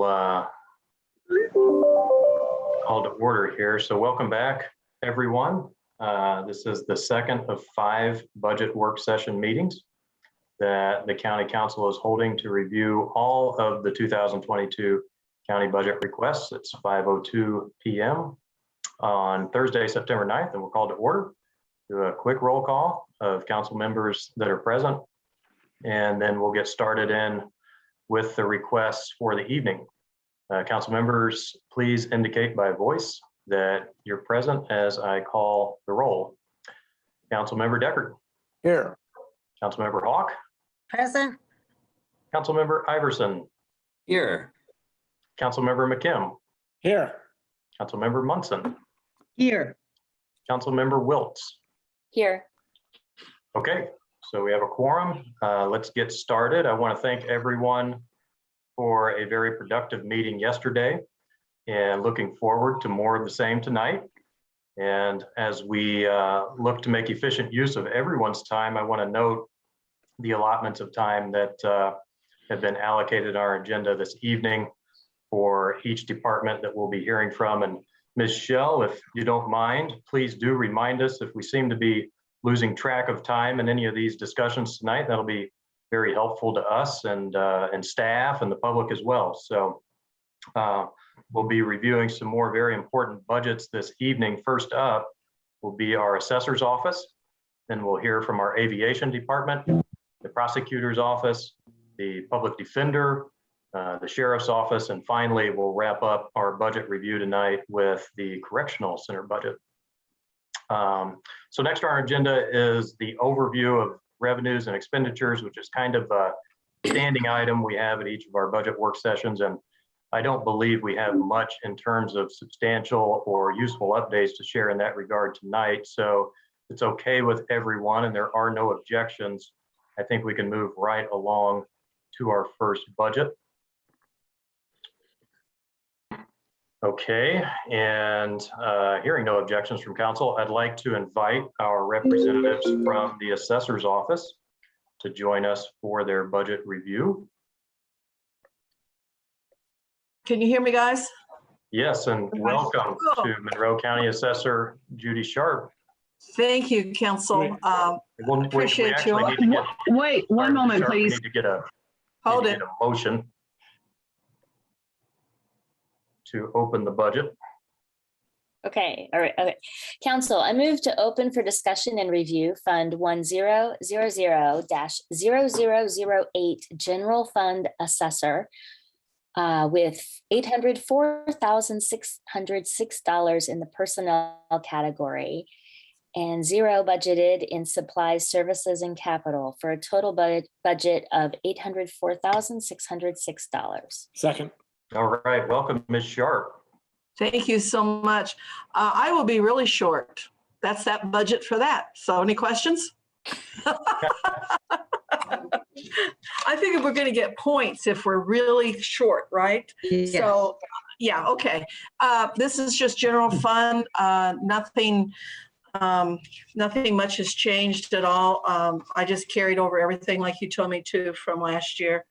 will call to order here. So welcome back, everyone. This is the second of 5 budget work session meetings that the County Council is holding to review all of the 2022 county budget requests. It's 5:02 p.m. on Thursday, September 9th, and we're called to order. Do a quick roll call of council members that are present, and then we'll get started in with the requests for the evening. Council members, please indicate by voice that you're present as I call the roll. Councilmember Deckard. Here. Councilmember Hawk. Present. Councilmember Iverson. Here. Councilmember McKim. Here. Councilmember Munson. Here. Councilmember Wiltz. Here. Okay, so we have a quorum. Let's get started. I want to thank everyone for a very productive meeting yesterday and looking forward to more of the same tonight. And as we look to make efficient use of everyone's time, I want to note the allotments of time that have been allocated our agenda this evening for each department that we'll be hearing from. And Ms. Shell, if you don't mind, please do remind us if we seem to be losing track of time in any of these discussions tonight. That'll be very helpful to us and staff and the public as well. So we'll be reviewing some more very important budgets this evening. First up will be our assessor's office. Then we'll hear from our aviation department, the prosecutor's office, the public defender, the sheriff's office, and finally we'll wrap up our budget review tonight with the correctional center budget. So next on our agenda is the overview of revenues and expenditures, which is kind of a standing item we have at each of our budget work sessions. And I don't believe we have much in terms of substantial or useful updates to share in that regard tonight. So it's okay with everyone and there are no objections. I think we can move right along to our first budget. Okay, and hearing no objections from council, I'd like to invite our representatives from the assessor's office to join us for their budget review. Can you hear me, guys? Yes, and welcome to Monroe County Assessor Judy Sharp. Thank you, Council. Appreciate you. Wait, one moment, please. We need to get a motion to open the budget. Okay, all right, okay. Council, I move to open for discussion and review Fund 1000-0008 General Fund Assessor with $804,606 in the personnel category and $0 budgeted in supplies, services, and capital for a total budget of $804,606. Second. All right, welcome, Ms. Sharp. Thank you so much. I will be really short. That's that budget for that. So any questions? I think we're going to get points if we're really short, right? Yes. So yeah, okay. This is just general fund. Nothing much has changed at all. I just carried over everything like you told me to from last year.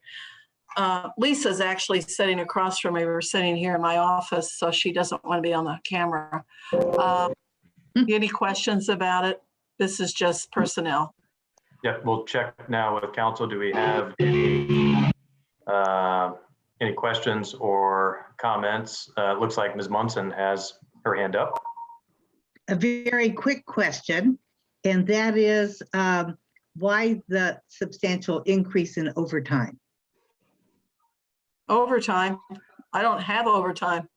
Lisa's actually sitting across from me. We're sitting here in my office, so she doesn't want to be on the camera. Any questions about it? This is just personnel. Yeah, we'll check now with council. Do we have any questions or comments? It looks like Ms. Munson has her hand up. A very quick question, and that is why the substantial increase in overtime? Overtime? I don't have overtime.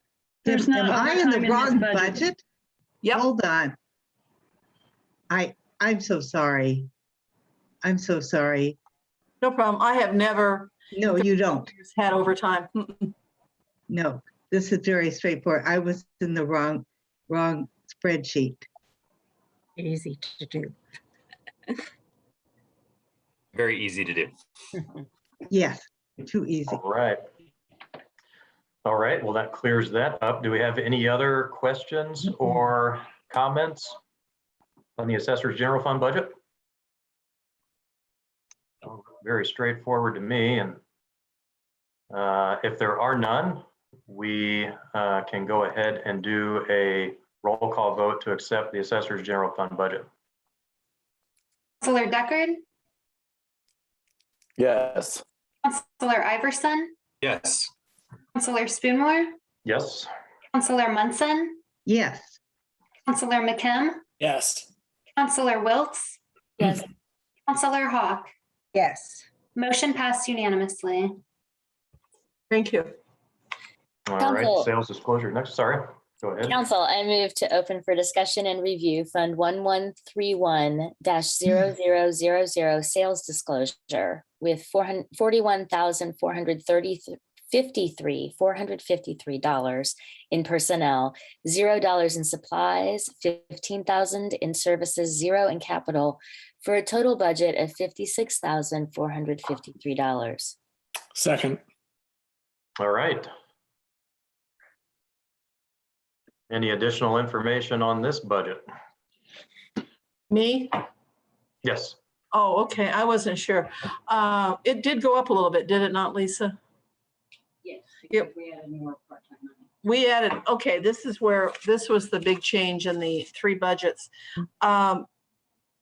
There's no. Am I in the wrong budget? Yep. Hold on. I'm so sorry. I'm so sorry. No problem. I have never. No, you don't. Had overtime. No, this is very straightforward. I was in the wrong spreadsheet. Easy to do. Very easy to do. Yes, too easy. All right. All right, well, that clears that up. Do we have any other questions or comments on the assessor's general fund budget? Very straightforward to me, and If there are none, we can go ahead and do a roll call vote to accept the Assessor's General Fund budget. Counselor Deckard, Yes. Counselor Iverson, Yes. Counselor Spoonmore, Yes. Counselor Munson, Yes. Counselor McKim, Yes. Counselor Wiltz, Yes. Counselor Hawk. Yes. Motion passed unanimously. Thank you. All Council. right, sales disclosure next. Sorry, go ahead. Council, I move to open for discussion and review Fund 1131-0000 sales disclosure with $41,453 in personnel, $0 in supplies, $15,000 in services, $0 in capital, for a total budget of $56,453. Second. All right. Any additional information on this budget? Me? Yes. Oh, okay. I wasn't sure. It did go up a little bit, did it not, Lisa? Yes. Yep. We added more part-time money. We added, okay, this was the big change in the three budgets.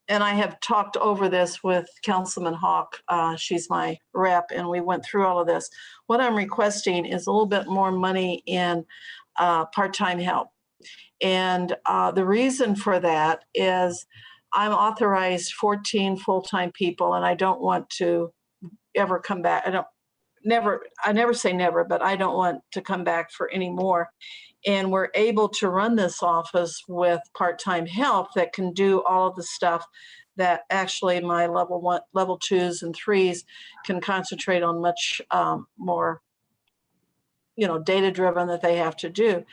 And I have talked over this with Councilman Hawk. She's my rep, and we went through all of this. What I'm requesting is a little bit more money in part-time help. And the reason for that is I'm authorized 14 full-time people, and I don't want to ever come back. I never say never, but I don't want to come back for any more. And we're able to run this office with part-time help that can do all of the stuff that actually my level 2s and 3s can concentrate on much more, data-driven that they have to do.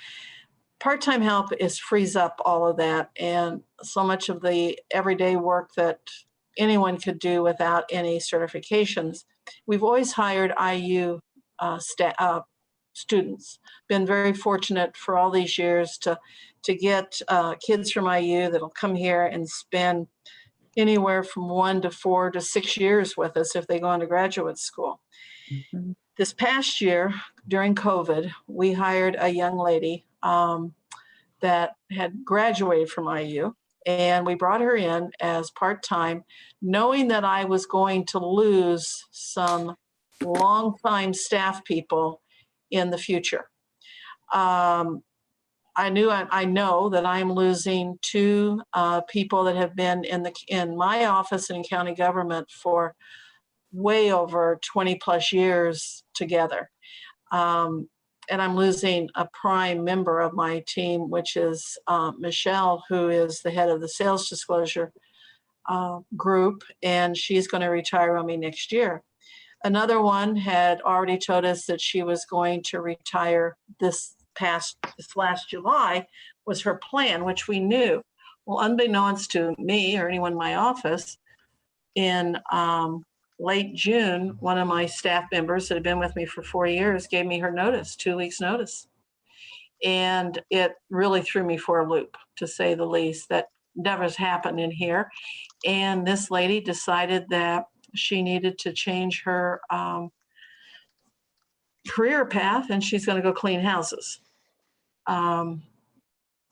Part-time help frees up all of that, and so much of the everyday work that anyone could do without any certifications. We've always hired IU students. Been very fortunate for all these years to get kids from IU that'll come here and spend anywhere from 1 to 4 to 6 years with us if they go into graduate school. Mhm. This past year, during COVID, we hired a young lady that had graduated from IU, and we brought her in as part-time, knowing that I was going to lose some longtime staff people in the future. I know that I'm losing 2 people that have been in my office and in county government for way over 20 plus years together. And I'm losing a prime member of my team, which is Michelle, who is the head of the sales disclosure group, and she's going to retire on me next year. Another one had already told us that she was going to retire this last July was her plan, which we knew. Well, unbeknownst to me or anyone in my office, in late June, one of my staff members that had been with me for 4 years gave me her notice, 2 weeks notice. And it really threw me for a loop, to say the least. That never has happened in here. And this lady decided that she needed to change her career path, and she's going to go clean houses.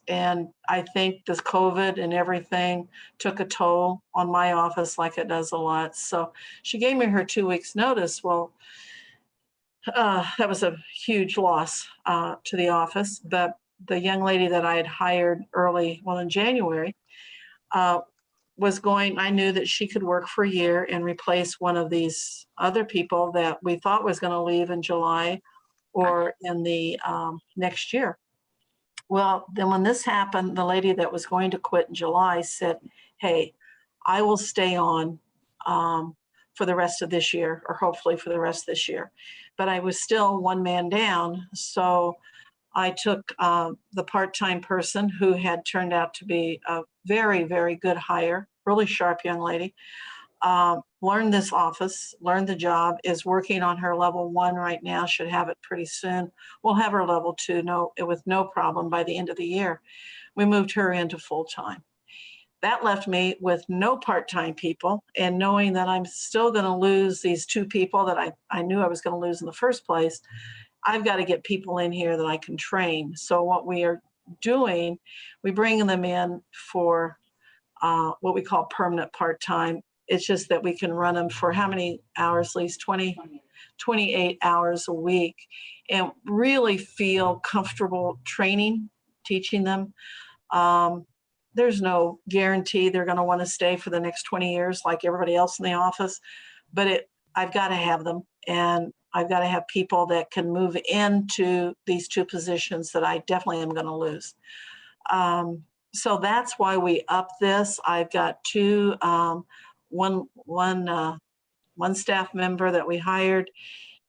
And I think this COVID and everything took a toll on my office like it does a lot. So she gave me her 2 weeks notice. Well, that was a huge loss to the office. But the young lady that I had hired in January, I knew that she could work for a year and replace one of these other people that we thought was going to leave in July or in the next year. Well, then when this happened, the lady that was going to quit in July said, hey, I will stay on for the rest of this year, or hopefully for the rest of this year. But I was still one man down. So I took the part-time person who had turned out to be a very, very good hire, really sharp young lady, learned this office, learned the job, is working on her level 1 right now, should have it pretty soon. We'll have her level 2 with no problem by the end of the year. We moved her into full-time. that left me with no part-time people, and knowing that I'm still going to lose these 2 people that I knew I was going to lose in the first place, I've got to get people in here that I can train. So what we are doing, we bring them in for what we call permanent part-time. It's just that we can run them for how many hours, at least 28 hours a week, and really feel comfortable training, teaching them. There's no guarantee they're going to want to stay for the next 20 years like everybody else in the office, but I've got to have them, and I've got to have people that can move into these 2 positions that I definitely am going to lose. So that's why we up this. I've got 2, one staff member that we hired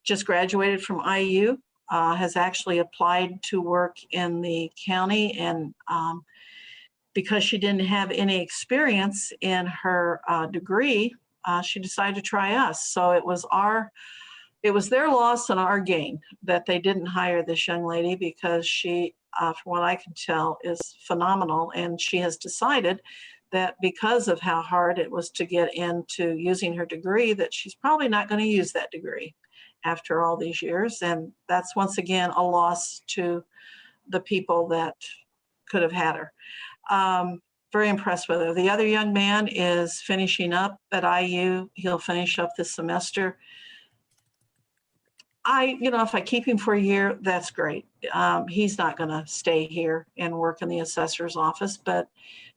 just graduated from IU, has actually applied to work in the county, and because she didn't have any experience in her degree, she decided to try us. So it was their loss and our gain that they didn't hire this young lady, because she, from what I can tell, is phenomenal. And she has decided that because of how hard it was to get into using her degree, that she's probably not going to use that degree after all these years. And that's once again a loss to the people that could have had her. Very impressed with her. The other young man is finishing up at IU. He'll finish up this semester. If I keep him for a year, that's great. He's not going to stay here and work in the assessor's office, but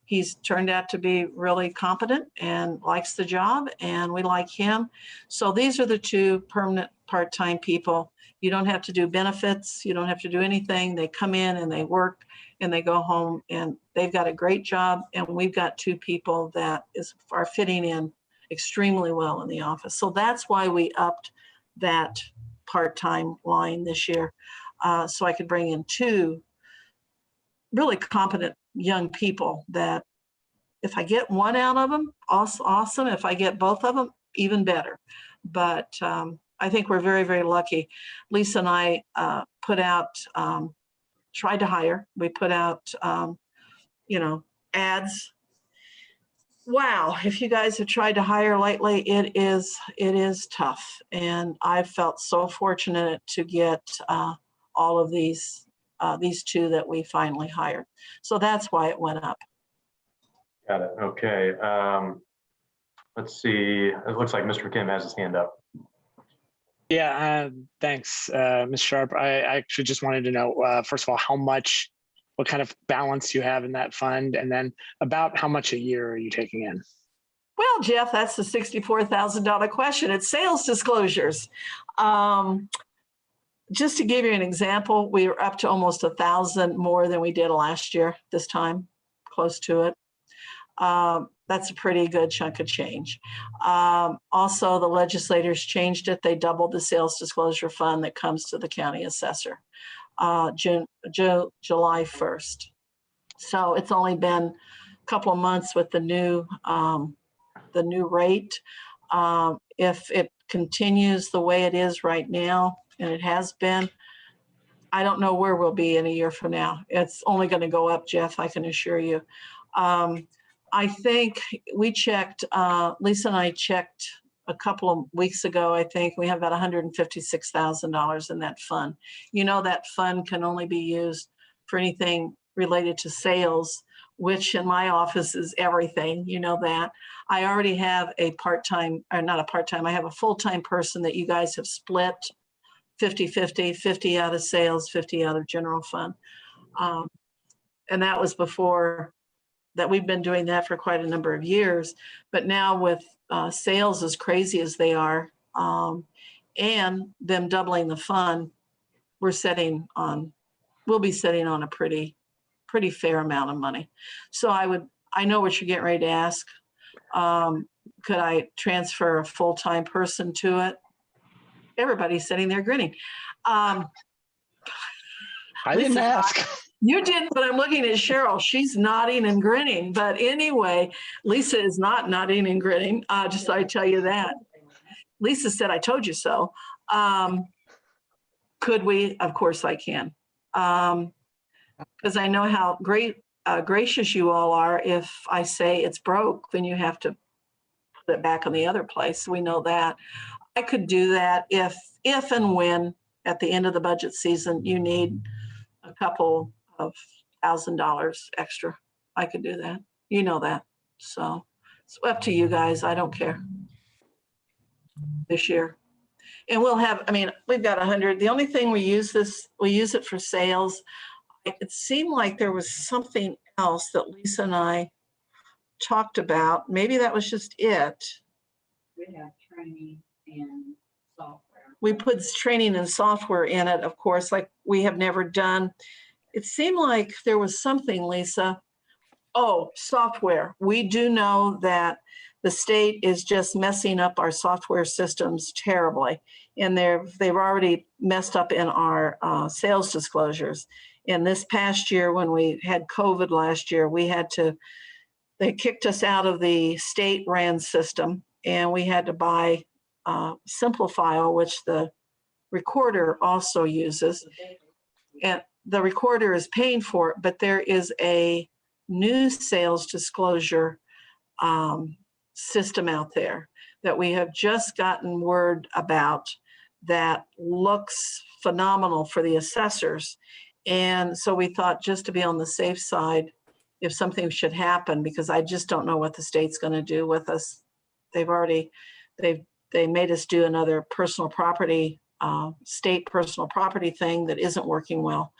he's turned out to be really competent and likes the job, and we like him. So these are the 2 permanent part-time people. You don't have to do benefits. You don't have to do anything. They come in and they work and they go home, and they've got a great job. And we've got 2 people that are fitting in extremely well in the office. So that's why we upped that part-time line this year, so I could bring in 2 really competent young people that if I get one out of them, awesome. If I get both of them, even better. But I think we're very, very lucky. Lisa and I tried to hire. We put out, ads. Wow, if you guys have tried to hire lately, it is tough. And I felt so fortunate to get all of these 2 that we finally hired. So that's why it went up. Got it. Okay. Let's see. It looks like Mr. Kim has his hand up. Yeah, thanks, Ms. Sharp. I actually just wanted to know, first of all, what kind of balance you have in that fund, and then about how much a year are you taking in? Well, Jeff, that's the $64,000 question. It's sales disclosures. Just to give you an example, we were up to almost 1,000 more than we did last year this time, close to it. That's a pretty good chunk of change. Also, the legislators changed it. They doubled the sales disclosure fund that comes to the county assessor July 1st. So it's only been a couple of months with the new rate. If it continues the way it is right now, and it has been, I don't know where we'll be in a year from now. It's only going to go up, Jeff, I can assure you. I think we checked, Lisa and I checked a couple of weeks ago. I think we have about $156,000 in that fund. That fund can only be used for anything related to sales, which in my office is everything. You know that. I already have a part-time, or not a part-time, I have a full-time person that you guys have split 50-50, 50 out of sales, 50 out of general fund. And that was before that. We've been doing that for quite a number of years, but now with sales as crazy as they are, and them doubling the fund, we'll be sitting on a pretty fair amount of money. So I know what you're getting ready to ask. Could I transfer a full-time person to it? Everybody's sitting there grinning. I didn't ask. You didn't, but I'm looking at Cheryl. She's nodding and grinning. But anyway, Lisa is not nodding and grinning. Just so I tell you that. Lisa said, "I told you so." Could we? Of course I can. Because I know how great gracious you all are. If I say it's broke, then you have to put it back in the other place. We know that. I could do that if and when at the end of the budget season, you need a couple of $1,000 extra. I could do that. You know that. So it's up to you guys. I don't care this year. And we'll have, I mean, we've got 100. The only thing we use it for sales. It seemed like there was something else that Lisa and I talked about. Maybe that was just it. We have training and software. We put training and software in it, of course, like we have never done. It seemed like there was something, Lisa. Oh, software. We do know that the state is just messing up our software systems terribly. And they've already messed up in our sales disclosures. And this past year, when we had COVID last year, they kicked us out of the state ran system, and we had to buy Simplifile, which the recorder also uses. And the recorder is paying for it, but there is a new sales disclosure system out there that we have just gotten word about that looks phenomenal for the assessors. And so we thought, just to be on the safe side, if something should happen, because I just don't know what the state's going to do with us. They made us do another personal property, state personal property thing that isn't working well.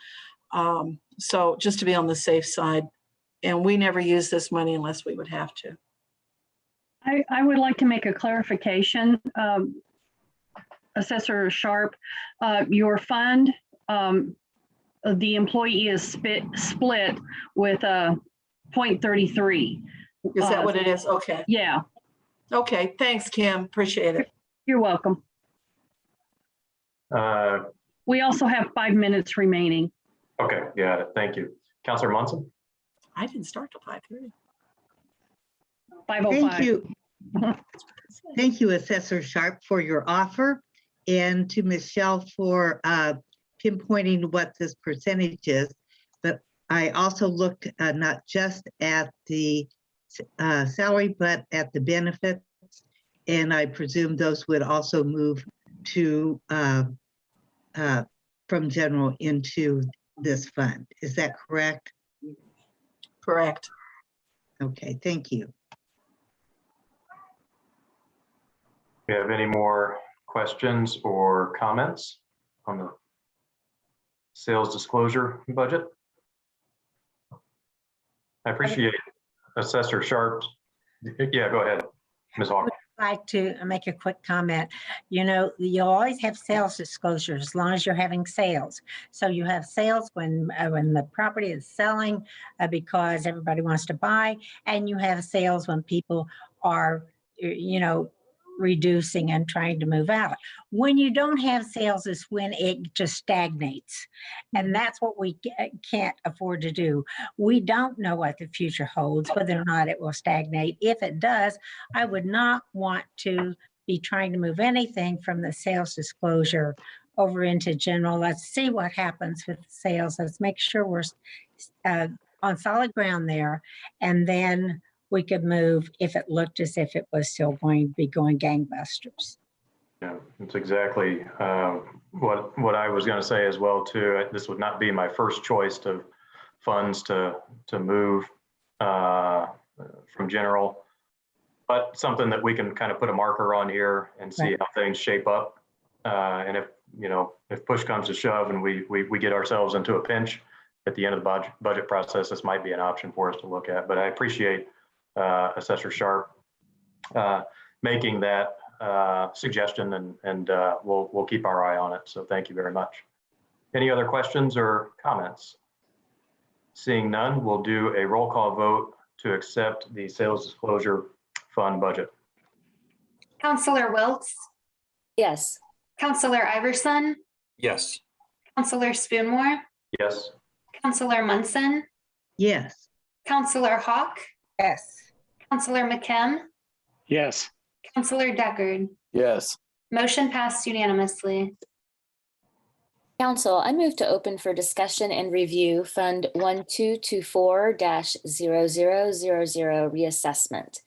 So just to be on the safe side. And we never use this money unless we would have to. I would like to make a clarification. Assessor Sharp, your fund, the employee is split with 0.33. Is that what it is? Okay. Yeah, Okay. Thanks, Kim. Appreciate it. you're welcome. We also have 5 minutes remaining. Okay, got it. Thank you. Counselor Munson? I didn't start till 5:30. 5:05. Thank you. Thank you, Assessor Sharp, for your offer, and to Michelle for pinpointing what this percentage is. But I also looked not just at the salary, but at the benefits, and I presume those would also move to from general into this fund. Is that correct? Correct. Okay, thank you. Do you have any more questions or comments on the sales disclosure budget? I appreciate Assessor Sharp. Yeah, go ahead, Ms. Hawk. Like to make a quick comment. You know, you always have sales disclosures as long as you're having sales. So you have sales when the property is selling because everybody wants to buy, and you have sales when people are, you know, reducing and trying to move out. When you don't have sales is when it just stagnates. And that's what we can't afford to do. We don't know what the future holds, whether or not it will stagnate. If it does, I would not want to be trying to move anything from the sales disclosure over into general. Let's see what happens with sales. Let's make sure we're on solid ground there. And then we could move if it looked as if it was still going to be going gangbusters. Yeah, that's exactly what I was going to say as well too. This would not be my first choice of funds to move from general, but something that we can kind of put a marker on here and see how things shape up. And if push comes to shove and we get ourselves into a pinch at the end of the budget process, this might be an option for us to look at. But I appreciate Assessor Sharp making that suggestion, and we'll keep our eye on it. So thank you very much. Any other questions or comments? Seeing none, we'll do a roll call vote to accept the sales disclosure fund budget. Counselor Wiltz, Yes. Counselor Iverson, Yes. Counselor Spoonmore, Yes. Counselor Munson, Yes. Counselor Hawk, Yes. Counselor McKim, Yes. Counselor Deckard. Yes. Motion passed unanimously. Council, I move to open for discussion and review Fund 1224-0000 reassessment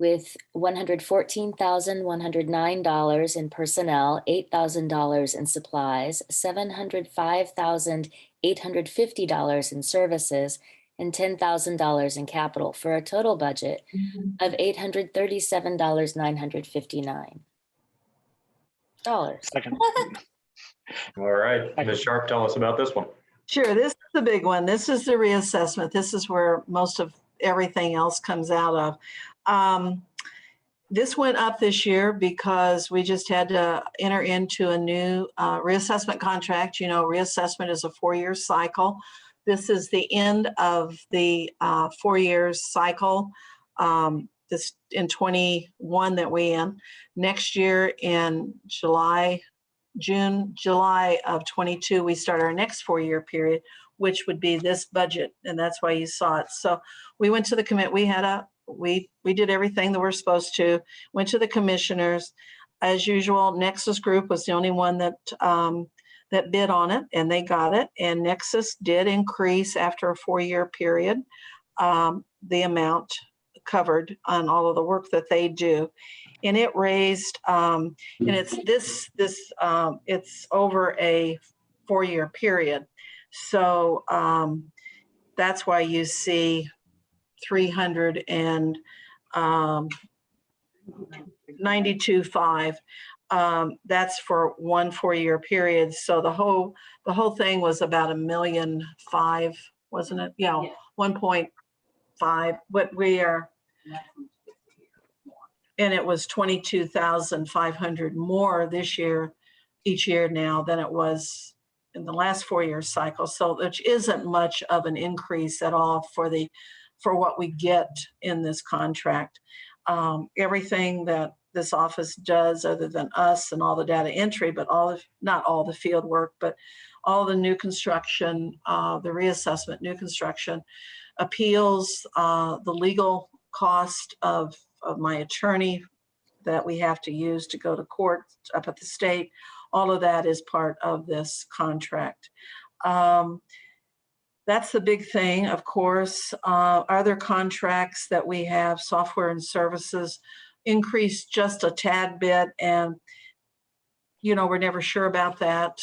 with $114,109 in personnel, $8,000 in supplies, $705,850 in services, and $10,000 in capital for a total budget of $837,959. Second. All right, Ms. Sharp, tell us about this one. Sure, this is the big one. This is the reassessment. This is where most of everything else comes out of. This went up this year because we just had to enter into a new reassessment contract. You know, reassessment is a 4-year cycle. This is the end of the 4 years cycle. This in 21 that we in. Next year in July of 22, we start our next 4-year period, which would be this budget, and that's why you saw it. So we went to the commit. We did everything that we're supposed to. Went to the commissioners, as usual. Nexus Group was the only one that bid on it, and they got it. And Nexus did increase after a 4-year period the amount covered on all of the work that they do. And it raised, and it's it's over a 4-year period. So that's why you see 392.5. That's for one 4-year period. So the whole thing was about $1.5 million, wasn't it? Yeah, 1.5. But we are. And it was 22,500 more this year, each year now, than it was in the last 4-year cycle. So which isn't much of an increase at all for what we get in this contract. Everything that this office does, other than us and all the data entry, but not all the field work, but all the new construction, the reassessment, new construction, appeals, the legal cost of my attorney that we have to use to go to court up at the state. All of that is part of this contract. That's the big thing, of course. Other contracts that we have, software and services, increased just a tad bit, and we're never sure about that.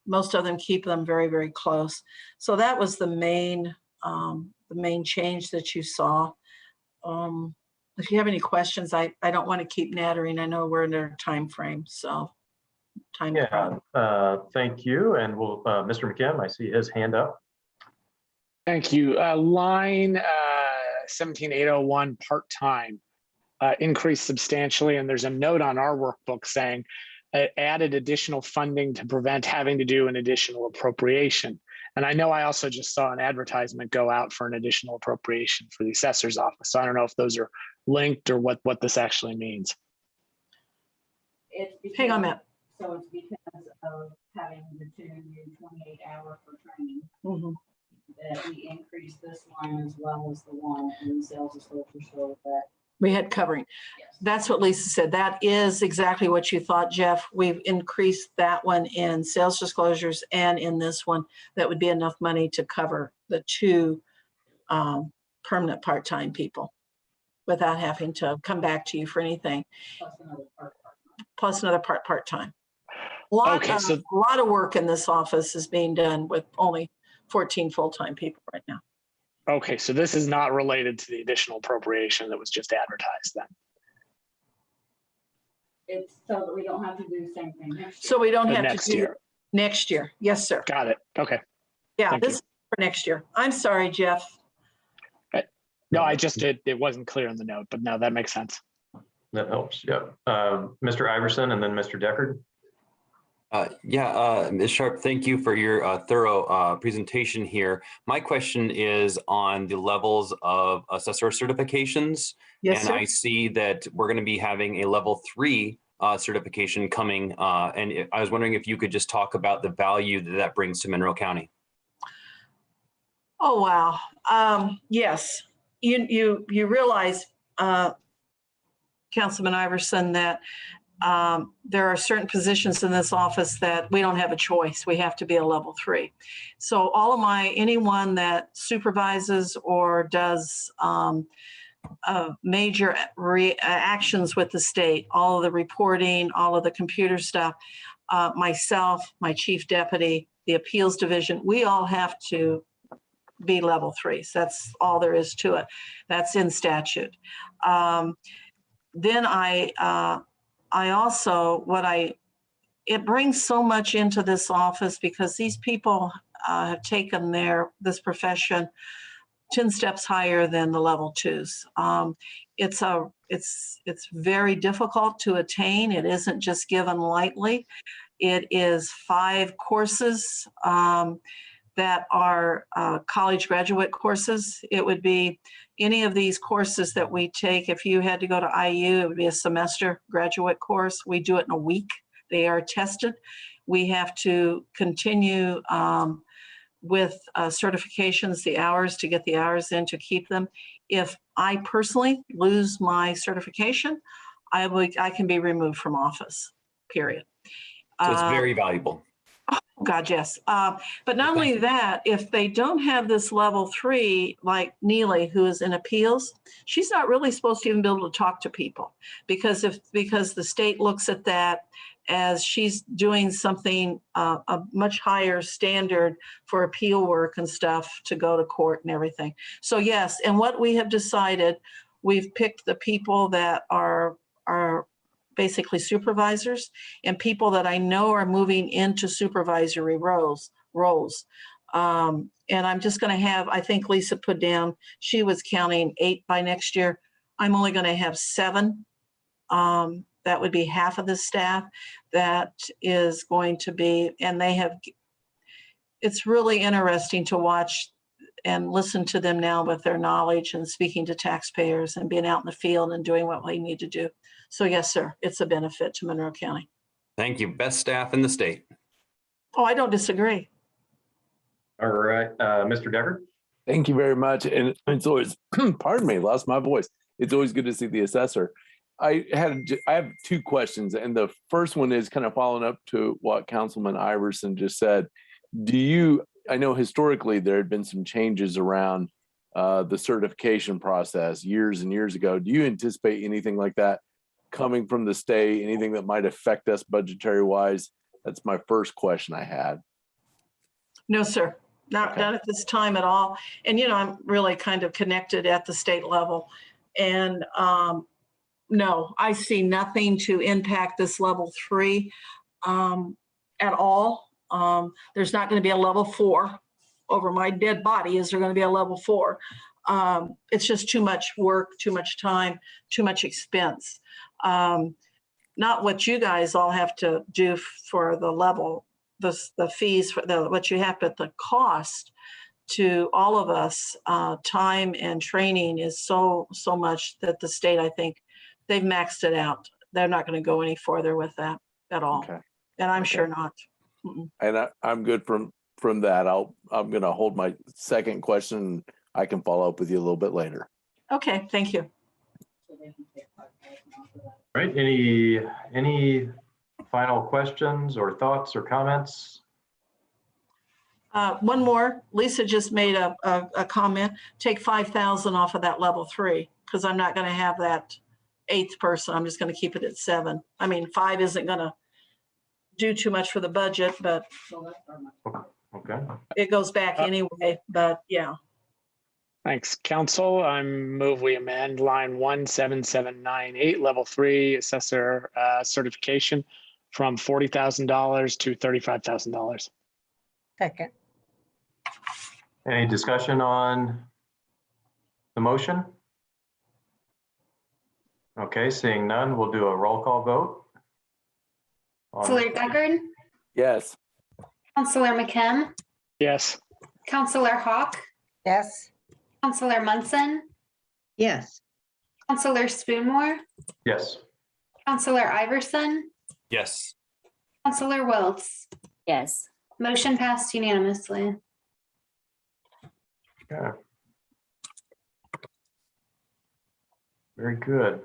Most of them keep them very, very close. So that was the main change that you saw. If you have any questions, I don't want to keep nattering. I know we're in a time frame, so time. Yeah, thank you. And we'll, Mr. McKim, I see his hand up. Thank you. Line 17801 part-time increased substantially, and there's a note on our workbook saying added additional funding to prevent having to do an additional appropriation. And I know I also just saw an advertisement go out for an additional appropriation for the assessor's office. So I don't know if those are linked or what this actually means. Hang on a minute. So it's because of having the 2 new 28-hour for training that we increased this line as well as the one in sales disclosure, so that we had covering. yes. That's what Lisa said. That is exactly what you thought, Jeff. We've increased that one in sales disclosures and in this one. That would be enough money to cover the 2 permanent part-time people without having to come back to you for anything. Plus another part-time. A lot of work in this office is being done with only 14 full-time people right now. Okay, so this is not related to the additional appropriation that was just advertised then. It's so that we don't have to do the same thing next year. So we don't have Next to do year. Next year. Yes, sir. Got it. Okay. Yeah, Thank this you. is for next year. I'm sorry, Jeff. No, it wasn't clear in the note, but no, that makes sense. That helps. Yeah. Mr. Iverson and then Mr. Deckard. Ms. Sharp, thank you for your thorough presentation here. My question is on the levels of assessor certifications. Yes, and sir. I see that we're going to be having a level 3 certification coming. And I was wondering if you could just talk about the value that brings to Monroe County. Oh, wow. Yes. You realize, Councilman Iverson, that there are certain positions in this office that we don't have a choice. We have to be a level 3. So anyone that supervises or does major actions with the state, all of the reporting, all of the computer stuff, myself, my chief deputy, the appeals division, we all have to be level 3s. That's all there is to it. That's in statute. Then it brings so much into this office because these people have taken this profession 10 steps higher than the level 2s. It's very difficult to attain. It isn't just given lightly. It is 5 courses that are college graduate courses. It would be any of these courses that we take. If you had to go to IU, it would be a semester graduate course. We do it in a week. They are tested. We have to continue with certifications, the hours, to get the hours in to keep them. If I personally lose my certification, I can be removed from office, period. So it's very valuable. God, yes. But not only that, if they don't have this level 3, like Neely, who is in appeals, she's not really supposed to even be able to talk to people because the state looks at that as she's doing something a much higher standard for appeal work and stuff to go to court and everything. So yes, and what we have decided, we've picked the people that are basically supervisors and people that I know are moving into supervisory roles. And I'm just going to have, I think Lisa put down, she was counting 8 by next year. I'm only going to have 7. That would be half of the staff that is going to be, and it's really interesting to watch and listen to them now with their knowledge and speaking to taxpayers and being out in the field and doing what we need to do. So yes, sir, it's a benefit to Monroe County. Thank you. Best staff in the state. Oh, I don't disagree. All right, Mr. Deckard. Thank you very much. And it's always, pardon me, lost my voice. It's always good to see the assessor. I have 2 questions. And the first one is kind of following up to what Councilman Iverson just said. I know historically there had been some changes around the certification process years and years ago. Do you anticipate anything like that coming from the state, anything that might affect us budgetary wise? That's my first question I had. No, sir, not at this time at all. And, I'm really kind of connected at the state level. And no, I see nothing to impact this level 3 at all. There's not going to be a level 4 over my dead body. Is there going to be a level 4? It's just too much work, too much time, too much expense. Not what you guys all have to do for the level, the fees for what you have, but the cost to all of us, time and training is so much that the state, I think, they've maxed it out. They're not going to go any further with that at all. Okay. And I'm sure not. Mm-mm. And I'm good from that. I'm going to hold my second question. I can follow up with you a little bit later. Okay, thank you. All right, any final questions or thoughts or comments? One more. Lisa just made a comment. Take 5,000 off of that level 3 because I'm not going to have that 8th person. I'm just going to keep it at 7. I mean, 5 isn't going to do too much for the budget, but Okay. it goes back anyway. But yeah. Thanks, Council. I move we amend line 17798, level 3 assessor certification from $40,000 to $35,000. Second. Any discussion on the motion? Okay, seeing none, we'll do a roll call vote. Counselor Deckard, Yes. Counselor McKim, Yes. Counselor Hawk, Yes. Counselor Munson, Yes. Counselor Spoonmore, Yes. Counselor Iverson, Yes. Counselor Wiltz. Yes. Motion passed unanimously. Okay. Very good.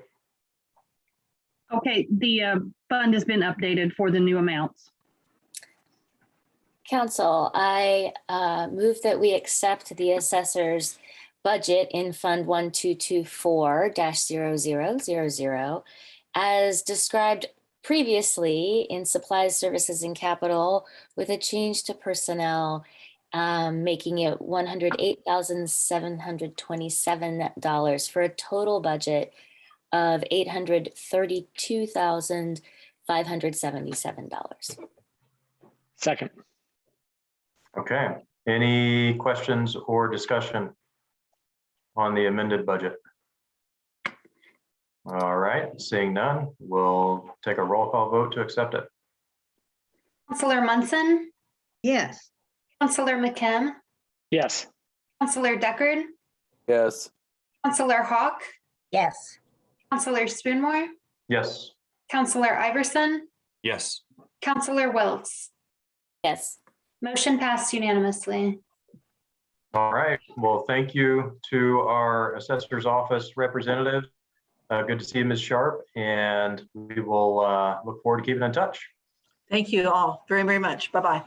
Okay, the fund has been updated for the new amounts. Council, I move that we accept the assessor's budget in Fund 1224-0000 as described previously in supplies, services, and capital with a change to personnel, making it $108,727 for a total budget of $832,577. Second. Okay, any questions or discussion on the amended budget? All right, seeing none, we'll take a roll call vote to accept it. Counselor Munson, Yes. Counselor McKim, Yes. Counselor Deckard, Yes. Counselor Hawk, Yes. Counselor Spoonmore, Yes. Counselor Iverson, Yes. Counselor Wiltz. Yes. Motion passed unanimously. All right, well, thank you to our assessor's office representative. Good to see you, Ms. Sharp, and we will look forward to keeping in touch. Thank you all very, very much. Bye-bye.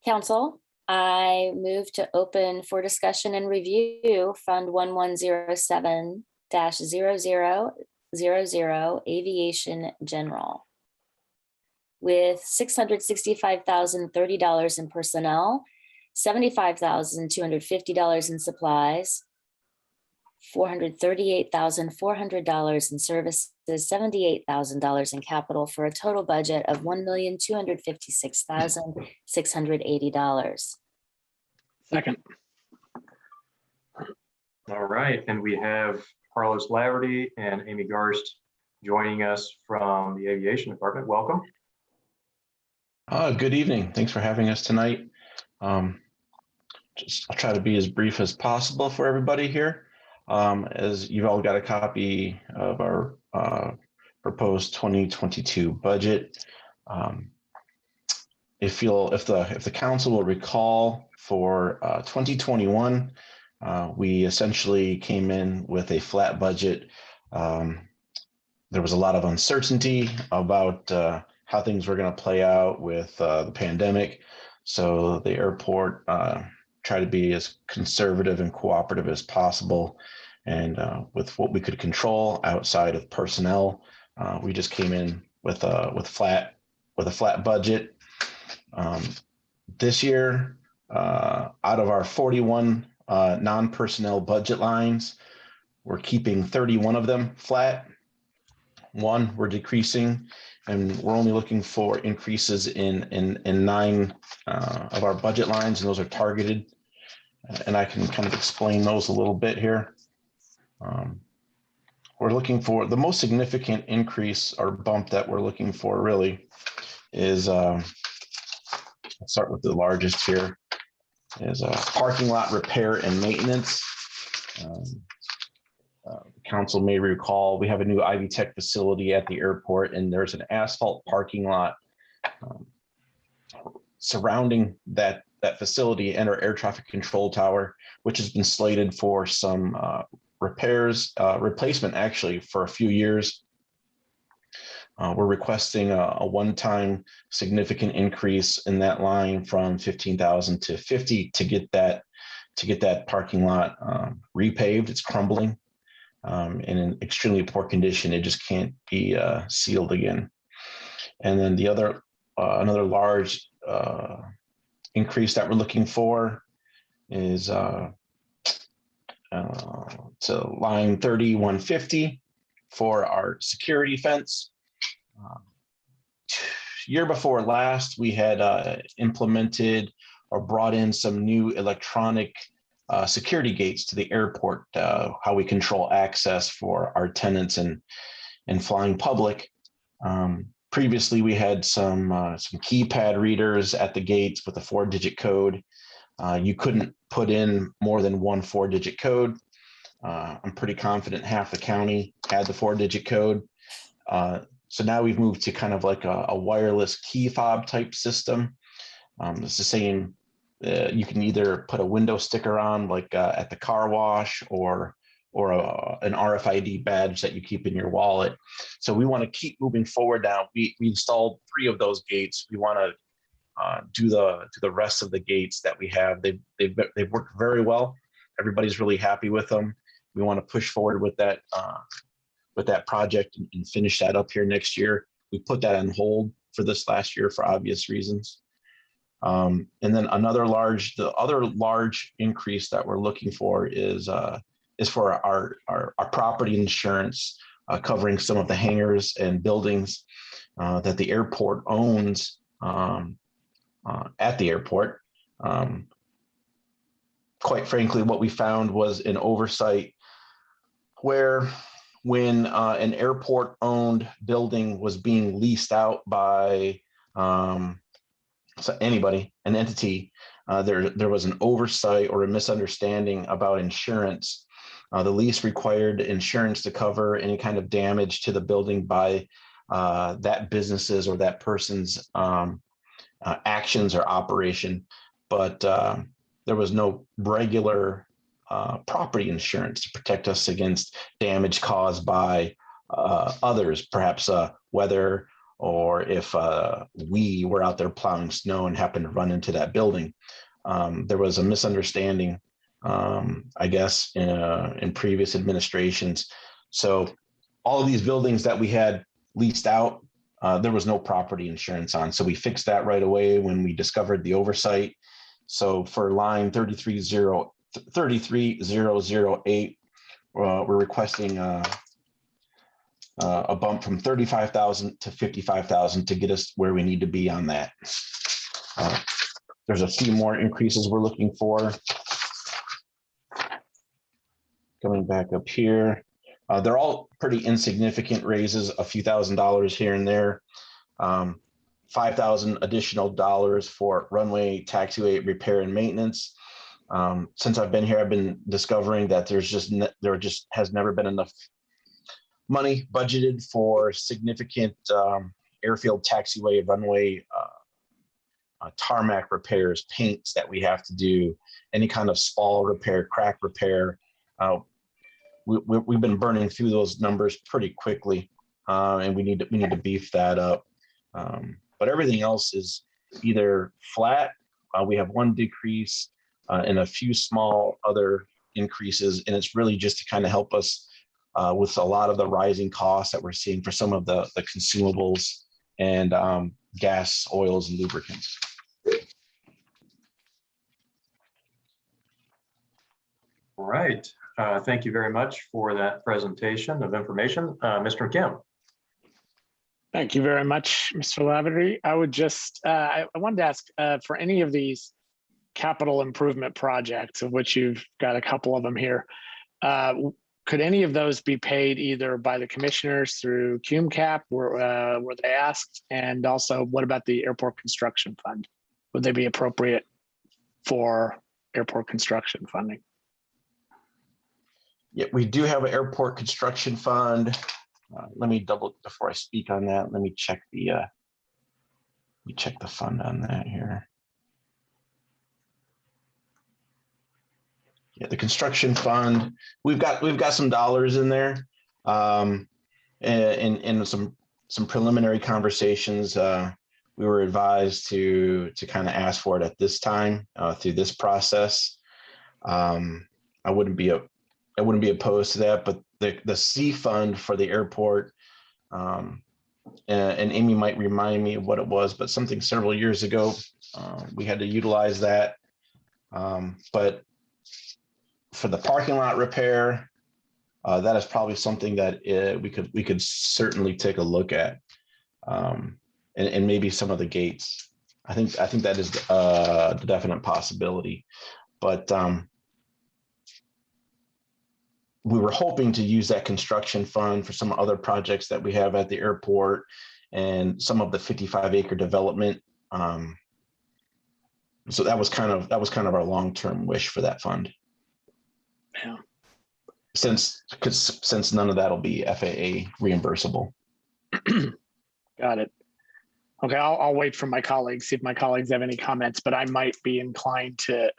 Council, I move to open for discussion and review Fund 1107-0000 Aviation General with $665,030 in personnel, $75,250 in supplies, $438,400 in services, $78,000 in capital for a total budget of $1,256,680. Second. All right, and we have Carlos Laverty and Amy Garst joining us from the Aviation Department. Welcome. Good evening. Thanks for having us tonight. I'll try to be as brief as possible for everybody here. As you've all got a copy of our proposed 2022 budget. If the council will recall, for 2021, we essentially came in with a flat budget. There was a lot of uncertainty about how things were going to play out with the pandemic. So the airport tried to be as conservative and cooperative as possible. And with what we could control outside of personnel, we just came in with a flat budget. This year, out of our 41 non-personnel budget lines, we're keeping 31 of them flat. One, we're decreasing, and we're only looking for increases in 9 of our budget lines, and those are targeted. And I can kind of explain those a little bit here. We're looking for the most significant increase or bump that we're looking for really is, let's start with the largest here, is parking lot repair and maintenance. Council may recall we have a new Ivy Tech facility at the airport, and there's an asphalt parking lot surrounding that facility and our air traffic control tower, which has been slated for some replacement actually for a few years. We're requesting a one-time significant increase in that line from 15,000 to 50 to get that parking lot repaved. It's crumbling in an extremely poor condition. It just can't be sealed again. And then the other another large increase that we're looking for is to line 3150 for our security fence. Year before last, we had implemented or brought in some new electronic security gates to the airport, how we control access for our tenants and flying public. Previously, we had some keypad readers at the gates with a 4-digit code. You couldn't put in more than one 4-digit code. I'm pretty confident half the county had the 4-digit code. So now we've moved to kind of like a wireless key fob type system. It's the you can either put a window sticker on, like at the car wash, or an RFID badge that you keep in your wallet. So we want to keep moving forward now. We installed 3 of those gates. We want to do the rest of the gates that we have. They've worked very well. Everybody's really happy with them. We want to push forward with that project and finish that up here next year. We put that on hold for this last year for obvious reasons. And then the other large increase that we're looking for is for our property insurance, covering some of the hangars and buildings that the airport owns at the airport. Quite frankly, what we found was an oversight where when an airport owned building was being leased out by an entity, there was an oversight or a misunderstanding about insurance. The lease required insurance to cover any kind of damage to the building by that business's or that person's actions or operation, but there was no regular property insurance to protect us against damage caused by others, perhaps weather, or if we were out there plowing snow and happened to run into that building. There was a misunderstanding, I guess, in previous administrations. So all of these buildings that we had leased out, there was no property insurance on. So we fixed that right away when we discovered the oversight. So for line 33008, we're requesting a bump from 35,000 to 55,000 to get us where we need to be on that. There's a few more increases we're looking for. Coming back up here, they're all pretty insignificant raises, a few $1,000s here and there. $5,000 additional dollars for runway taxiway repair and maintenance. Since I've been here, I've been discovering that there just has never been enough money budgeted for significant airfield taxiway runway tarmac repairs, paints that we have to do, any kind of spall repair, crack repair. We've been burning through those numbers pretty quickly, and we need to beef that up. But everything else is either flat. We have one decrease and a few small other increases, and it's really just to kind of help us with a lot of the rising costs that we're seeing for some of the consumables and gas, oils, and lubricants. All right. Thank you very much for that presentation of information. Mr. Kim. Thank you very much, Mr. Lavery. I would just, I wanted to ask for any of these capital improvement projects, of which you've got a couple of them here, could any of those be paid either by the commissioners through CUMCAP, were they asked? And also, what about the airport construction fund? Would they be appropriate for airport construction funding? Yeah, we do have an airport construction fund. Let me before I speak on that. Let me check the fund on that here. Yeah, the construction fund. We've got some dollars in there, and some preliminary conversations. We were advised to kind of ask for it at this time through this process. I wouldn't be opposed to that, but the C fund for the airport, and Amy might remind me of what it was, but something several years ago, we had to utilize that. But for the parking lot repair, that is probably something that we could certainly take a look at, and maybe some of the gates. I think that is the definite possibility, but we were hoping to use that construction fund for some other projects that we have at the airport and some of the 55-acre development. So that was kind of our long-term wish for that fund. Yeah. Since none of that will be FAA reimbursable. Got it. Okay, I'll wait for my colleagues, see if my colleagues have any comments, but I might be inclined to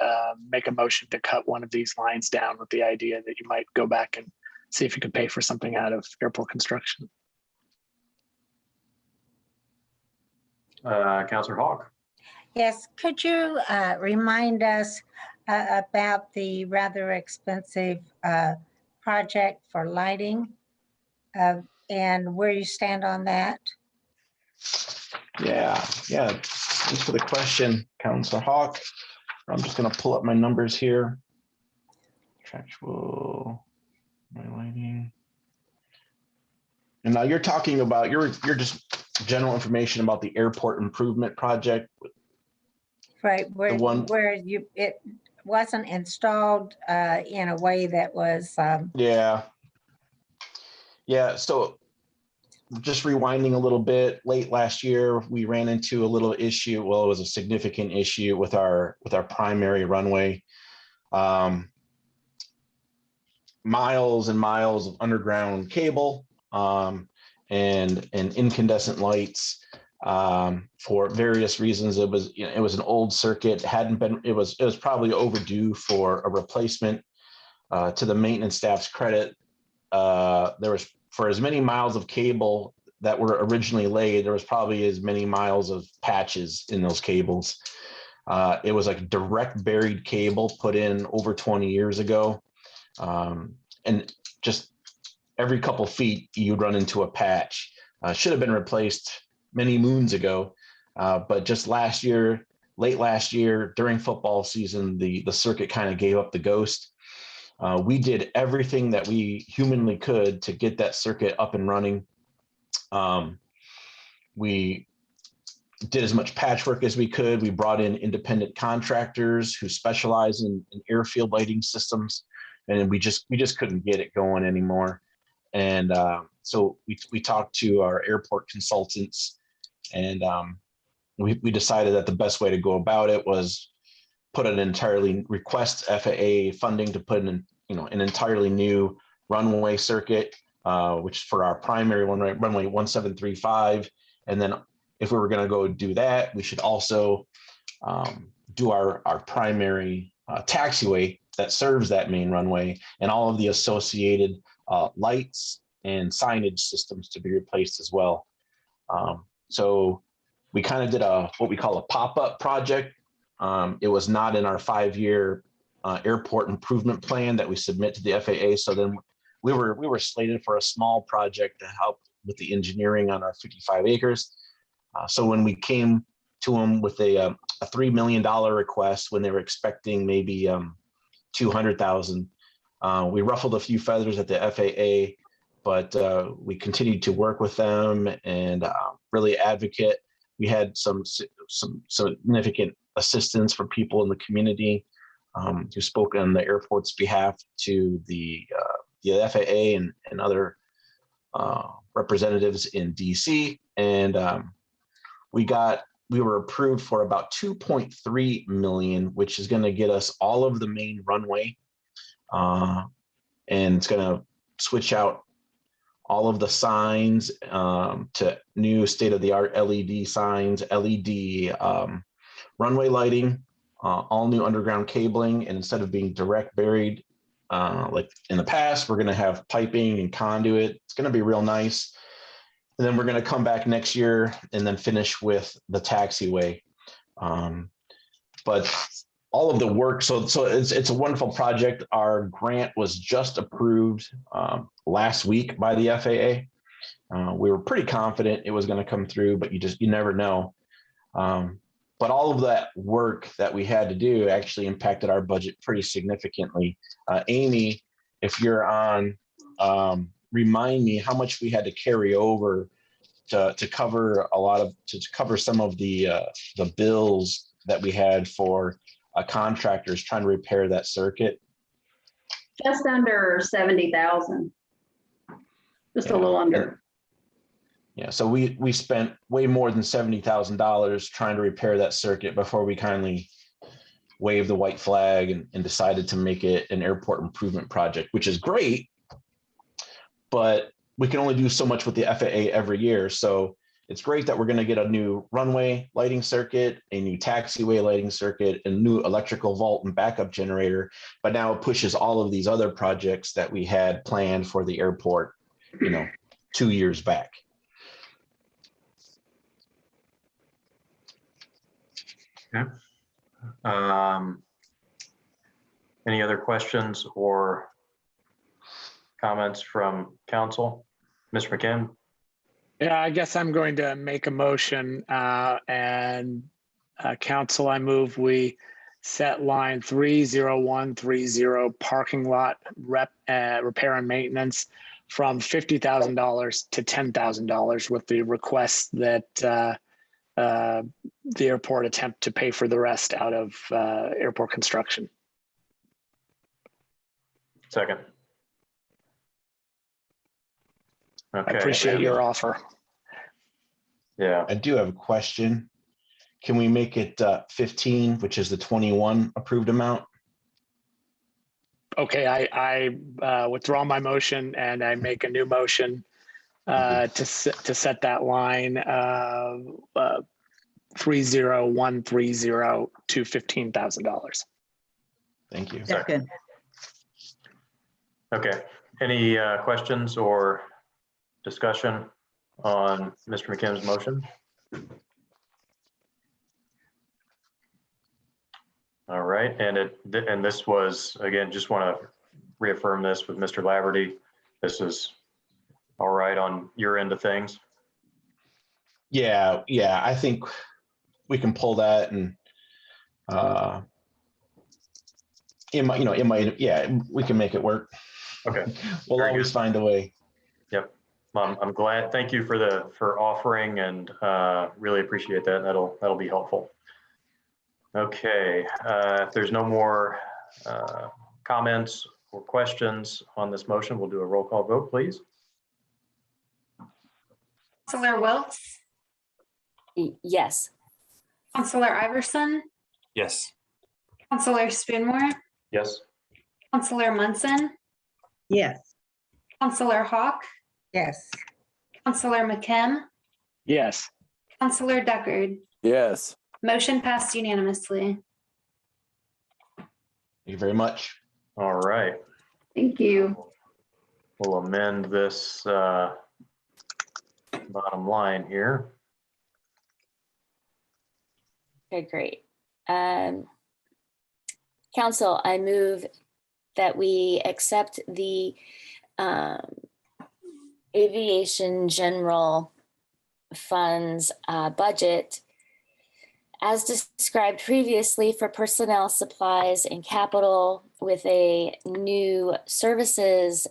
make a motion to cut one of these lines down with the idea that you might go back and see if you could pay for something out of airport construction. Counselor Hawk. Yes, could you remind us about the rather expensive project for lighting and where you stand on that? Yeah, thanks for the question, Counselor Hawk. I'm just gonna pull up my numbers here. Contractual, my lighting. And now you're talking about, you're just general information about the airport improvement project. Right, where one- it wasn't installed in a way that was Yeah, so just rewinding a little bit, late last year, we ran into a little issue. Well, it was a significant issue with our primary runway. Miles and miles of underground cable and incandescent lights for various reasons. It was an old circuit, it was probably overdue for a replacement. To the maintenance staff's credit, there was, for as many miles of cable that were originally laid, there was probably as many miles of patches in those cables. It was like direct buried cable put in over 20 years ago. And just every couple feet you'd run into a patch. Should have been replaced many moons ago. But just late last year, during football season, the circuit kind of gave up the ghost. We did everything that we humanly could to get that circuit up and running. We did as much patchwork as we could. We brought in independent contractors who specialize in airfield lighting systems, and we just couldn't get it going anymore. And so we talked to our airport consultants, and we decided that the best way to go about it was request FAA funding to put in an entirely new runway circuit, which for our primary runway 1735. And then if we were going to go do that, we should also do our primary taxiway that serves that main runway, and all of the associated lights and signage systems to be replaced as well. So we kind of did what we call a pop-up project. It was not in our 5-year airport improvement plan that we submit to the FAA. So then we were slated for a small project to help with the engineering on our 55 acres. So when we came to them with a $3 million request, when they were expecting maybe 200,000, we ruffled a few feathers at the FAA, but we continued to work with them and really advocate. We had some significant assistance from people in the community who spoke on the airport's behalf to the FAA and other representatives in DC. And we were approved for about 2.3 million, which is going to get us all of the main runway. And it's going to switch out all of the signs to new state-of-the-art LED signs, LED runway lighting, all new underground cabling. And instead of being direct buried like in the past, we're going to have piping and conduit. It's going to be real nice. And then we're going to come back next year and then finish with the taxiway. But all of the work, so it's a wonderful project. Our grant was just approved last week by the FAA. We were pretty confident it was going to come through, but you never know. But all of that work that we had to do actually impacted our budget pretty significantly. Amy, if you're on, remind me how much we had to carry over to cover some of the bills that we had for contractors trying to repair that circuit. Just under 70,000. Just a little under. Yeah, so we spent way more than $70,000 trying to repair that circuit before we kindly waved the white flag and decided to make it an airport improvement project, which is great, but we can only do so much with the FAA every year. So It's great that we're going to get a new runway lighting circuit, a new taxiway lighting circuit, a new electrical vault and backup generator, but now it pushes all of these other projects that we had planned for the airport, 2 years back. Okay. Any other questions or comments from council? Mr. McKim? Yeah, I guess I'm going to make a motion and council, I move we set line 30130 parking lot repair and maintenance from $50,000 to $10,000 with the request that the airport attempt to pay for the rest out of airport construction. Second. Okay. I appreciate your offer. Yeah. I do have a question. Can we make it 15, which is the 21 approved amount? Okay, I withdraw my motion and I make a new motion to set that line 30130 to $15,000. Thank you. Second. Okay. Any questions or discussion on Mr. McKim's motion? All right, and this was, again, just want to reaffirm this with Mr. Laverty. This is all right on your end of things? Yeah, I think we can pull that, and we can make it work. Okay. We'll Very always good. find a way. Yep. I'm glad. Thank you for offering, and really appreciate that. That'll be helpful. Okay. If there's no more comments or questions on this motion, we'll do a roll call vote, please. Counselor Wiltz, Yes. Counselor Iverson, Yes. Counselor Spoonmore, Yes. Counselor Munson, Yes. Counselor Hawk, Yes. Counselor McKim, Yes. Counselor Deckard. Yes. Motion passed unanimously. Thank you very much. All right. Thank you. We'll amend this bottom line here. Okay, great. Council, I move that we accept the aviation general funds budget as described previously for personnel, supplies, and capital, with a new services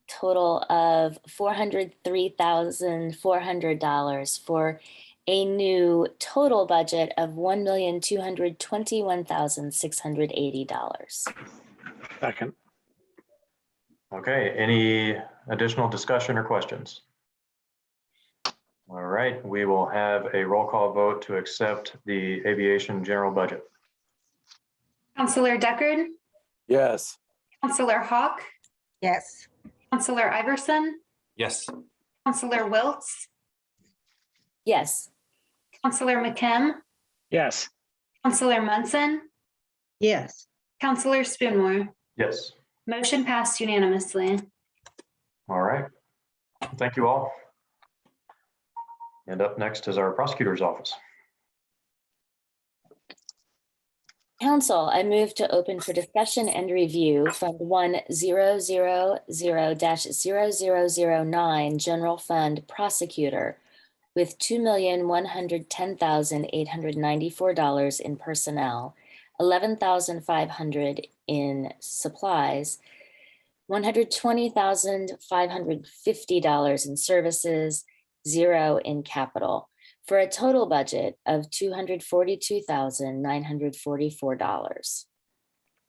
total of $403,400 for a new total budget of $1,221,680. Second. Okay. Any additional discussion or questions? All right. We will have a roll call vote to accept the aviation general budget. Counselor Deckard, Yes. Counselor Hawk, Yes. Counselor Iverson, Yes. Counselor Wiltz, Yes. Counselor McKim, Yes. Counselor Munson, Yes. Counselor Spoonmore. Yes. Motion passed unanimously. All right. Thank you all. And up next is our prosecutor's office. Council, I move to open for discussion and review Fund 1000-0009 General Fund Prosecutor with $2,110,894 in personnel, $11,500 in supplies, $120,550 in services, $0 in capital, for a total budget of $242,944.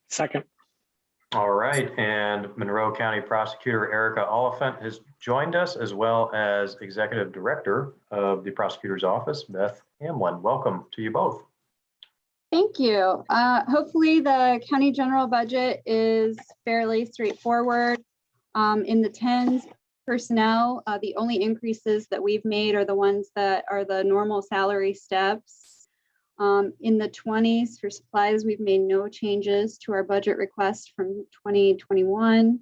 Second. All right, and Monroe County Prosecutor Erica Oliphant has joined us, as well as Executive Director of the Prosecutor's Office, Beth Hamlin. Welcome to you both. Thank you. Hopefully the county general budget is fairly straightforward, in the tens. personnel, the only increases that we've made are the ones that are the normal salary steps. In the 20s for supplies, we've made no changes to our budget request from 2021.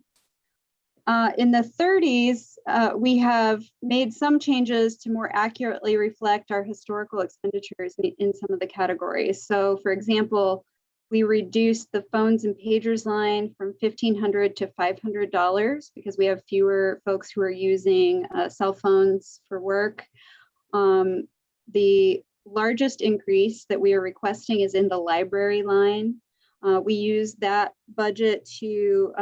In the 30s, we have made some changes to more accurately reflect our historical expenditures in some of the categories. So for example, we reduced the phones and pagers line from $1,500 to $500 because we have fewer folks who are using cell phones for work. The largest increase that we are requesting is in the library line. We use that budget to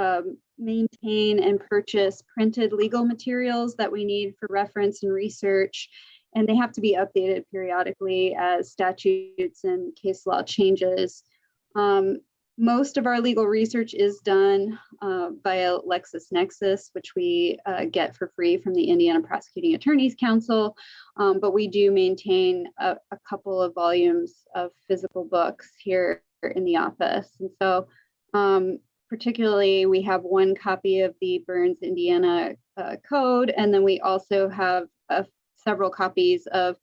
maintain and purchase printed legal materials that we need for reference and research, and they have to be updated periodically as statutes and case law changes. Most of our legal research is done via LexisNexis, which we get for free from the Indiana Prosecuting Attorneys Council, but we do maintain a couple of volumes of physical books here in the office. And so particularly, we have one copy of the Burns, Indiana Code, and then we also have several copies of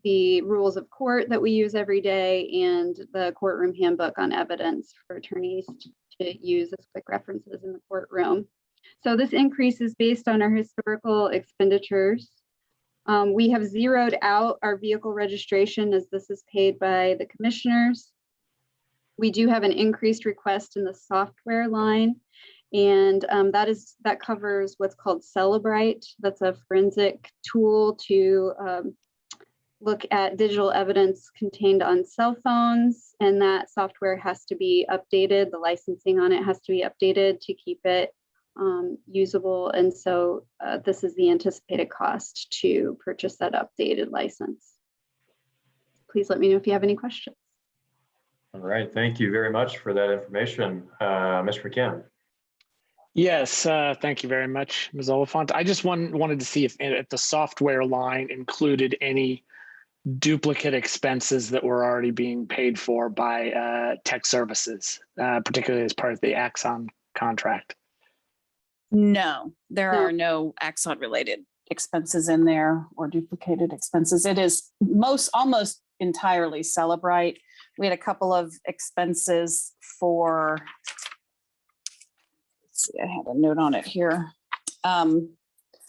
the rules of court that we use every day and the courtroom handbook on evidence for attorneys to use as quick references in the courtroom. So this increase is based on our historical expenditures. We have zeroed out our vehicle registration as this is paid by the commissioners. We do have an increased request in the software line, and that covers what's called Celebrite. That's a forensic tool to look at digital evidence contained on cell phones, and that software has to be updated. The licensing on it has to be updated to keep it usable. And so this is the anticipated cost to purchase that updated license. Please let me know if you have any questions. All right, thank you very much for that information. Mr. McKim. Yes, thank you very much, Ms. Oliphant. I just wanted to see if the software line included any duplicate expenses that were already being paid for by tech services, particularly as part of the Axon contract. No, there are no Axon related expenses in there or duplicated expenses. It is almost entirely Celebrite. We had a couple of expenses for, let's see, I had a note on it here. I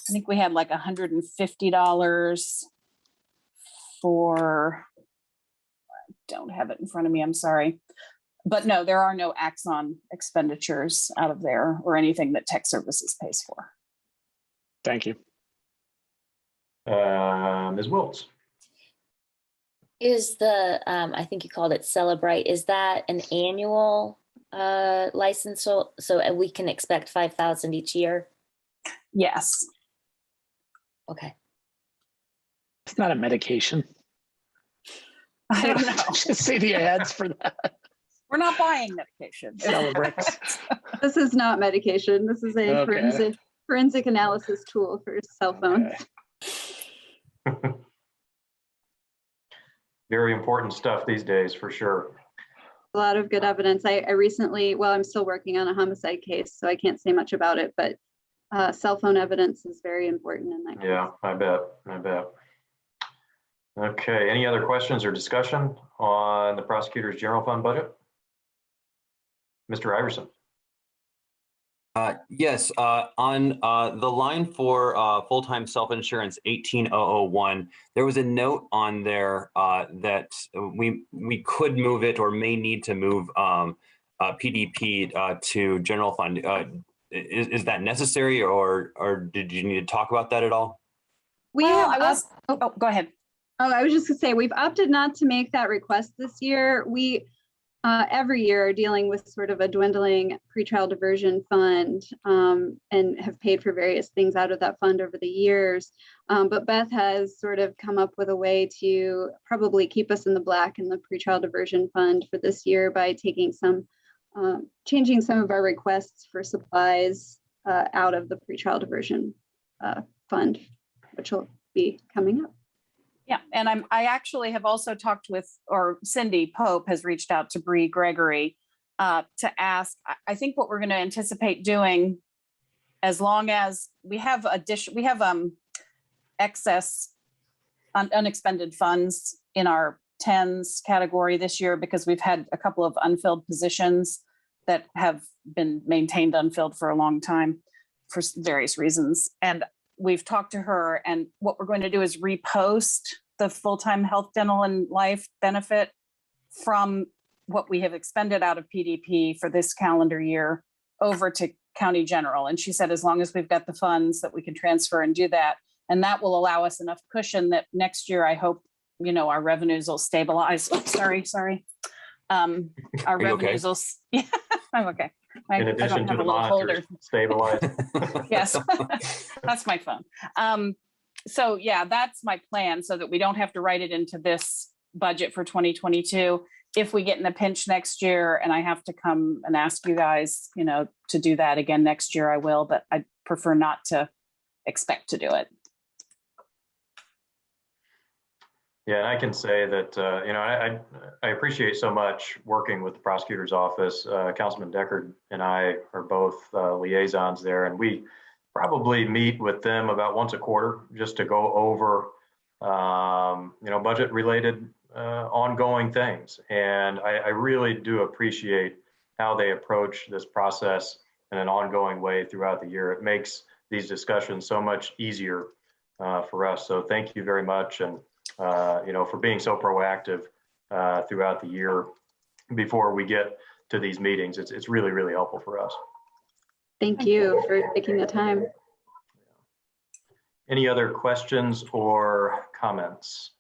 think we had like $150 for, I don't have it in front of me, I'm sorry. But no, there are no Axon expenditures out of there or anything that tech services pays for. Thank you. Ms. Wiltz. Is the, I think you called it Celebrite, is that an annual license? So we can expect 5,000 each year? Yes. Okay. It's not a medication. I don't know. Just see the ads for that. We're not buying medication. Celebrix. This is not medication. This is a forensic analysis tool for cell phones. Okay. Very important stuff these days, for sure. A lot of good evidence. I recently, well, I'm still working on a homicide case, so I can't say much about it, but cell phone evidence is very important in that case. Yeah, I bet. Okay, any other questions or discussion on the prosecutor's general fund budget? Mr. Iverson. Yes, on the line for full-time self-insurance 18001, there was a note on there that we could move it or may need to move PDP to general fund. Is that necessary, or did you need to talk about that at all? Go ahead. I was just gonna say, we've opted not to make that request this year. We every year are dealing with sort of a dwindling pretrial diversion fund and have paid for various things out of that fund over the years. But Beth has sort of come up with a way to probably keep us in the black in the pretrial diversion fund for this year by taking some, changing some of our requests for supplies out of the pretrial diversion fund, which will be coming up. Yeah, and I actually have also talked with, or Cindy Pope has reached out to Bree Gregory to ask, I think what we're going to anticipate doing as long as we have excess unexpended funds in our tens category this year, because we've had a couple of unfilled positions that have been maintained unfilled for a long time for various reasons. And we've talked to her, and what we're going to do is repost the full-time health, dental, and life benefit from what we have expended out of PDP for this calendar year over to county general. And she said, as long as we've got the funds that we can transfer and do that, and that will allow us enough cushion that next year, I hope, our revenues will stabilize. Oh, sorry. Our revenues will, yeah, I'm okay. In addition to the monitors stabilize. Yes, that's my phone. So yeah, that's my plan, so that we don't have to write it into this budget for 2022. If we get in a pinch next year and I have to come and ask you guys, to do that again next year, I will, but I prefer not to expect to do it. Yeah, and I can say that, I appreciate so much working with the prosecutor's office. Councilman Deckard and I are both liaisons there, and we probably meet with them about once a quarter just to go over, budget related ongoing things. And I really do appreciate how they approach this process in an ongoing way throughout the year. It makes these discussions so much easier for us. So thank you very much. And for being so proactive throughout the year before we get to these meetings. It's really, really helpful for us. Thank you for taking the time. Any other questions or comments?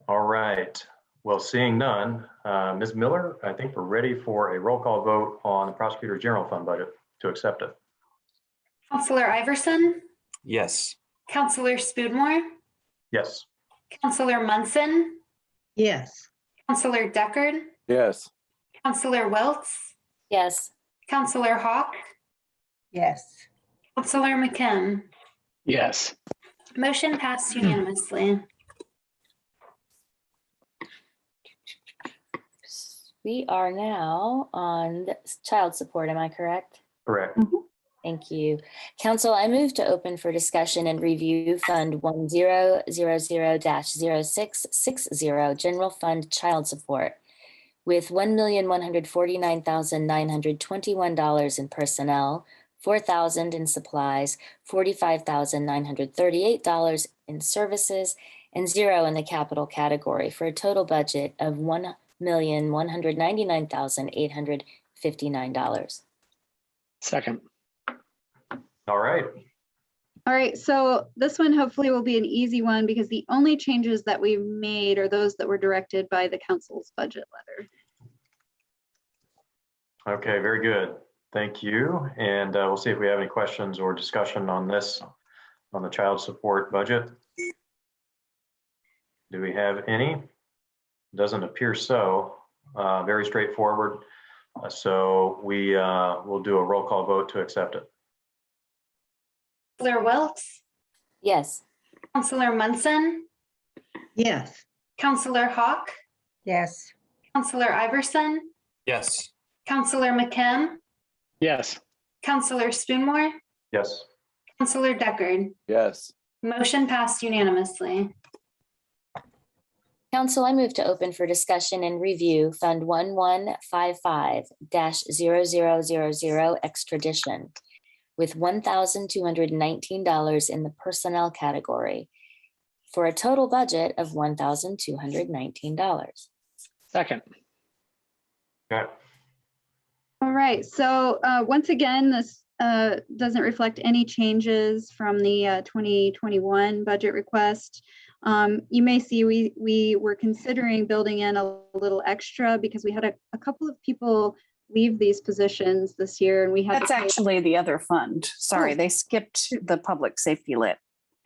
All right. Well, seeing none, Ms. Miller, I think we're ready for a roll call vote on the Prosecutor General Fund budget to accept it. Counselor Iverson, Yes. Counselor Spoonmore, Yes. Counselor Munson, Yes. Counselor Deckard, Yes. Counselor Welts, Yes. Counselor Hawk, Yes. Counselor McKim. Yes. Motion passed unanimously. We are now on child support, am I correct? Correct. Thank you. Council, I move to open for discussion and review Fund 1000-0660, General Fund Child Support, with $1,149,921 in personnel, $4,000 in supplies, $45,938 in services, and $0 in the capital category, for a total budget of $1,199,859. Second. All right. All right, so this one hopefully will be an easy one, because the only changes that we made are those that were directed by the council's budget letter. Okay, very good. Thank you. And we'll see if we have any questions or discussion on this, on the child support budget. Do we have any? Doesn't appear so. Very straightforward. So we will do a roll call vote to accept it. Counselor Welts, Yes. Counselor Munson, Yes. Counselor Hawk, Yes. Counselor Iverson, Yes. Counselor McKim, Yes. Counselor Spoonmore, Yes. Counselor Deckard. Yes. Motion passed unanimously. Council, I move to open for discussion and review Fund 1155-0000 extradition, with $1,219 in the personnel category, for a total budget of $1,219. Second. Okay. All right, so once again, this doesn't reflect any changes from the 2021 budget request. You may see we were considering building in a little extra, because we had a couple of people leave these positions this year, and we had That's actually the other fund. Sorry, they skipped the public safety lit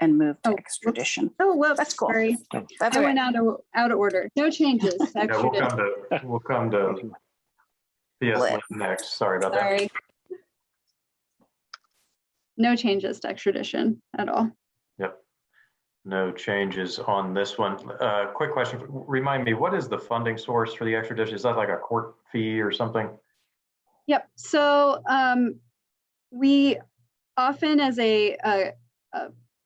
and moved to extradition. Oh, well, That's cool. Sorry. That's I okay. went out of order. No changes. Yeah, Extradition. we'll come to PS next. Sorry about that. Sorry. No changes to extradition at all. Yep. No changes on this one. Quick question. Remind me, what is the funding source for the extradition? Is that like a court fee or something? Yep. So We often, as a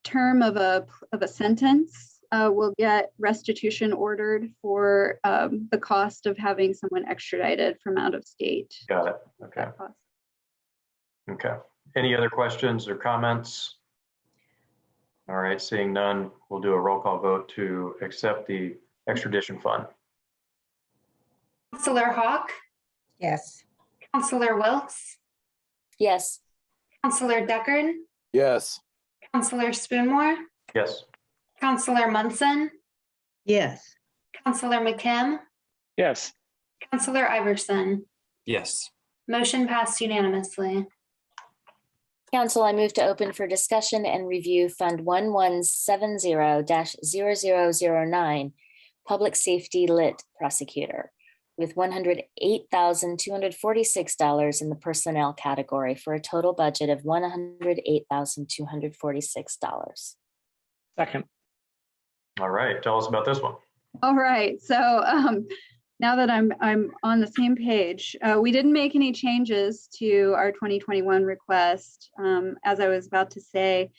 term of a sentence, will get restitution ordered for the cost of having someone extradited from out of state. Got it. Okay. Okay. Any other questions or comments? All right, seeing none, we'll do a roll call vote to accept the extradition fund. Counselor Hawk, Yes. Counselor Wilkes, Yes. Counselor Deckard, Yes. Counselor Spoonmore, Yes. Counselor Munson, Yes. Counselor McKim, Yes. Counselor Iverson. Yes. Motion passed unanimously. Council, I move to open for discussion and review Fund 1170-0009, Public Safety Lit Prosecutor, with $108,246 in the personnel category for a total budget of $108,246. Second. All right, tell us about this one. All right, so now that I'm on the same page, we didn't make any changes to our 2021 request. As I was about to say,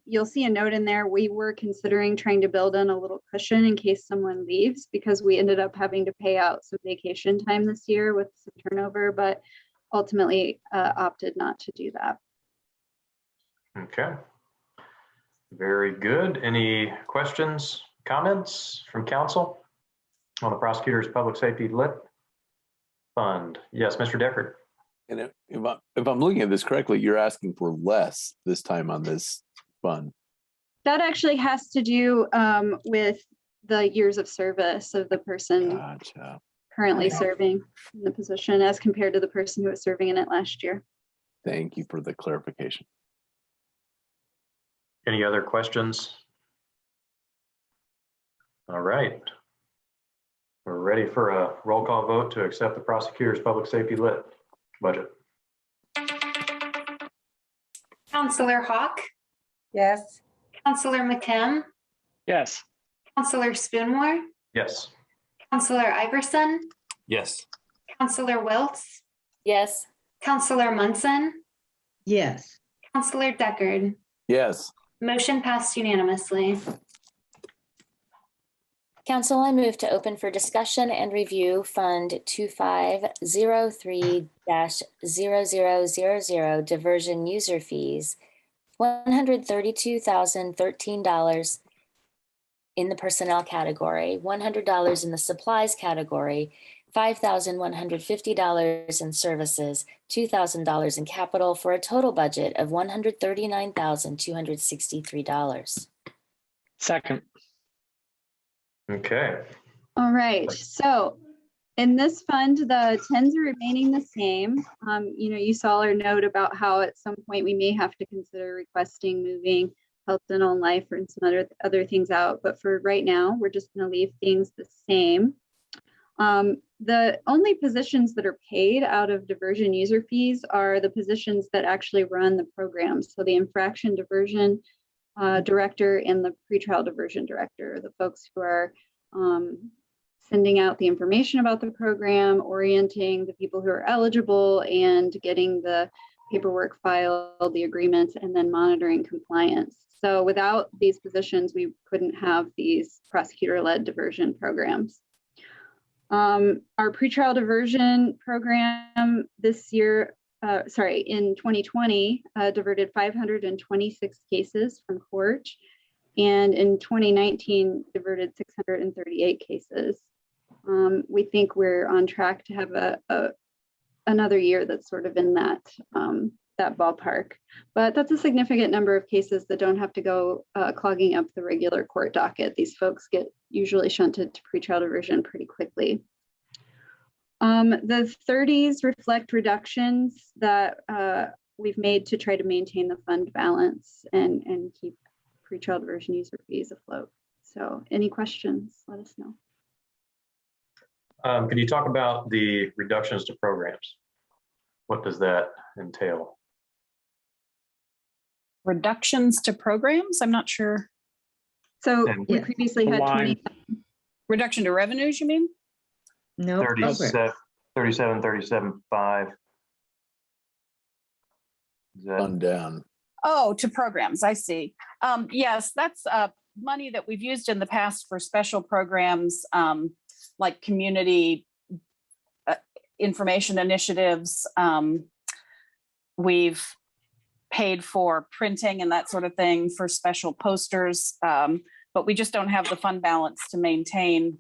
you'll see a note in there. We were considering trying to build in a little cushion in case someone leaves, because we ended up having to pay out some vacation time this year with some turnover, but ultimately opted not to do that. Okay. Very good. Any questions, comments from council on the prosecutor's public safety lit fund? Yes, Mr. Deckard. And if I'm looking at this correctly, you're asking for less this time on this fund. That actually has to do with the years of service of the person Gotcha. currently serving in the position as compared to the person who was serving in it last year. Thank you for the clarification. Any other questions? All right. We're ready for a roll call vote to accept the prosecutor's public safety lit budget. Counselor Hawk, Yes. Counselor McKim, Yes. Counselor Spoonmore, Yes. Counselor Iverson, Yes. Counselor Wilkes, Yes. Counselor Munson, Yes. Counselor Deckard. Yes. Motion passed unanimously. Council, I move to open for discussion and review Fund 2503-0000 Diversion User Fees, $132,013 in the personnel category, $100 in the supplies category, $5,150 in services, $2,000 in capital, for a total budget of $139,263. Second. Okay. All right, so in this fund, the tens are remaining the same. You saw our note about how at some point we may have to consider requesting moving health, dental, and life, and some other things out. But for right now, we're just going to leave things the same. The only positions that are paid out of diversion user fees are the positions that actually run the programs. So the infraction diversion director and the pretrial diversion director, the folks who are sending out the information about the program, orienting the people who are eligible, and getting the paperwork filed, the agreements, and then monitoring compliance. So without these positions, we couldn't have these prosecutor-led diversion programs. Our pretrial diversion program this year, in 2020, diverted 526 cases from court, and in 2019, diverted 638 cases. We think we're on track to have another year that's sort of in that ballpark, but that's a significant number of cases that don't have to go clogging up the regular court docket. These folks get usually shunted to pretrial diversion pretty quickly. The 30s reflect reductions that we've made to try to maintain the fund balance and keep pretrial diversion user fees afloat. So any questions, let us know. Can you talk about the reductions to programs? What does that entail? Reductions to programs? I'm not sure. So we previously had 20. Reduction to revenues, you mean? No. 37, 37.5. Is that undone? Oh, to programs, I see. Yes, that's money that we've used in the past for special programs, like community information initiatives. We've paid for printing and that sort of thing for special posters, but we just don't have the fund balance to maintain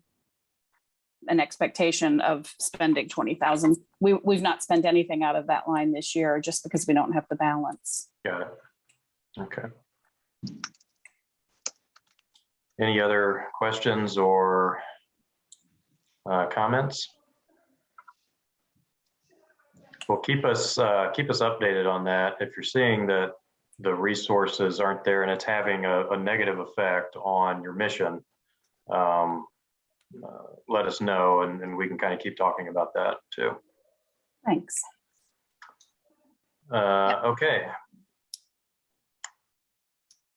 an expectation of spending 20,000. We've not spent anything out of that line this year just because we don't have the balance. Got it. Okay. Any other questions or comments? Well, keep us updated on that. If you're seeing that the resources aren't there and it's having a negative effect on your mission, let us know, and we can kind of keep talking about that too. Thanks. Okay.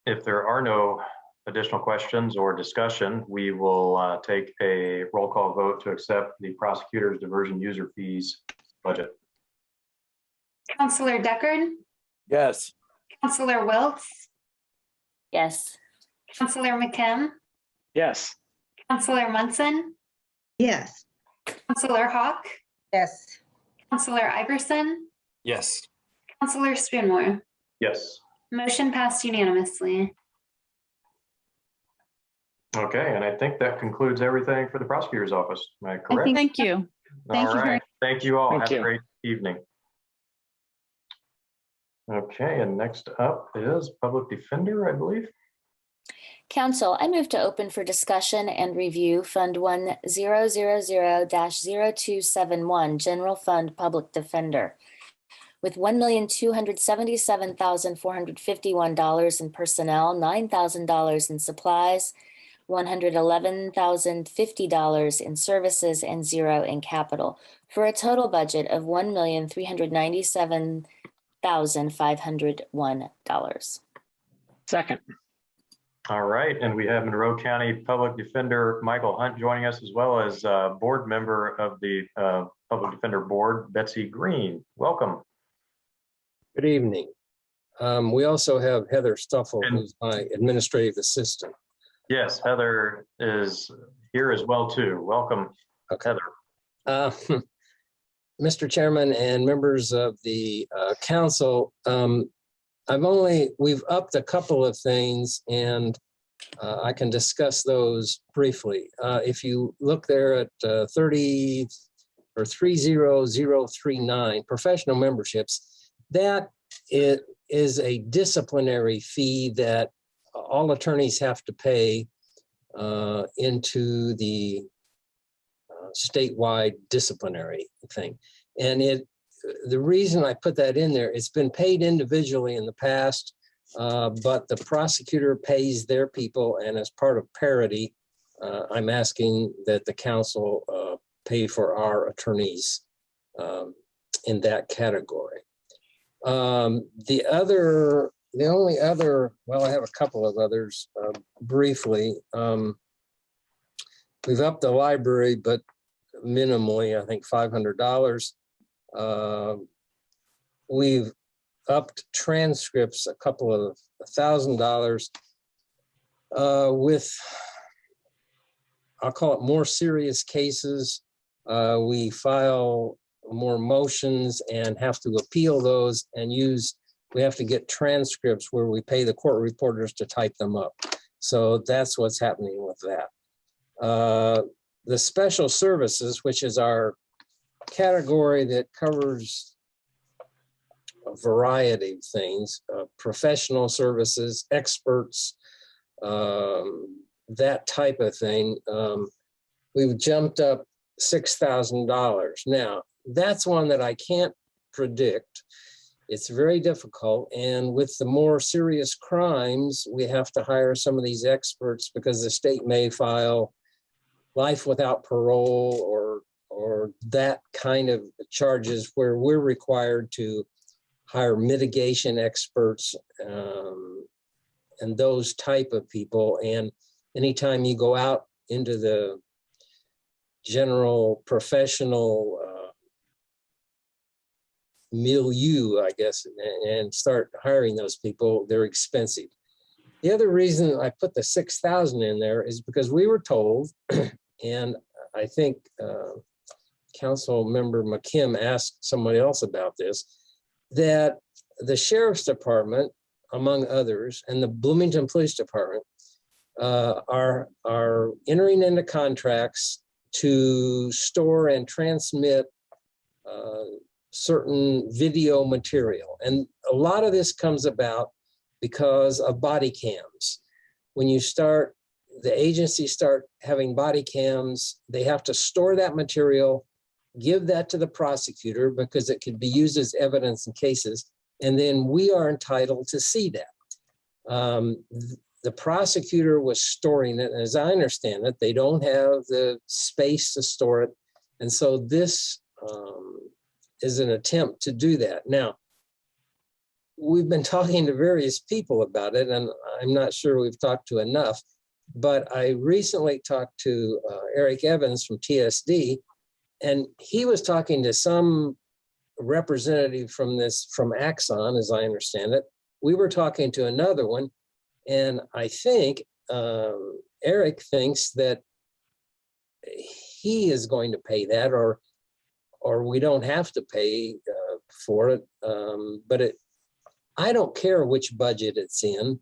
If there are no additional questions or discussion, we will take a roll call vote to accept the prosecutor's diversion user fees budget. Counselor Deckard, Yes. Counselor Wiltz, Yes. Counselor McKim, Yes. Counselor Munson, Yes. Counselor Hawk, Yes. Counselor Iverson, Yes. Counselor Spoonmore. Yes. Motion passed unanimously. Okay, and I think that concludes everything for the prosecutor's office. Am I correct? Thank you. Thank All you very right. Thank you all. Thank Have you. a great evening. Okay, and next up is Public Defender, I believe. Council, I move to open for discussion and review Fund 1000-0271, General Fund Public Defender, with $1,277,451 in personnel, $9,000 in supplies, $111,050 in services, and $0 in capital, for a total budget of $1,397,501. Second. All right, and we have Monroe County Public Defender Michael Hunt joining us, as well as board member of the Public Defender Board, Betsy Green. Welcome. Good evening. We also have Heather Stuffle, who's my administrative assistant. Yes, Heather is here as well too. Welcome, Heather. Mr. Chairman and members of the council, we've upped a couple of things, and I can discuss those briefly. If you look there at 30039, professional memberships, that is a disciplinary fee that all attorneys have to pay into the statewide disciplinary thing. And the reason I put that in there, it's been paid individually in the past, but the prosecutor pays their people, and as part of parity, I'm asking that the council pay for our attorneys in that category. The only other, well, I have a couple of others briefly. We've upped the library, but minimally, I think $500. We've upped transcripts a couple of $1,000 with, I'll call it more serious cases. We file more motions and have to appeal those and we have to get transcripts where we pay the court reporters to type them up. So that's what's happening with that. The special services, which is our category that covers a variety of things, professional services, experts, that type of thing. We've jumped up $6,000. Now, that's one that I can't predict. It's very difficult. And with the more serious crimes, we have to hire some of these experts because the state may file life without parole or that kind of charges where we're required to hire mitigation experts and those type of people. And anytime you go out into the general professional milieu, I guess, and start hiring those people. They're expensive. The other reason I put the 6,000 in there is because we were told, and I think Council Member McKim asked somebody else about this, that the Sheriff's Department, among others, and the Bloomington Police Department are entering into contracts to store and transmit certain video material. And a lot of this comes about because of body cams. When you start, the agencies start having body cams, they have to store that material, give that to the prosecutor because it could be used as evidence in cases, and then we are entitled to see that. The prosecutor was storing it, and as I understand it, they don't have the space to store it. And so this is an attempt to do that. Now, we've been talking to various people about it, and I'm not sure we've talked to enough, but I recently talked to Eric Evans from TSD, and he was talking to some representative from Axon, as I understand it. We were talking to another one, and I think Eric thinks that he is going to pay that, or we don't have to pay for it. But I don't care which budget it's in.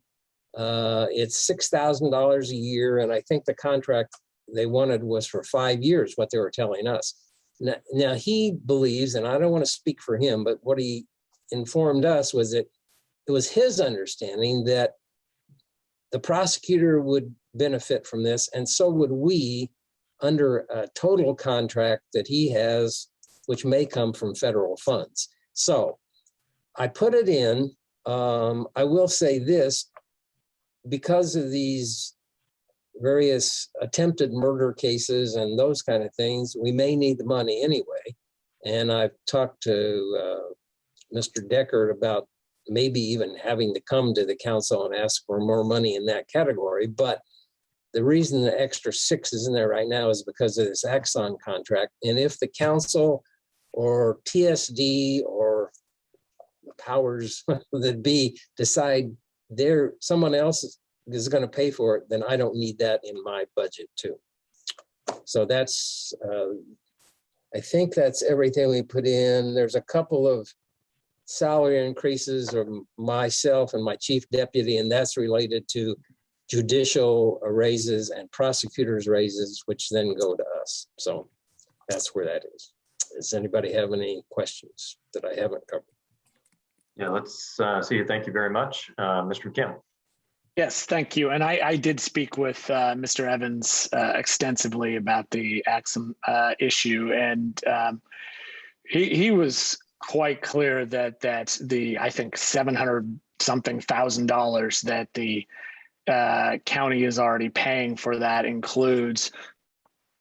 It's $6,000 a year, and I think the contract they wanted was for 5 years, what they were telling us. Now he believes, and I don't want to speak for him, but what he informed us was that it was his understanding that the prosecutor would benefit from this, and so would we under a total contract that he has, which may come from federal funds. So I put it in. I will say this, because of these various attempted murder cases and those kind of things, we may need the money anyway. And I've talked to Mr. Deckard about maybe even having to come to the council and ask for more money in that category. But the reason the extra 6 is in there right now is because of this Axon contract. And if the council or TSD or the powers that be decide someone else is going to pay for it, then I don't need that in my budget too. So that's, I think that's everything we put in. There's a couple of salary increases of myself and my chief deputy, and that's related to judicial raises and prosecutors raises, which then go to us. So that's where that is. Does anybody have any questions that I haven't covered? Yeah, let's see. Thank you very much. Mr. Kim. Yes, thank you. And I did speak with Mr. Evans extensively about the Axum issue, and he was quite clear that the, I think, $700-something thousand that the county is already paying for that includes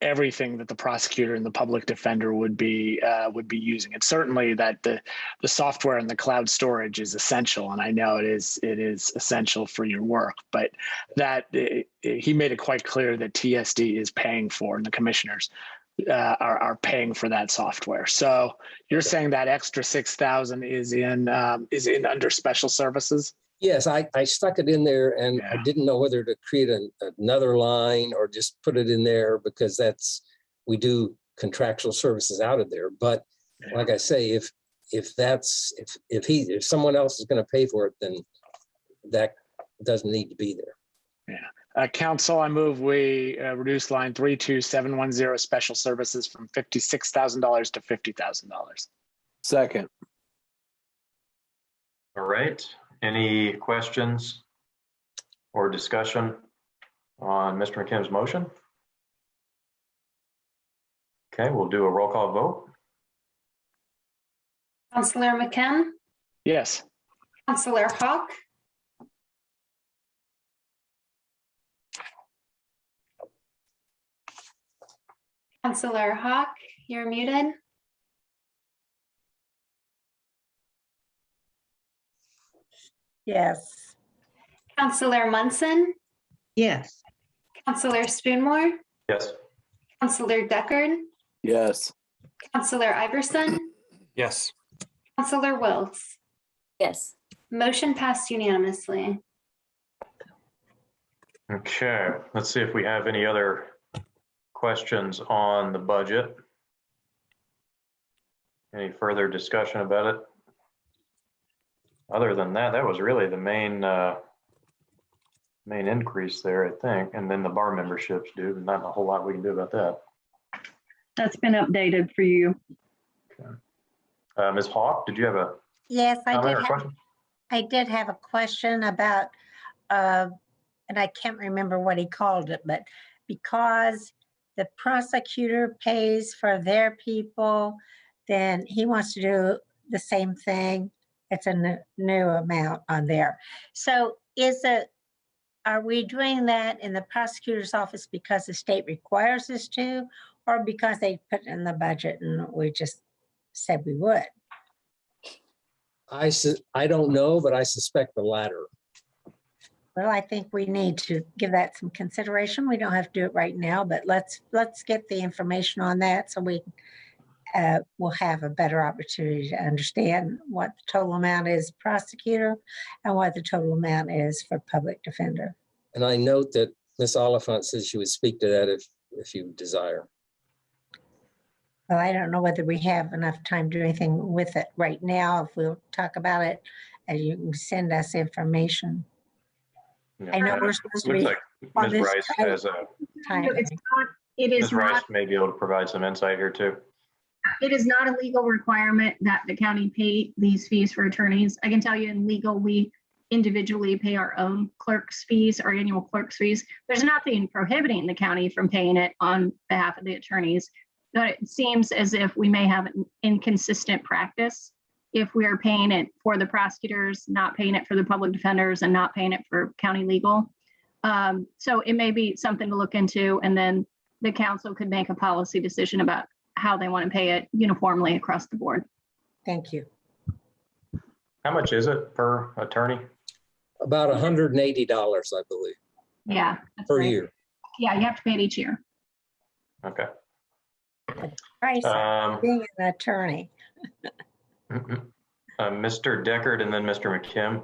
everything that the prosecutor and the public defender would be using. And certainly that the software and the cloud storage is essential, and I know it is essential for your work. But that he made it quite clear that TSD is paying for, and the commissioners are paying for that software. So you're saying that extra 6,000 is in under special services? Yes, I stuck it in there, and I didn't know whether to create another line or just put it in there, because we do contractual services out of there. But like I say, if someone else is going to pay for it, then that doesn't need to be there. Yeah. Council, I move we reduce line 32710 special services from $56,000 to $50,000. Second. All right. Any questions or discussion on Mr. McKim's motion? Okay, we'll do a roll call vote. Councillor McKim, Yes. Councillor Hawk, Councillor Hawk, you're muted. Yes. Councillor Munson, Yes. Councillor Spoonmore, Yes. Councillor Deckard, Yes. Councillor Iverson, Yes. Counselor Wiltz. Yes. Motion passed unanimously. Okay, let's see if we have any other questions on the budget. Any further discussion about it? Other than that, that was really the main increase there, I think. And then the bar memberships, dude, not a whole lot we can do about that. That's been updated for you. Ms. Hawk, did you have a Yes, comment or question? I did have a question about, and I can't remember what he called it, but because the prosecutor pays for their people, then he wants to do the same thing. It's a new amount on there. So are we doing that in the prosecutor's office because the state requires us to, or because they put it in the budget and we just said we would? I don't know, but I suspect the latter. Well, I think we need to give that some consideration. We don't have to do it right now, but let's get the information on that so we will have a better opportunity to understand what the total amount is prosecutor and what the total amount is for public defender. And I note that Ms. Oliphant says she would speak to that if you desire. Well, I don't know whether we have enough time to do anything with it right now. If we'll talk about it, and you can send us information. Yeah, I know we're supposed to looks be like on Ms. this Rice has a, time. It is Ms. Rice not, may be able to provide some insight here too. it is not a legal requirement that the county pay these fees for attorneys. I can tell you in legal, we individually pay our own clerk's fees, our annual clerk's fees. There's nothing prohibiting the county from paying it on behalf of the attorneys. But it seems as if we may have an inconsistent practice if we are paying it for the prosecutors, not paying it for the public defenders, and not paying it for county legal. So it may be something to look into, and then the council could make a policy decision about how they want to pay it uniformly across the board. Thank you. How much is it per attorney? About $180, I believe, Yeah. that's per right. year. Yeah, you have to pay it each year. Okay. Price of being an attorney. Mr. Deckard and then Mr. McKim.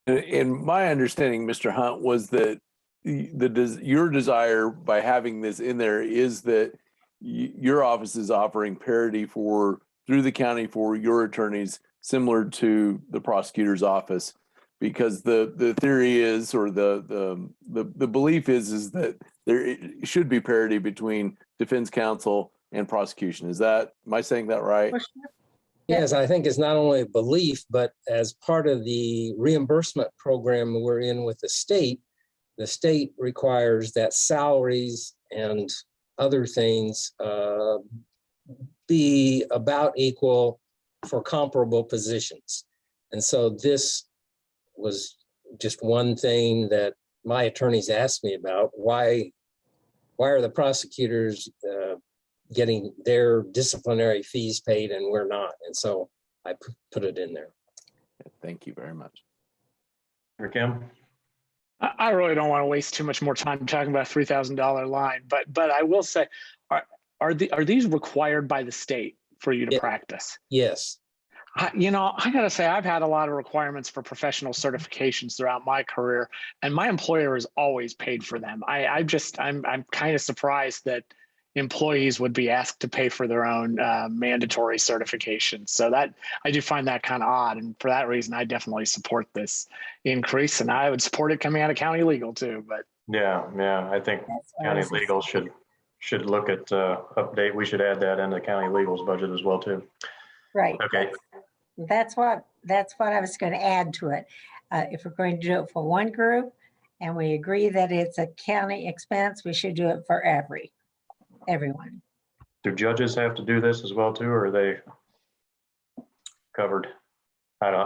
In my understanding, Mr. Hunt, was that your desire by having this in there is that your office is offering parity through the county for your attorneys, similar to the prosecutor's office, because the theory is, or the belief is that there should be parity between defense counsel and prosecution. Am I saying that right? Yes, I think it's not only a belief, but as part of the reimbursement program we're in with the state requires that salaries and other things be about equal for comparable positions. And so this was just one thing that my attorneys asked me about. Why are the prosecutors getting their disciplinary fees paid and we're not? And so I put it in there. Thank you very much. Kim? I really don't want to waste too much more time talking about a $3,000 line, but I will say, are these required by the state for you to practice? Yes. I gotta say, I've had a lot of requirements for professional certifications throughout my career, and my employer has always paid for them. I'm kind of surprised that employees would be asked to pay for their own mandatory certifications. So that I do find that kind of odd, and for that reason, I definitely support this increase, and I would support it coming out of county legal too. But Yeah, I think county legal should look at update. We should add that into county legal's budget as well too. Right. Okay. That's what I was going to add to it. If we're going to do it for one group and we agree that it's a county expense, we should do it for everyone. Do judges have to do this as well too, or are they covered?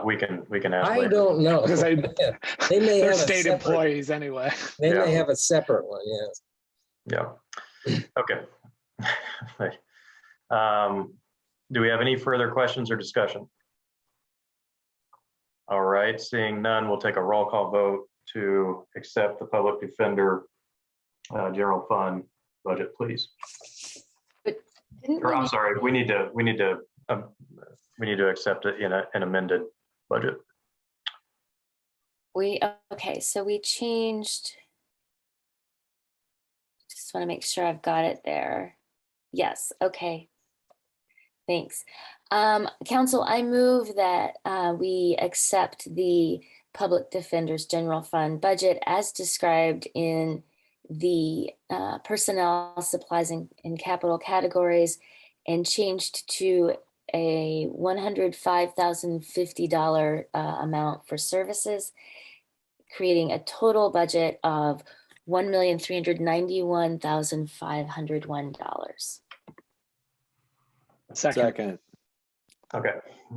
We can ask I later. don't know. because they may they're have state employees anyway. They Yeah. may have a separate one. Yes. Yeah. Okay. Do we have any further questions or discussion? All right, seeing none, we'll take a roll call vote to accept the public defender general fund budget, please. Or, I'm sorry, we need to We need to accept it in an amended budget. Okay, so we changed. Just want to make sure I've got it there. Yes, okay. Thanks. Council, I move that we accept the Public Defender's General Fund budget as described in the personnel, supplies, and capital categories, and changed to a $105,050 amount for services, creating a total budget of $1,391,501. Second. Okay,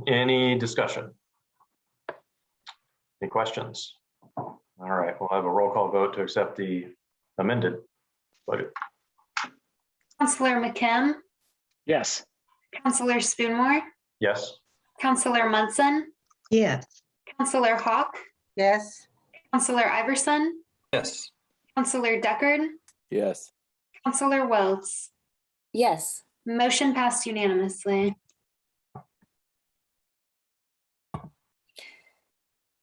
any discussion? Any questions? All right, we'll have a roll call vote to accept the amended budget. Counselor McKim, Yes. Counselor Spoonmore, Yes. Counselor Munson, Yes. Counselor Hawk, Yes. Counselor Iverson, Yes. Counselor Deckard, Yes. Counselor Wiltz. Yes. Motion passed unanimously.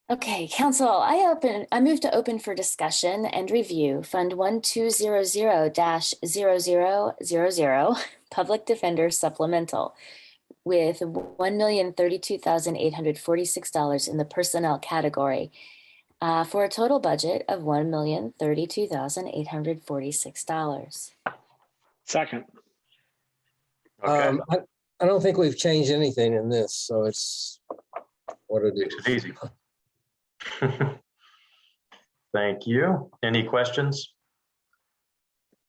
Okay, Council, I move to open for discussion and review Fund 1200-0000, Public Defender Supplemental, with $1,032,846 in the personnel category, for a total budget of $1,032,846. Second. Okay, I don't think we've changed anything in this, so it's what it makes is. it easy. Thank you. Any questions?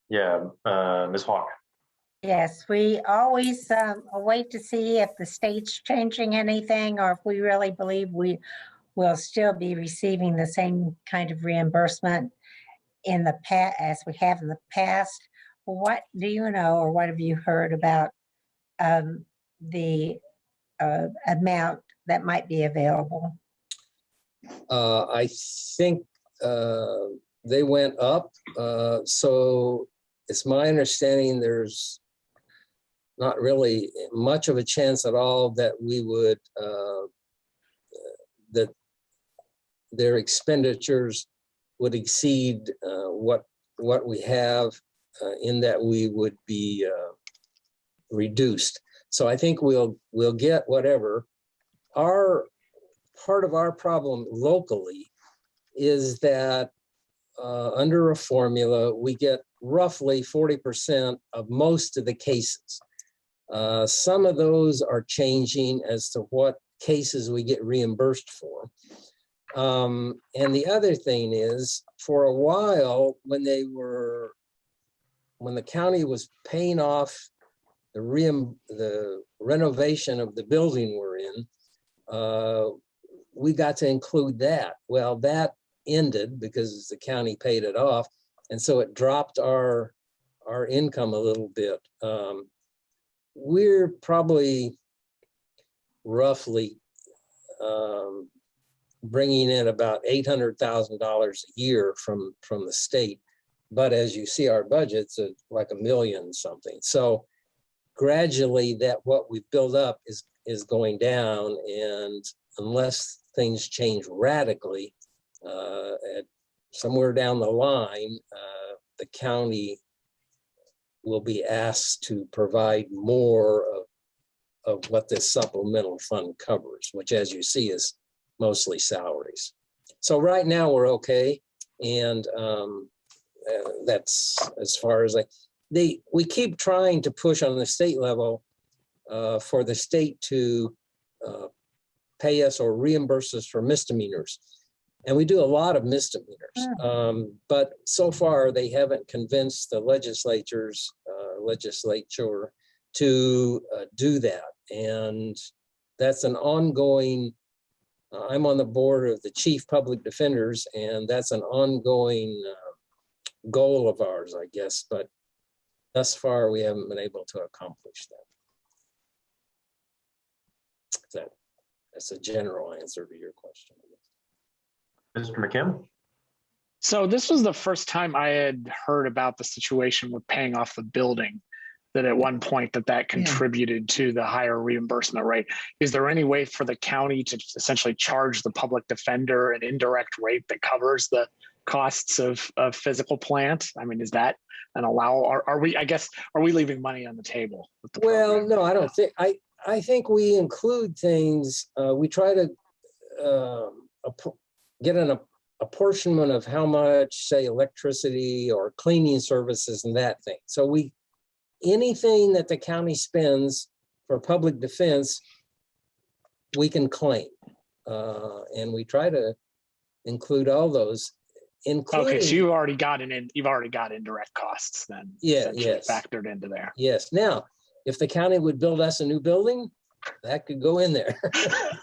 Yeah, Ms. Hawk. Yes, we always wait to see if the state's changing anything or if we really believe we will still be receiving the same kind of reimbursement in the past as we have in the past. What do you know, or what have you heard about the amount that might be available? I think they went up. So it's my understanding there's not really much of a chance at all that we would, that their expenditures would exceed what we have, in that we would be reduced. So I think we'll get whatever. Part of our problem locally is that under a formula, we get roughly 40% of most of the cases. Some of those are changing as to what cases we get reimbursed for. And the other thing is, for a while, when the county was paying off the renovation of the building we're in, we got to include that. Well, that ended because the county paid it off. And so it dropped our income a little bit. We're probably roughly bringing in about $800,000 a year from the state. But as you see, our budget's like $1 million something. So gradually that what we've built up is going down, and unless things change radically, somewhere down the line, the county will be asked to provide more of what this supplemental fund covers, which, as you see, is mostly salaries. So right now we're okay, and that's as far as we keep trying to push on the state level for the state to pay us or reimburse us for misdemeanors. And we do a lot of misdemeanors, but so far they haven't convinced the legislature to do that. And that's an ongoing, I'm on the board of the chief public defenders, and that's an ongoing goal of ours, I guess, but thus far we haven't been able to accomplish that. That's a general answer to your question. Mr. McKim? So this was the first time I had heard about the situation with paying off the building. that at one point that contributed to the higher reimbursement rate. Is there any way for the county to essentially charge the public defender an indirect rate that covers the costs of physical plant? I mean, is that an are we leaving money on the table with the Well, program? no, I don't think, I think we include things, we try to get an apportionment of how much, say, electricity or cleaning services and that thing. So anything that the county spends for public defense, we can claim. And we try to include all those, including. Okay, so you've already got indirect costs then. Yeah, yes. Factored into there. Yes. Now, if the county would build us a new building, that could go in there.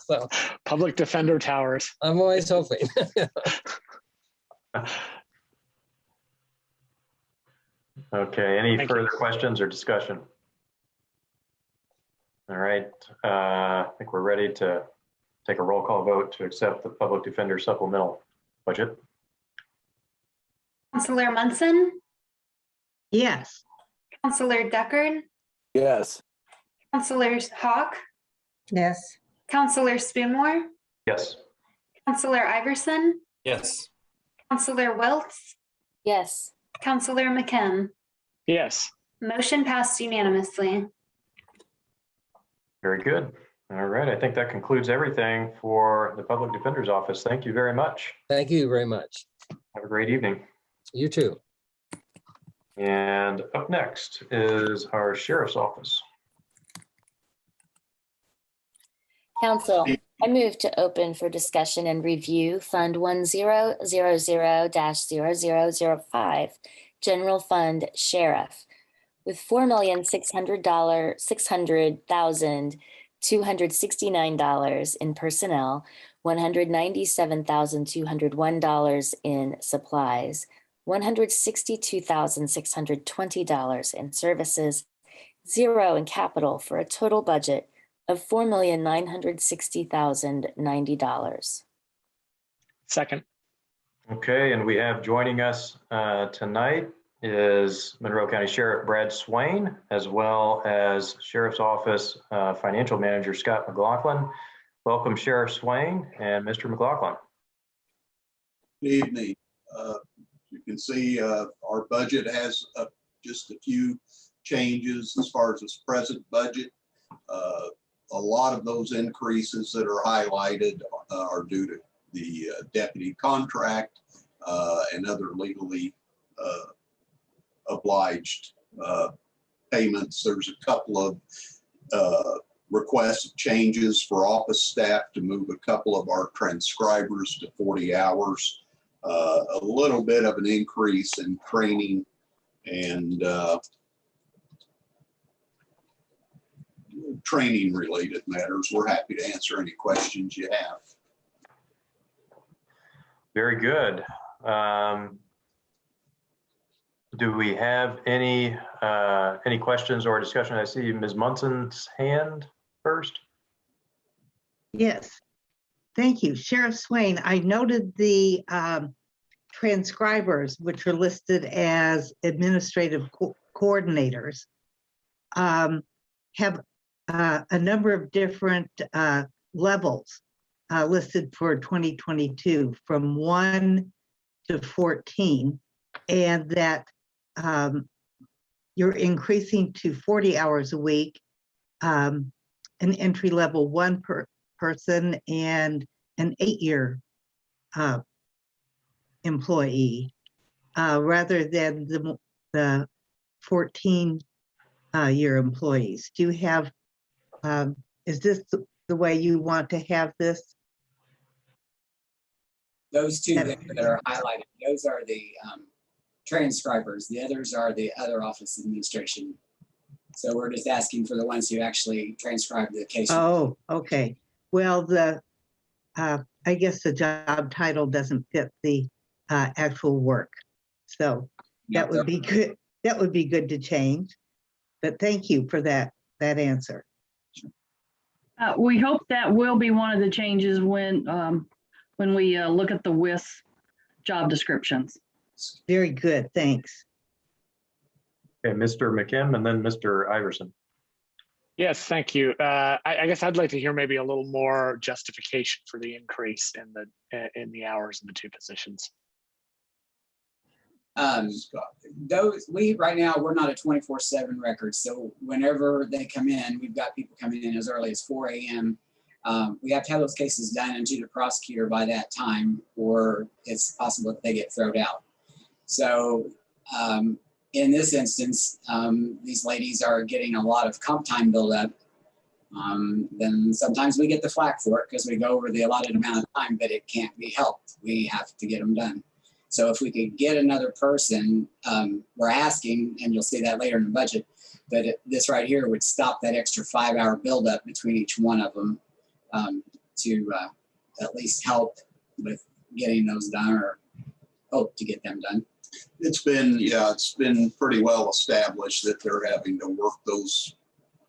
So public defender towers. I'm always hoping. Okay, any further questions or discussion? All right, I think we're ready to take a roll call vote to accept the public defender supplemental budget. Counselor Munson, Yes. Counselor Deckard, Yes. Counselor Hawk, Yes. Counselor Spoonmore, Yes. Counselor Iverson, Yes. Counselor Wiltz, Yes. Counselor McKim. Yes. Motion passed unanimously. Very good. All right, I think that concludes everything for the Public Defender's Office. Thank you very much. Thank you very much. Have a great evening. You too. And up next is our Sheriff's Office. Council, I move to open for discussion and review Fund 1000-0005, General Fund Sheriff, with $4,600,269 in personnel, $197,201 in supplies, $162,620 in services, $0 in capital, for a total budget of $4,960,090. Second. Okay, and we have joining us tonight is Monroe County Sheriff Brad Swain, as well as Sheriff's Office Financial Manager Scott McLaughlin. Welcome, Sheriff Swain and Mr. McLaughlin. Good evening. You can see our budget has just a few changes as far as this present budget. A lot of those increases that are highlighted are due to the deputy contract and other legally obliged payments. There's a couple of requests of changes for office staff to move a couple of our transcribers to 40 hours. A little bit of an increase in training and training related matters. We're happy to answer any questions you have. Very good. Do we have any questions or discussion? I see Ms. Munson's hand first. Yes. Thank you. Sheriff Swain, I noted the transcribers, which are listed as administrative coordinators, have a number of different levels listed for 2022, from 1 to 14, and that you're increasing to 40 hours a week, an entry level 1 person and an 8-year employee, rather than the 14-year employees. Do you have, is this the way you want to have this? Those two that are highlighted, those are the transcribers. The others are the other office administration. So we're just asking for the ones who actually transcribe the case. Oh, okay. Well, I guess the job title doesn't fit the actual work. So that would be good. That would be good to change. But thank you for that answer. We hope that will be one of the changes when we look at the WIS job descriptions. Very good, thanks. Okay, Mr. McKim and then Mr. Iverson. Yes, thank you. I guess I'd like to hear maybe a little more justification for the increase in the hours in the two positions. Right now, we're not a 24/7 record. So whenever they come in, we've got people coming in as early as 4 a.m. We have to have those cases done and to the prosecutor by that time, or it's possible that they get thrown out. So in this instance, these ladies are getting a lot of comp time buildup. Then sometimes we get the flack for it because we go over the allotted amount of time, but it can't be helped. We have to get them done. So if we could get another person, we're asking, and you'll see that later in the budget, but this right here would stop that extra 5-hour buildup between each one of them to at least help with getting those done, or hope to get them done. It's been pretty well established that they're having to work those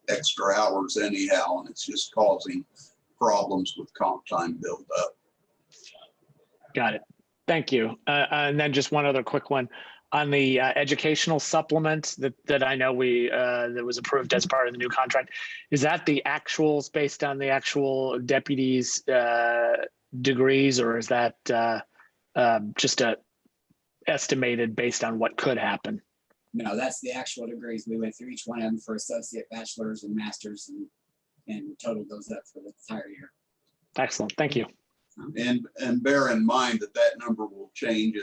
extra hours anyhow, and it's just causing problems with comp time buildup. Got it. Thank you. And then just one other quick one on the educational supplement that I know that was approved as part of the new contract. Is that the actuals based on the actual deputies' degrees, or is that just estimated based on what could happen? No, that's the actual degrees. We went through each one of them for associate, bachelor's, and master's, and totaled those up for the entire year. Excellent. Thank you. And bear in mind that number will change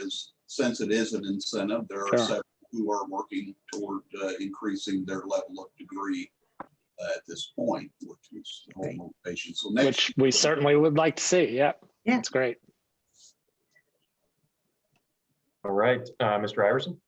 since it is an incentive. There are several who are working toward increasing their level of degree at this point, which is the whole motivation. So which we certainly would like to see. Yeah, that's great. All right, Mr. Iverson.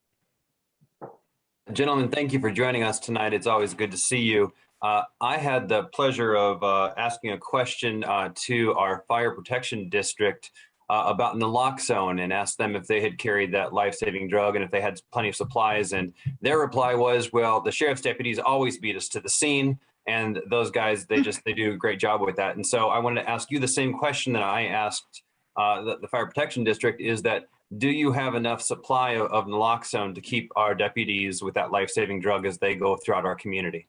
Gentlemen, thank you for joining us tonight. It's always good to see you. I had the pleasure of asking a question to our fire protection district about naloxone, and asked them if they had carried that life-saving drug and if they had plenty of supplies. And their reply was, well, the sheriff's deputies always beat us to the scene, and those guys, they do a great job with that. And so I wanted to ask you the same question that I asked the fire protection district, is that, do you have enough supply of naloxone to keep our deputies with that life-saving drug as they go throughout our community?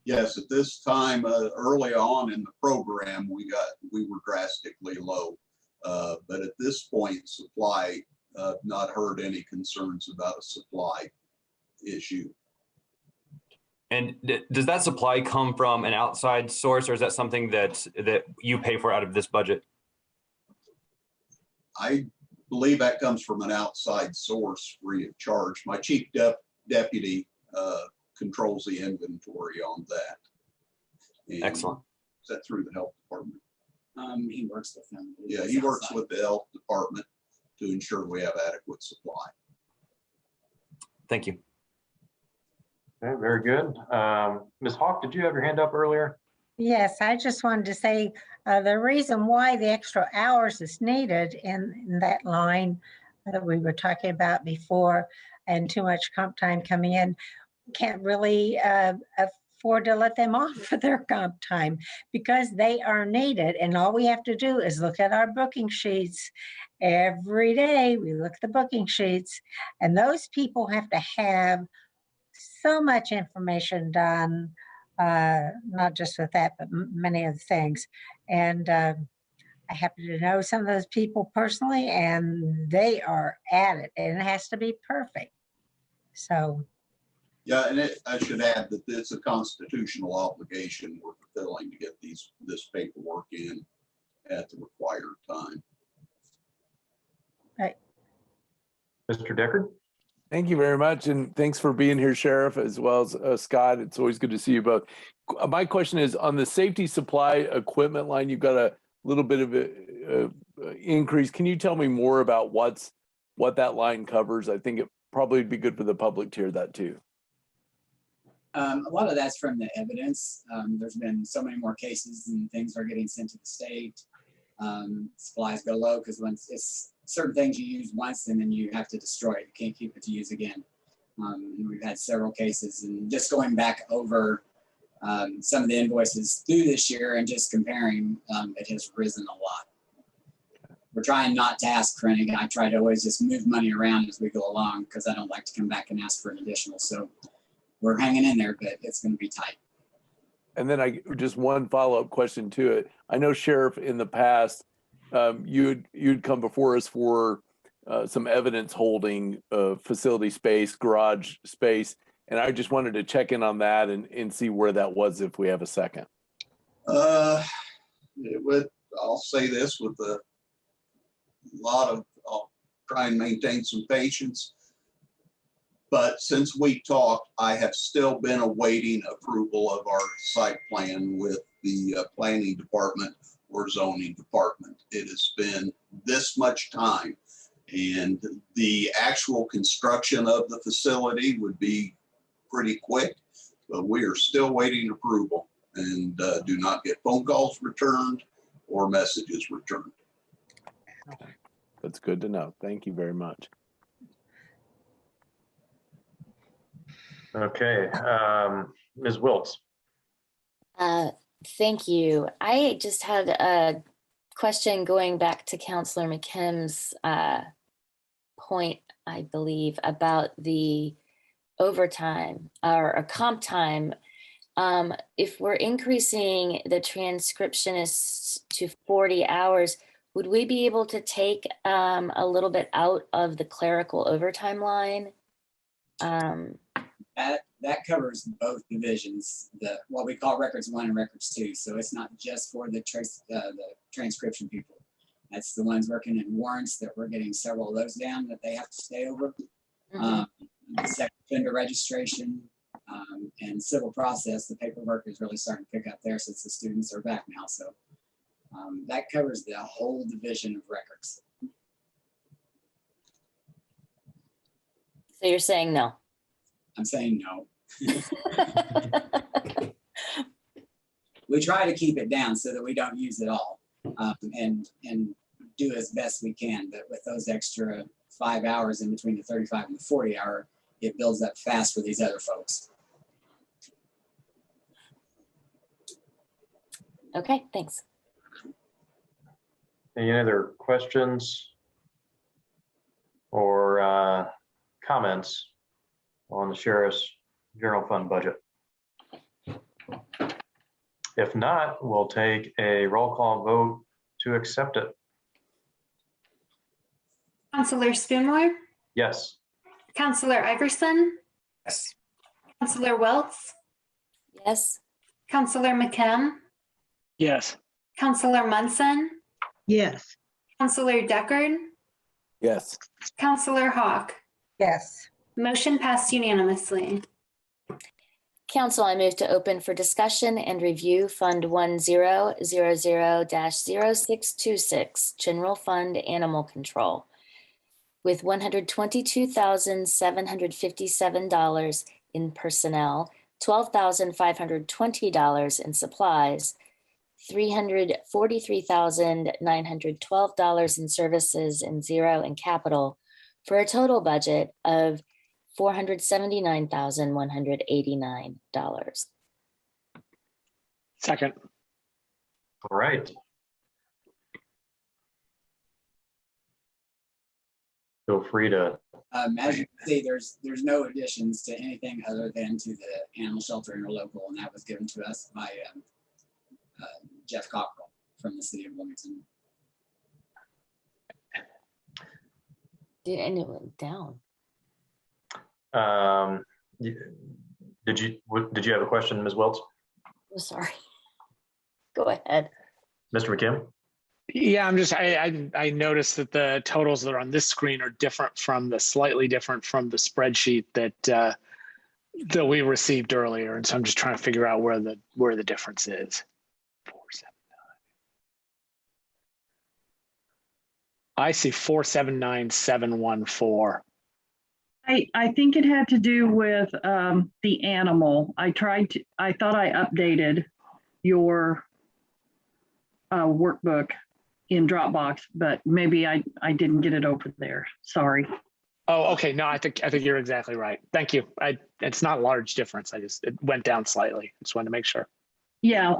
Yes, at this time, early on in the program, we were drastically low. But at this point, supply, not heard any concerns about a supply issue. And does that supply come from an outside source, or is that something that you pay for out of this budget? I believe that comes from an outside source free of charge. My chief deputy controls the inventory on that. And excellent. Is that through the health department? He works with them. Yeah, he works with the health department to ensure we have adequate supply. Thank you. Okay, very good. Ms. Hawk, did you have your hand up earlier? Yes, I just wanted to say the reason why the extra hours is needed in that line that we were talking about before, and too much comp time coming in, can't really afford to let them off for their comp time because they are needed. And all we have to do is look at our booking sheets. Every day we look at the booking sheets, and those people have to have so much information done, not just with that, but many other things. And I happen to know some of those people personally, and they are at it, and it has to be perfect. So. Yeah, and I should add that it's a constitutional obligation we're fulfilling to get this paperwork in at the required time. Right. Mr. Deckard? Thank you very much. And thanks for being here, Sheriff, as well as Scott. It's always good to see you both. My question is, on the safety supply equipment line, you've got a little bit of a increase. Can you tell me more about what that line covers? I think it probably would be good for the public to hear that too. A lot of that's from the evidence. There's been so many more cases and things are getting sent to the state. Supplies go low because once it's certain things you use once and then you have to destroy it. You can't keep it to use again. And we've had several cases, and just going back over some of the invoices through this year and just comparing, it has risen a lot. we're trying not to ask for anything. I try to always just move money around as we go along because I don't like to come back and ask for an additional. So we're hanging in there, but it's going to be tight. And then just one follow-up question to it. I know, Sheriff, in the past, you'd come before us for some evidence holding facility space, garage space. And I just wanted to check in on that and see where that was if we have a second. I'll say this with a lot of, I'll try and maintain some patience. But since we talked, I have still been awaiting approval of our site plan with the planning department or zoning department. It has been this much time, and the actual construction of the facility would be pretty quick, but we are still waiting approval and do not get phone calls returned or messages returned. That's good to know. Thank you very much. Okay, Ms. Wiltz. Thank you. I just had a question going back to Councilor McKim's point, I believe, about the overtime or comp time. If we're increasing the transcriptionists to 40 hours, would we be able to take a little bit out of the clerical overtime line? That covers both divisions, what we call records 1 and records 2. So it's not just for the transcription people. That's the ones working in warrants that we're getting several of those down that they have to stay over. Sex offender registration and civil process, the paperwork is really starting to pick up there since the students are back now. So that covers the whole division of records. So you're saying no? I'm saying no. We try to keep it down so that we don't use it all and do as best we can. But with those extra 5 hours in between the 35 and the 40 hour, it builds up fast for these other folks. Okay, thanks. Any other questions or comments on the sheriff's general fund budget? If not, we'll take a roll call vote to accept it. Councilor Spoonmore, Yes. Councilor Iverson, Yes. Councilor Welts, Yes. Councilor McKim, Yes. Councilor Munson, Yes. Councilor Deckard, Yes. Councilor Hawk. Yes. Motion passed unanimously. Council, I move to open for discussion and review Fund 1000-0626, General Fund Animal Control, with $122,757 in personnel, $12,520 in supplies, $343,912 in services, and $0 in capital, for a total budget of $479,189. Second. All right. Feel free to. As you can see, there's no additions to anything other than to the animal shelter interlocal, and that was given to us by Jeff Cockrell from the city of Wilmington. And it went down. Did you have a question, Ms. Welts? I'm sorry. Go ahead. Mr. McKim? Yeah, I noticed that the totals that are on this screen are slightly different from the spreadsheet that we received earlier, and so I'm just trying to figure out where the difference is. 479. I see 479714. I think it had to do with the animal. I thought I updated your workbook in Dropbox, but maybe I didn't get it over there. Sorry. Oh, okay. No, I think you're exactly right. Thank you. It's not a large difference. It went down slightly. Just wanted to make sure. Yeah,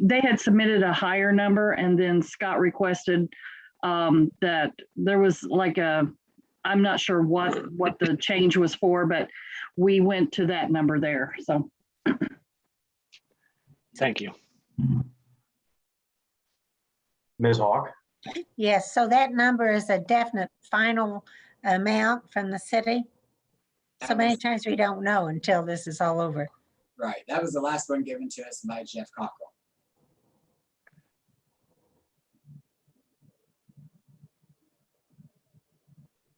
they had submitted a higher number, and then Scott requested that there was like I'm not sure what the change was for, but we went to that number there. So. Thank you. Ms. Hawk? Yes, so that number is a definite final amount from the city. So many times we don't know until this is all over. Right. That was the last one given to us by Jeff Cockrell.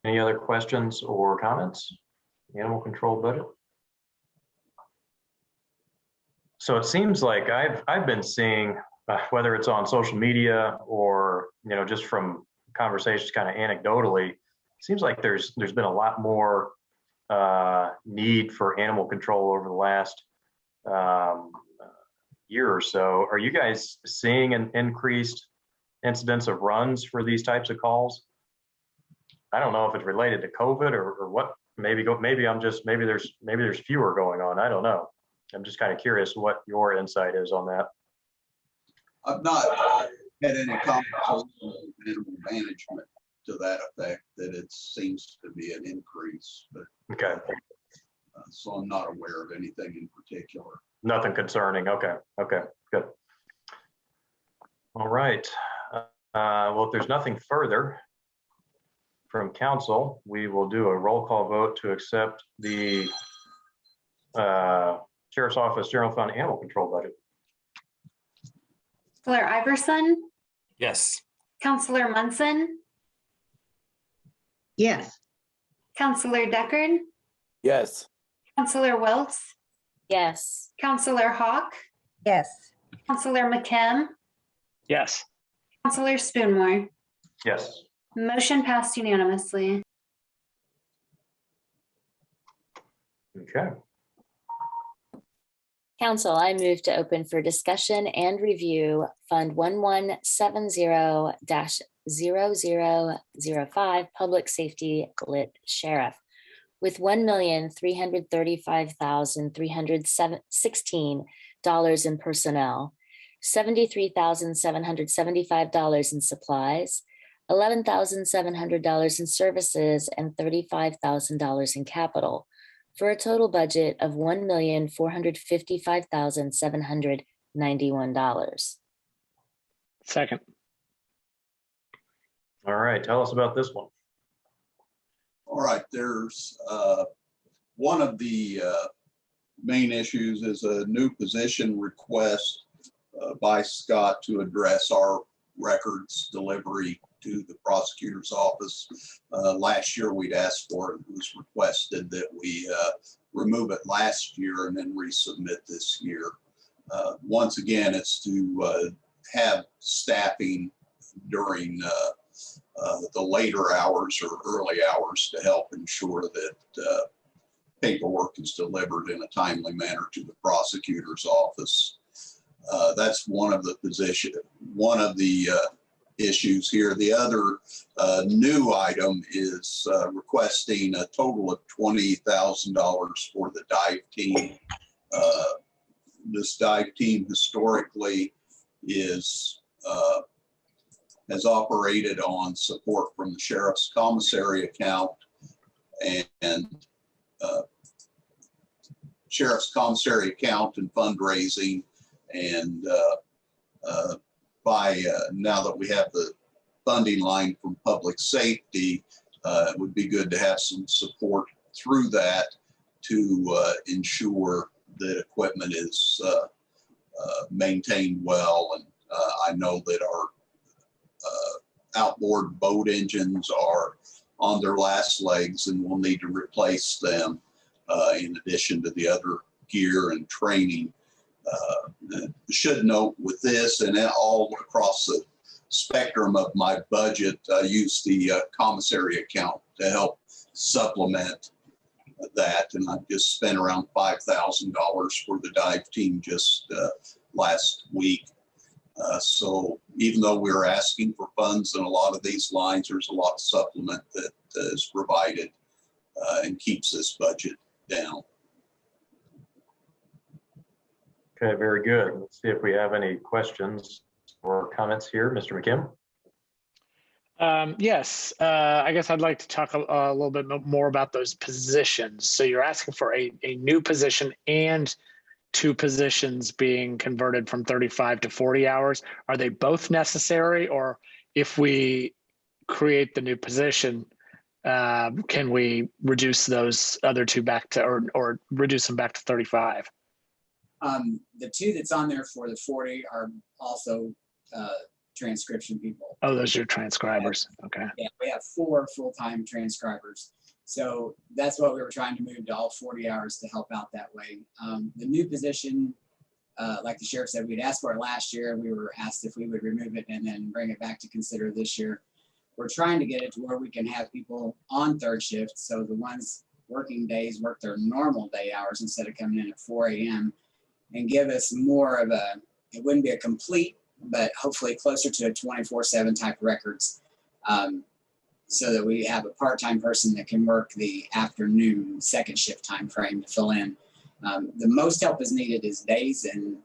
Any other questions or comments? Animal control budget? So it seems like I've been seeing, whether it's on social media or just from conversations kind of anecdotally, it seems like there's been a lot more need for animal control over the last year or so. Are you guys seeing an increased incidence of runs for these types of calls? I don't know if it's related to COVID or what. Maybe there's fewer going on. I don't know. I'm just kind of curious what your insight is on that. I've not had any conversation with animal management to that effect, that it seems to be an increase, but okay. So I'm not aware of anything in particular. Nothing concerning. Okay, good. All right. Well, if there's nothing further from council, we will do a roll call vote to accept the Sheriff's Office General Fund Animal Control budget. Counselor Iverson, Yes. Counselor Munson, Yes. Counselor Deckard, Yes. Counselor Wiltz, Yes. Counselor Hawk, Yes. Counselor McKim, Yes. Counselor Spoonmore. Yes. Motion passed unanimously. Okay. Council, I move to open for discussion and review Fund 1170-0005 Public Safety Lit Sheriff with $1,335,316 in personnel, $73,775 in supplies, $11,700 in services, and $35,000 in capital, for a total budget of $1,455,791. Second. All right, tell us about this one. All right, there's one of the main issues is a new position request by Scott to address our records delivery to the prosecutor's office. Last year we'd asked for it. It was requested that we remove it last year and then resubmit this year. Once again, it's to have staffing during the later hours or early hours to help ensure that paperwork is delivered in a timely manner to the prosecutor's office. That's one of the issues here. The other new item is requesting a total of $20,000 for the dive team. This dive team historically has operated on support from the sheriff's commissary account and sheriff's commissary account and fundraising, and now that we have the funding line from public safety, it would be good to have some support through that to ensure that equipment is maintained well. And I know that our outboard boat engines are on their last legs and we'll need to replace them in addition to the other gear and training. Should note with this and all across the spectrum of my budget, I use the commissary account to help supplement that. And I've just spent around $5,000 for the dive team just last week. So even though we're asking for funds in a lot of these lines, there's a lot of supplement that is provided and keeps this budget down. Okay, very good. Let's see if we have any questions or comments here. Mr. McKim? Yes, I guess I'd like to talk a little bit more about those positions. So you're asking for a new position and 2 positions being converted from 35 to 40 hours. Are they both necessary, or if we create the new position, can we reduce those other 2 back to, or reduce them back to 35? The 2 that's on there for the 40 are also transcription people. Oh, those are transcribers. Okay. Yeah, we have 4 full-time transcribers. So that's what we were trying to move to all 40 hours to help out that way. The new position, like the sheriff said, we'd asked for it last year. We were asked if we would remove it and then bring it back to consider this year. We're trying to get it to where we can have people on 3rd shift. So the ones working days work their normal day hours instead of coming in at 4 a.m. and give us more of a, it wouldn't be a complete, but hopefully closer to a 24/7 type records, so that we have a part-time person that can work the afternoon 2nd shift time frame to fill in. The most help is needed is days and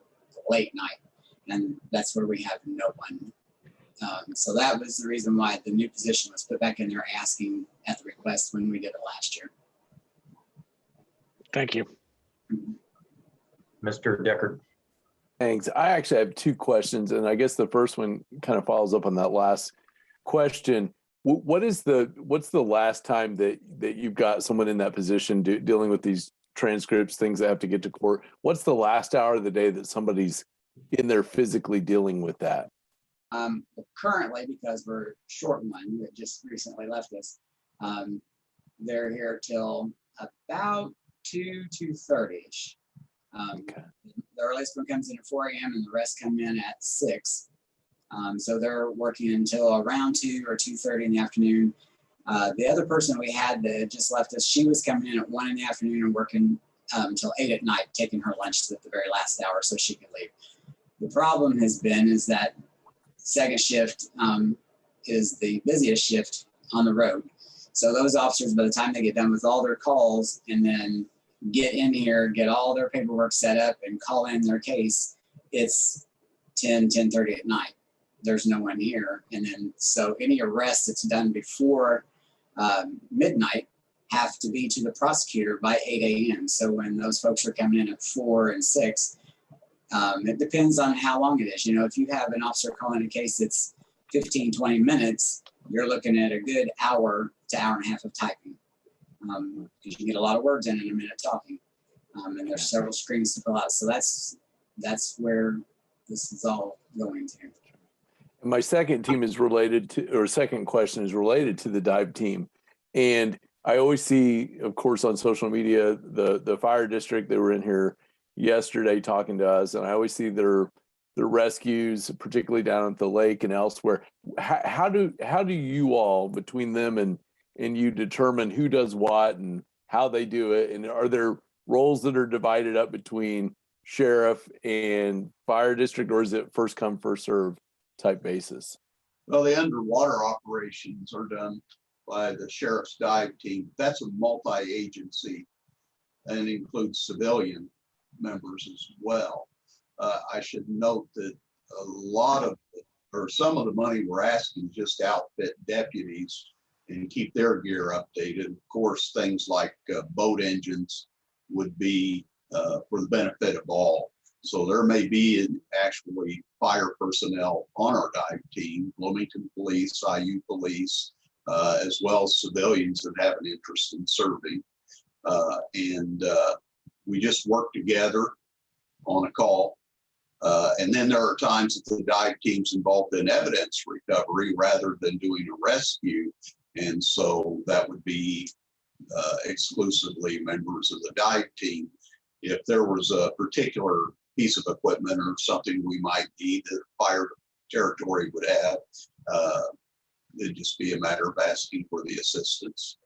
late night, and that's where we have no one. So that was the reason why the new position was put back in there, asking at the request when we did it last year. Thank you. Mr. Deckard. Thanks. I actually have 2 questions, and I guess the first one kind of follows up on that last question. What's the last time that you've got someone in that position dealing with these transcripts, things that have to get to court? What's the last hour of the day that somebody's in there physically dealing with that? Currently, because we're short one that just recently left us, they're here till about 2:30ish. Okay. The earliest one comes in at 4 a.m. and the rest come in at 6. So they're working until around 2 or 2:30 in the afternoon. The other person we had that just left us, she was coming in at 1 in the afternoon and working until 8 at night, taking her lunch at the very last hour so she could leave. The problem has been is that 2nd shift is the busiest shift on the road. So those officers, by the time they get done with all their calls and then get in here, get all their paperwork set up and call in their case, it's 10:30 at night. There's no one here. And then, so any arrest that's done before midnight have to be to the prosecutor by 8 a.m. So when those folks are coming in at 4 and 6, it depends on how long it is. You know, if you have an officer calling a case that's 15, 20 minutes, you're looking at a good hour to hour and a half of typing. Because you get a lot of words in a minute talking, and there's several screens to fill out. So that's where this is all going to. And my second team is related to, or second question is related to the dive team. And I always see, of course, on social media, the fire district, they were in here yesterday talking to us, and I always see their rescues, particularly down at the lake and elsewhere. How do you all, between them and you, determine who does what and how they do it? And are there roles that are divided up between sheriff and fire district, or is it first come, first serve type basis? Well, the underwater operations are done by the sheriff's dive team. That's a multi-agency and includes civilian members as well. I should note that a lot of, or some of the money we're asking just outfit deputies and keep their gear updated. Of course, things like boat engines would be for the benefit of all. So there may be actually fire personnel on our dive team, Bloomington Police, IU Police, as well as civilians that have an interest in serving. And we just work together on a call. And then there are times that the dive team's involved in evidence recovery rather than doing a rescue. And so that would be exclusively members of the dive team. If there was a particular piece of equipment or something we might need that fire territory would have, it'd just be a matter of asking for the assistance.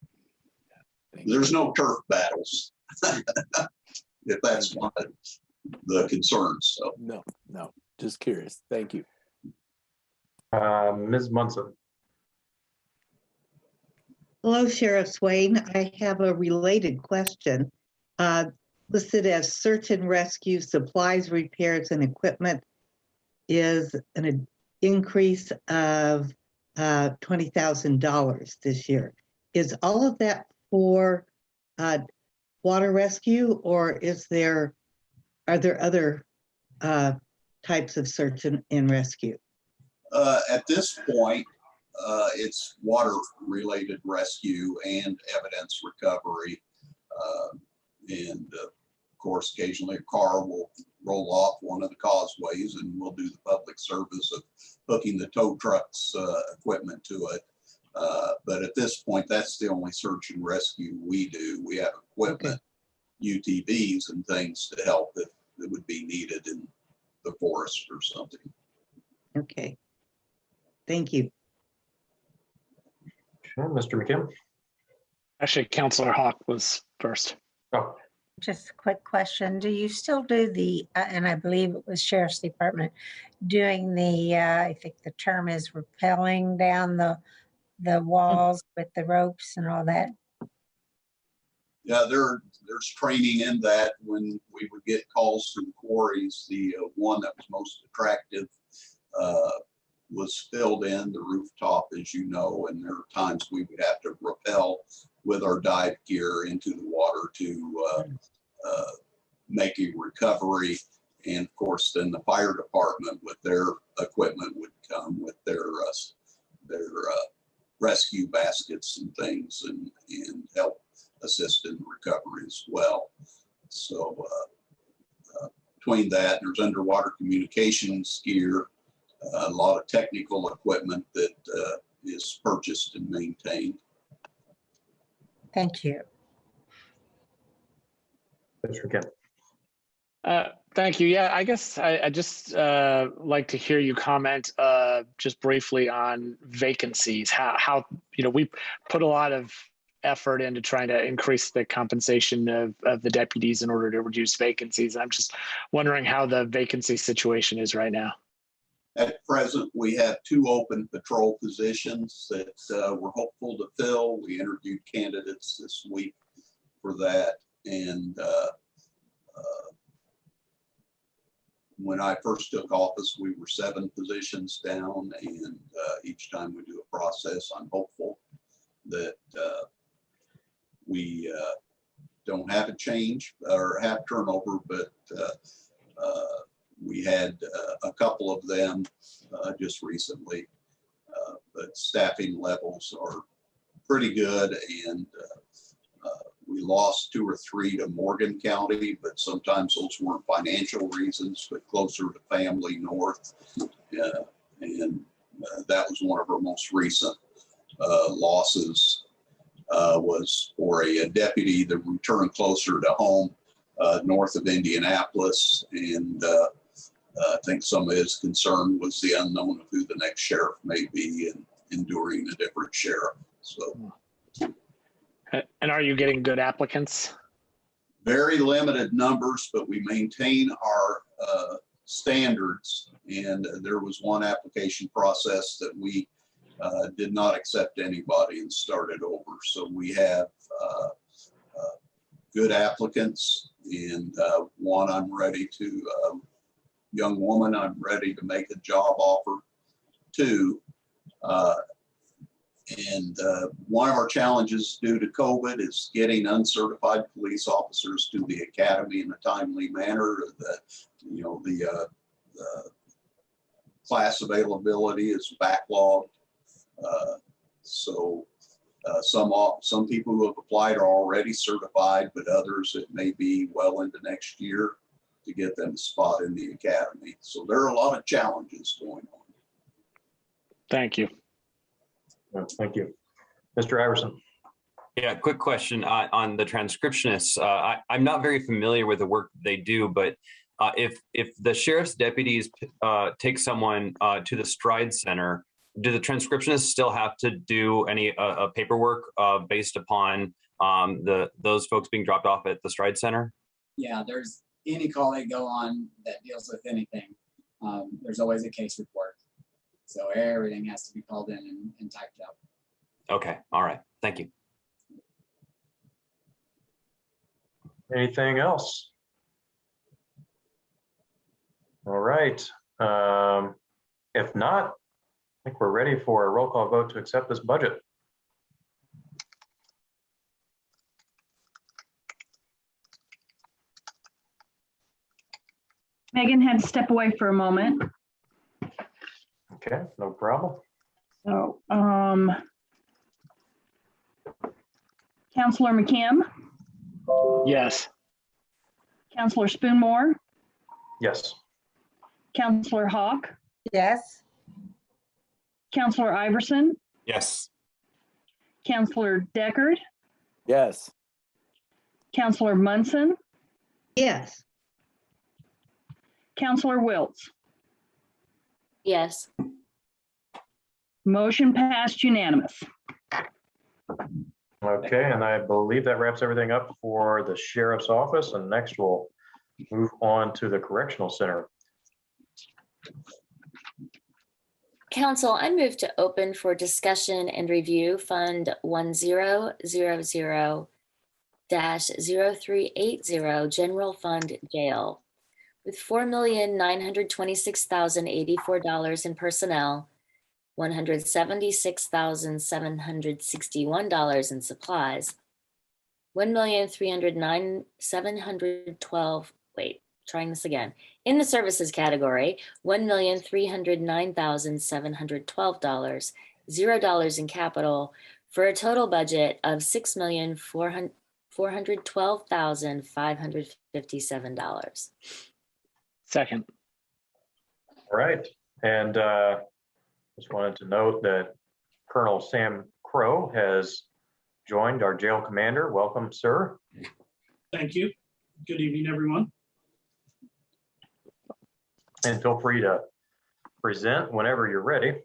There's no turf battles, if that's one of the concerns. So no, just curious. Thank you. Ms. Munson. Hello, Sheriff Swain. I have a related question. Listed as search and rescue supplies, repairs, and equipment is an increase of $20,000 this year. Is all of that for water rescue, or are there other types of search and rescue? At this point, it's water-related rescue and evidence recovery. And of course, occasionally a car will roll off one of the causeways and we'll do the public service of hooking the tow truck's equipment to it. But at this point, that's the only search and rescue we do. We have equipment, UTVs and things to help if it would be needed in the forest or something. Okay. Thank you. Okay, Mr. McKim. Actually, Councilor Hawk was first. Oh, Just a quick question. Do you still do the, and I believe it was Sheriff's Department, doing the, I think the term is rappelling down the walls with the ropes and all that? Yeah, there's training in that. When we would get calls from quarries, the one that was most attractive was filled in, the rooftop, as you know, and there are times we would have to rappel with our dive gear into the water to make a recovery. And of course, then the fire department with their equipment would come with their rescue baskets and things and help assist in recovery as well. So between that, there's underwater communications gear, a lot of technical equipment that is purchased and maintained. Thank you. Mr. McKim. Thank you. Yeah, I guess I just like to hear you comment just briefly on vacancies. How we put a lot of effort into trying to increase the compensation of the deputies in order to reduce vacancies. I'm just wondering how the vacancy situation is right now. At present, we have 2 open patrol positions that we're hopeful to fill. We interviewed candidates this week for that. And when I first took office, we were 7 positions down. And each time we do a process, I'm hopeful that we don't have a change or have turnover, but we had a couple of them just recently, but staffing levels are pretty good. And we lost 2 or 3 to Morgan County, but sometimes those weren't financial reasons, but closer to family north. And that was one of our most recent losses, was for a deputy that returned closer to home north of Indianapolis. And I think some of his concern was the unknown of who the next sheriff may be and enduring a different sheriff. So. And are you getting good applicants? Very limited numbers, but we maintain our standards. And there was one application process that we did not accept anybody and started over. So we have good applicants, and one I'm ready to, young woman I'm ready to make a job offer to. And one of our challenges due to COVID is getting uncertified police officers to the academy in a timely manner. The class availability is backlogged. So some people who have applied are already certified, but others it may be well into next year to get them a spot in the academy. So there are a lot of challenges going on. Thank you. Thank you. Mr. Iverson. Yeah, quick question on the transcriptionists. I'm not very familiar with the work they do, but if the sheriff's deputies take someone to the Stride Center, do the transcriptionists still have to do any paperwork based upon those folks being dropped off at the Stride Center? Yeah, there's any call they go on that deals with anything. There's always a case report. So everything has to be called in and typed up. Okay, all right, thank you. Anything else? All right. If not, think we're ready for a roll call vote to accept this budget. Megan had to step away for a moment. Okay, no problem. So, Counselor McKim, Yes. Counselor Spoonmore, Yes. Counselor Hawk, Yes. Counselor Iverson, Yes. Counselor Deckard, Yes. Counselor Munson, Yes. Counselor Wiltz. Yes. Motion passed unanimous. Okay, and I believe that wraps everything up for the sheriff's office. And next we'll move on to the correctional center. Council, I move to open for discussion and review Fund 1000-0380 General Fund Jail with $4,926,084 in personnel, $176,761 in supplies, $1,309,712. Wait, trying this again. In the services category, $1,309,712, $0 in capital, for a total budget of $6,412,557. Second. All right, and just wanted to note that Colonel Sam Crow has joined our jail commander. Welcome, sir. Thank you. Good evening, everyone. And feel free to present whenever you're ready.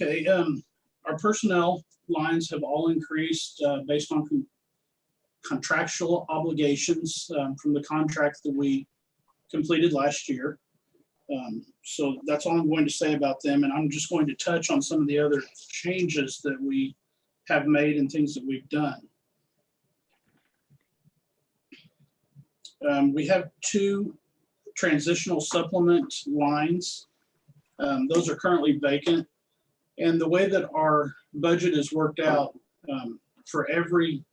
Okay, our personnel lines have all increased based on contractual obligations from the contract that we completed last year. So that's all I'm going to say about them. And I'm just going to touch on some of the other changes that we have made and things that we've done. We have 2 transitional supplement lines. Those are currently vacant. And the way that our budget is worked out, for every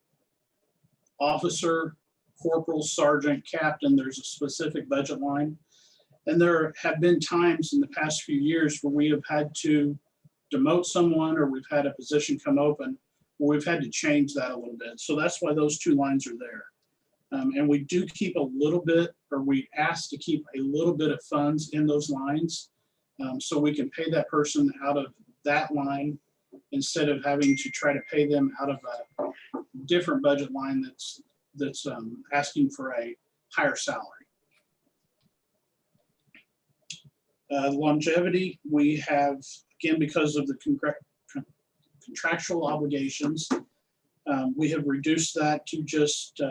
officer, corporal, sergeant, captain, there's a specific budget line. And there have been times in the past few years where we have had to demote someone, or we've had a position come open where we've had to change that a little bit. So that's why those 2 lines are there. And we do keep a little bit, or we ask to keep a little bit of funds in those lines, so we can pay that person out of that line instead of having to try to pay them out of a different budget line that's asking for a higher salary. Longevity, we have, again, because of the contractual obligations, we have reduced that to just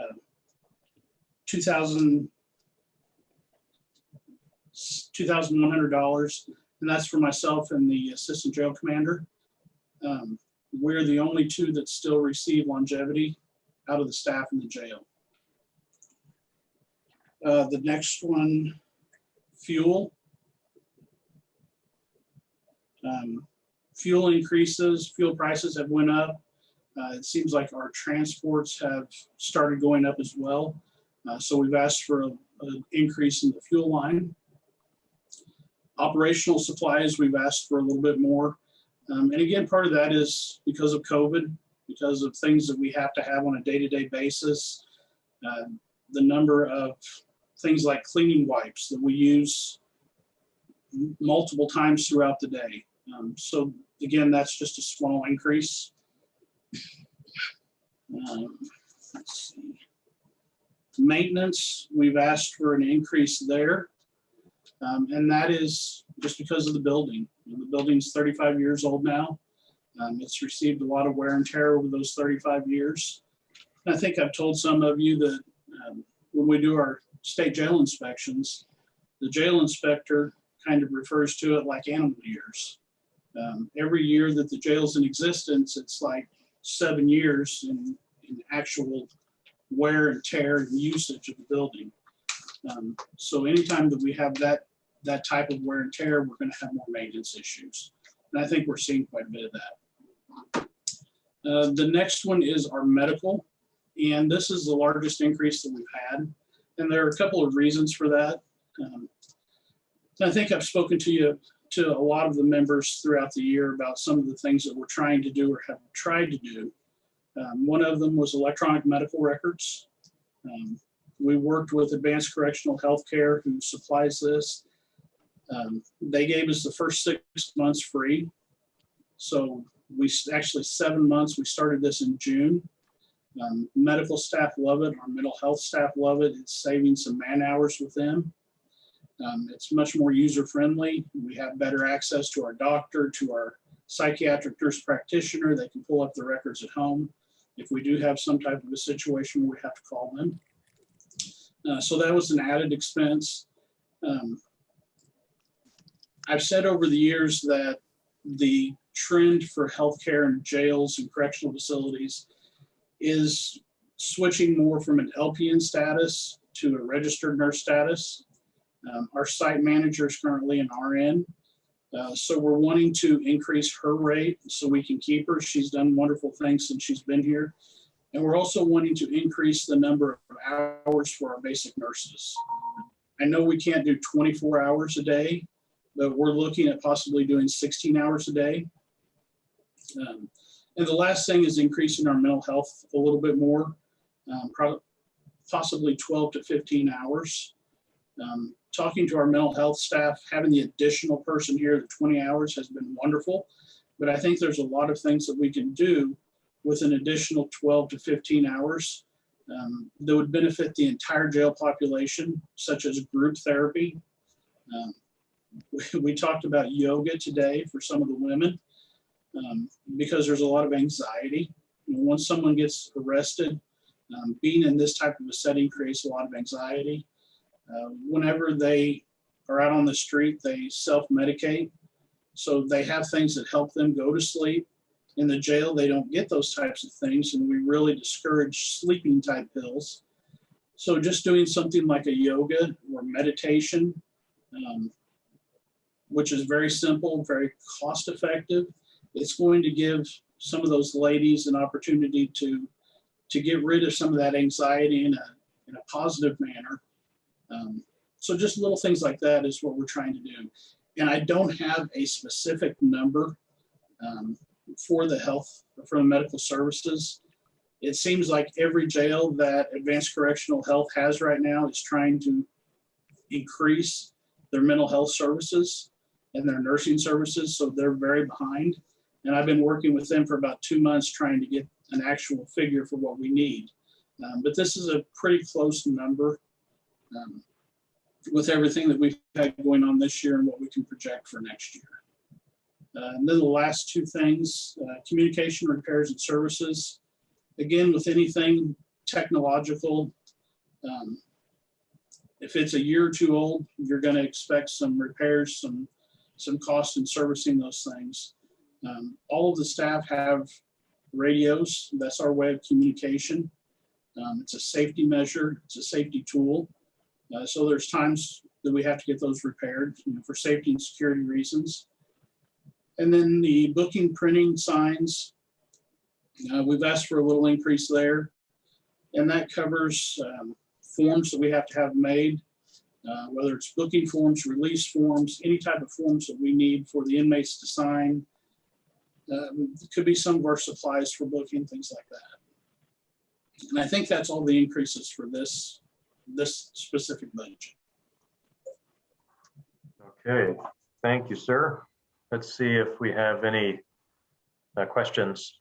$2,100, and that's for myself and the assistant jail commander. We're the only 2 that still receive longevity out of the staff in the jail. The next one, fuel. Fuel increases, fuel prices have went up. It seems like our transports have started going up as well. So we've asked for an increase in the fuel line. Operational supplies, we've asked for a little bit more. And again, part of that is because of COVID, because of things that we have to have on a day-to-day basis. The number of things like cleaning wipes that we use multiple times throughout the day. So again, that's just a small increase. Let's see. Maintenance, we've asked for an increase there. And that is just because of the building. The building's 35 years old now. It's received a lot of wear and tear over those 35 years. And I think I've told some of you that when we do our state jail inspections, the jail inspector kind of refers to it like animal years. Every year that the jail's in existence, it's like 7 years in actual wear and tear and usage of the building. So anytime that we have that type of wear and tear, we're going to have more maintenance issues. And I think we're seeing quite a bit of that. The next one is our medical. And this is the largest increase that we've had. And there are a couple of reasons for that. I think I've spoken to a lot of the members throughout the year about some of the things that we're trying to do or have tried to do. One of them was electronic medical records. We worked with Advanced Correctional Healthcare, who supplies this. They gave us the first 6 months free. So we actually 7 months, we started this in June. Medical staff love it. Our mental health staff love it. It's saving some man hours with them. It's much more user-friendly. We have better access to our doctor, to our psychiatric nurse practitioner. They can pull up the records at home if we do have some type of a situation where we have to call them. So that was an added expense. I've said over the years that the trend for healthcare in jails and correctional facilities is switching more from an LPN status to a registered nurse status. Our site manager is currently an RN. So we're wanting to increase her rate so we can keep her. She's done wonderful things since she's been here. And we're also wanting to increase the number of hours for our basic nurses. I know we can't do 24 hours a day, but we're looking at possibly doing 16 hours a day. And the last thing is increasing our mental health a little bit more, possibly 12 to 15 hours. Talking to our mental health staff, having the additional person here, the 20 hours has been wonderful, but I think there's a lot of things that we can do with an additional 12 to 15 hours that would benefit the entire jail population, such as group therapy. We talked about yoga today for some of the women because there's a lot of anxiety. Once someone gets arrested, being in this type of a setting creates a lot of anxiety. Whenever they are out on the street, they self-medicate. So they have things that help them go to sleep. In the jail, they don't get those types of things, and we really discourage sleeping type pills. So just doing something like a yoga or meditation, which is very simple, very cost effective, it's going to give some of those ladies an opportunity to get rid of some of that anxiety in a positive manner. So just little things like that is what we're trying to do. And I don't have a specific number for the medical services. It seems like every jail that Advanced Correctional Health has right now is trying to increase their mental health services and their nursing services. So they're very behind. And I've been working with them for about 2 months trying to get an actual figure for what we need. But this is a pretty close number with everything that we've had going on this year and what we can project for next year. And then the last two things, communication, repairs, and services. Again, with anything technological, if it's a year or two old, you're going to expect some repairs, some cost in servicing those things. All of the staff have radios. That's our way of communication. It's a safety measure. It's a safety tool. So there's times that we have to get those repaired, for safety and security reasons. And then the booking, printing, signs, we've asked for a little increase there. And that covers forms that we have to have made, whether it's booking forms, release forms, any type of forms that we need for the inmates to sign. It could be some of our supplies for booking, things like that. And I think that's all the increases for this specific budget. Okay, thank you, sir. Let's see if we have any questions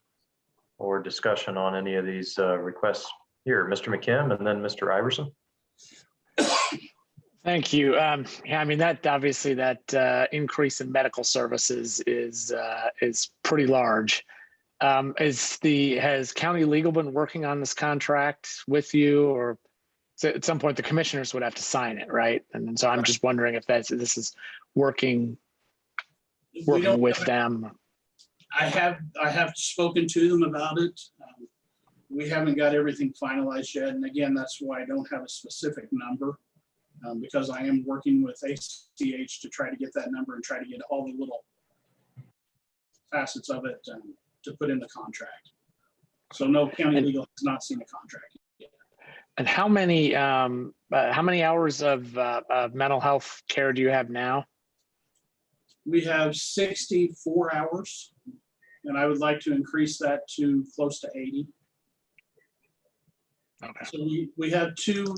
or discussion on any of these requests here. Mr. McKim and then Mr. Iverson. Thank you. Yeah, I mean, that obviously that increase in medical services is pretty large. Has county legal been working on this contract with you, or at some point the commissioners would have to sign it, right? And so I'm just wondering if this is working with them. I have spoken to them about it. We haven't got everything finalized yet, and again, that's why I don't have a specific number, because I am working with ACH to try to get that number and try to get all the little facets of it to put in the contract. So no, county legal has not seen a contract yet. And how many hours of mental health care do you have now? We have 64 hours, and I would like to increase that to close to 80. Okay. So we have two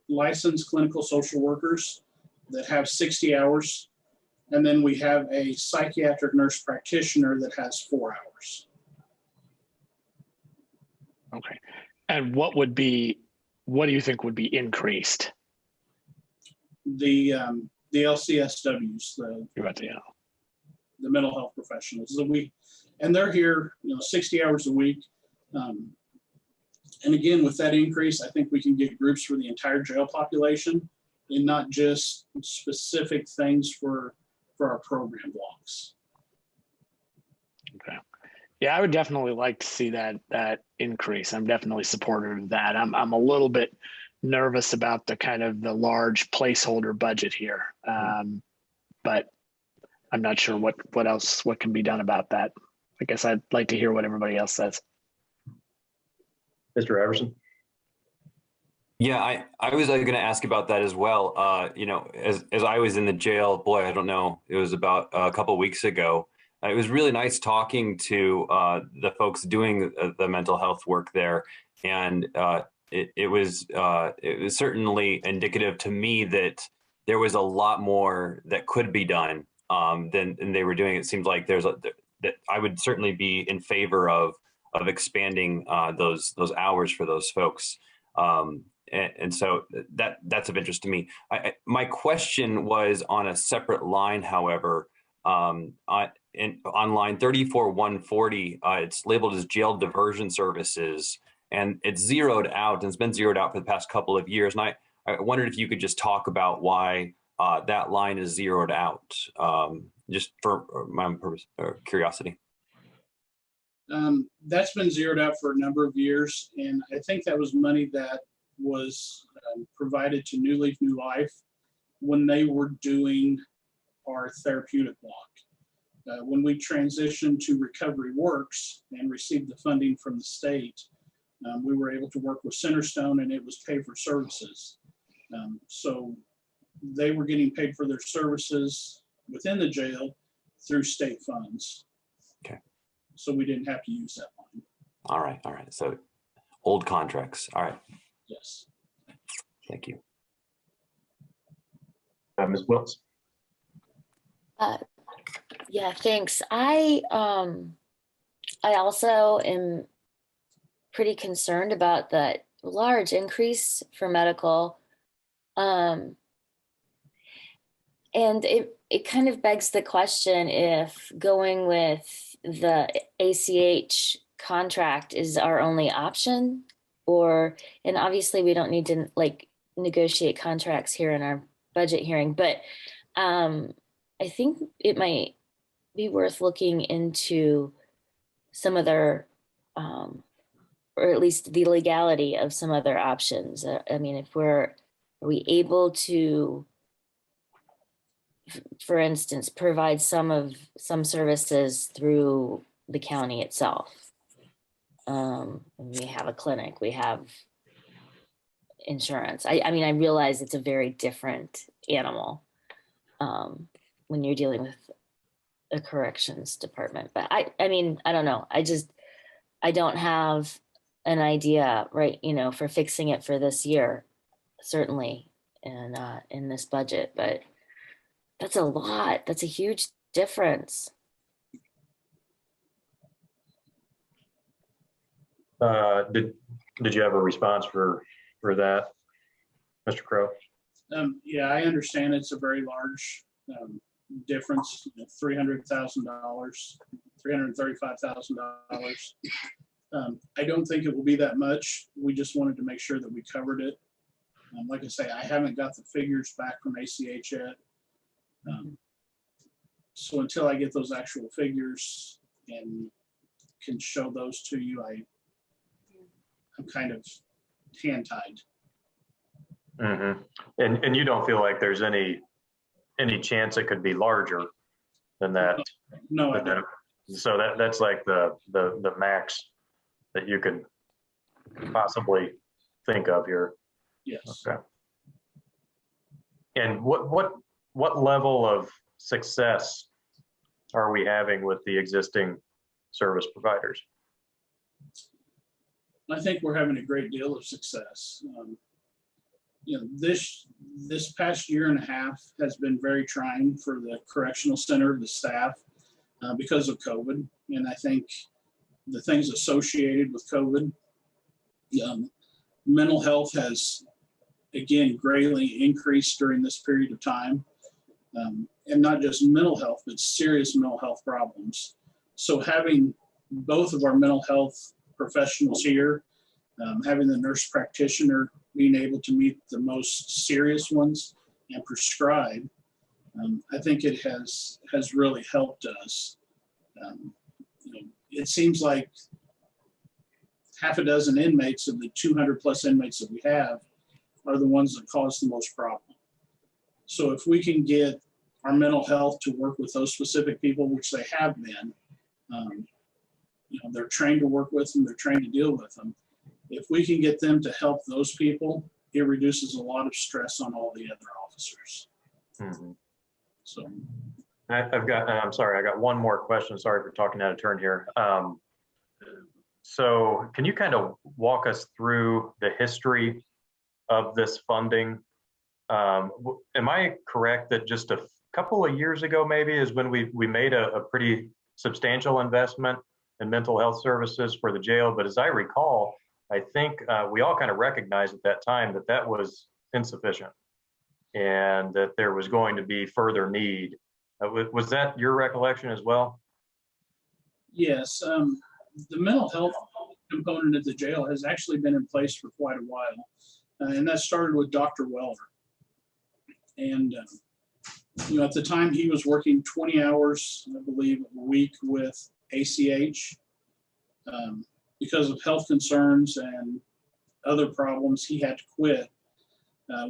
licensed clinical social workers that have 60 hours, and then we have a psychiatric nurse practitioner that has 4 hours. Okay. And what do you think would be increased? The LCSWs, the mental health professionals, and they're here, 60 hours a week. And again, with that increase, I think we can get groups for the entire jail population and not just specific things for our program blocks. Okay. Yeah, I would definitely like to see that increase. I'm definitely supportive of that. I'm a little bit nervous about the large placeholder budget here, but I'm not sure what can be done about that. I guess I'd like to hear what everybody else says. Mr. Everson? Yeah, I was going to ask about that as well. As I was in the jail, boy, I don't know, it was about a couple of weeks ago. It was really nice talking to the folks doing the mental health work there, and it was certainly indicative to me that there was a lot more that could be done than they were doing. It seems like that I would certainly be in favor of expanding those hours for those folks. And so that's of interest to me. My question was on a separate line, however, on line 34140, it's labeled as jail diversion services, and it's zeroed out, and it's been zeroed out for the past couple of years. And I wondered if you could just talk about why that line is zeroed out, just for my own purpose or curiosity. That's been zeroed out for a number of years, and I think that was money that was provided to New Leaf New Life when they were doing our therapeutic block. When we transitioned to Recovery Works and received the funding from the state, we were able to work with Centerstone, and it was pay for services. So they were getting paid for their services within the jail through state funds. Okay. So we didn't have to use that line. All right. So old contracts. All right. Yes. Thank you. Ms. Wiltz? Yeah, thanks. I also am pretty concerned about the large increase for medical. And it kind of begs the question if going with the ACH contract is our only option, and obviously we don't need to negotiate contracts here in our budget hearing, but I think it might be worth looking into some other, or at least the legality of some other options. I mean, are we able to, for instance, provide some services through the county itself? We have a clinic, we have insurance. I mean, I realize it's a very different animal when you're dealing with a corrections department, but I mean, I don't know. I don't have an idea, right, for fixing it for this year, certainly in this budget, but that's a lot. That's a huge difference. Did you have a response for that, Mr. Crow? Yeah, I understand it's a very large difference, $300,000, $335,000. I don't think it will be that much. We just wanted to make sure that we covered it. Like I say, I haven't got the figures back from ACH yet. So until I get those actual figures and can show those to you, I'm kind of hand-tied. Mm-hmm. And you don't feel like there's any chance it could be larger than that? No, I don't. So that's like the max that you could possibly think of here. Yes. Okay. And what level of success are we having with the existing service providers? I think we're having a great deal of success. This past year and a half has been very trying for the correctional center, the staff, because of COVID. And I think the things associated with COVID, mental health has, again, greatly increased during this period of time. And not just mental health, but serious mental health problems. So having both of our mental health professionals here, having the nurse practitioner being able to meet the most serious ones and prescribe, I think it has really helped us. It seems like half a dozen inmates of the 200 plus inmates that we have are the ones that cause the most problem. So if we can get our mental health to work with those specific people, which they have been, they're trained to work with them, they're trained to deal with them. If we can get them to help those people, it reduces a lot of stress on all the other officers. Mm-hmm. So I'm sorry, I got one more question. Sorry for talking out of turn here. So can you kind of walk us through the history of this funding? Am I correct that just a couple of years ago maybe is when we made a pretty substantial investment in mental health services for the jail? But as I recall, I think we all kind of recognized at that time that was insufficient and that there was going to be further need. Was that your recollection as well? yes, the mental health component of the jail has actually been in place for quite a while. And that started with Dr. Weller. And, at the time he was working 20 hours, I believe, a week with ACH. Because of health concerns and other problems, he had to quit.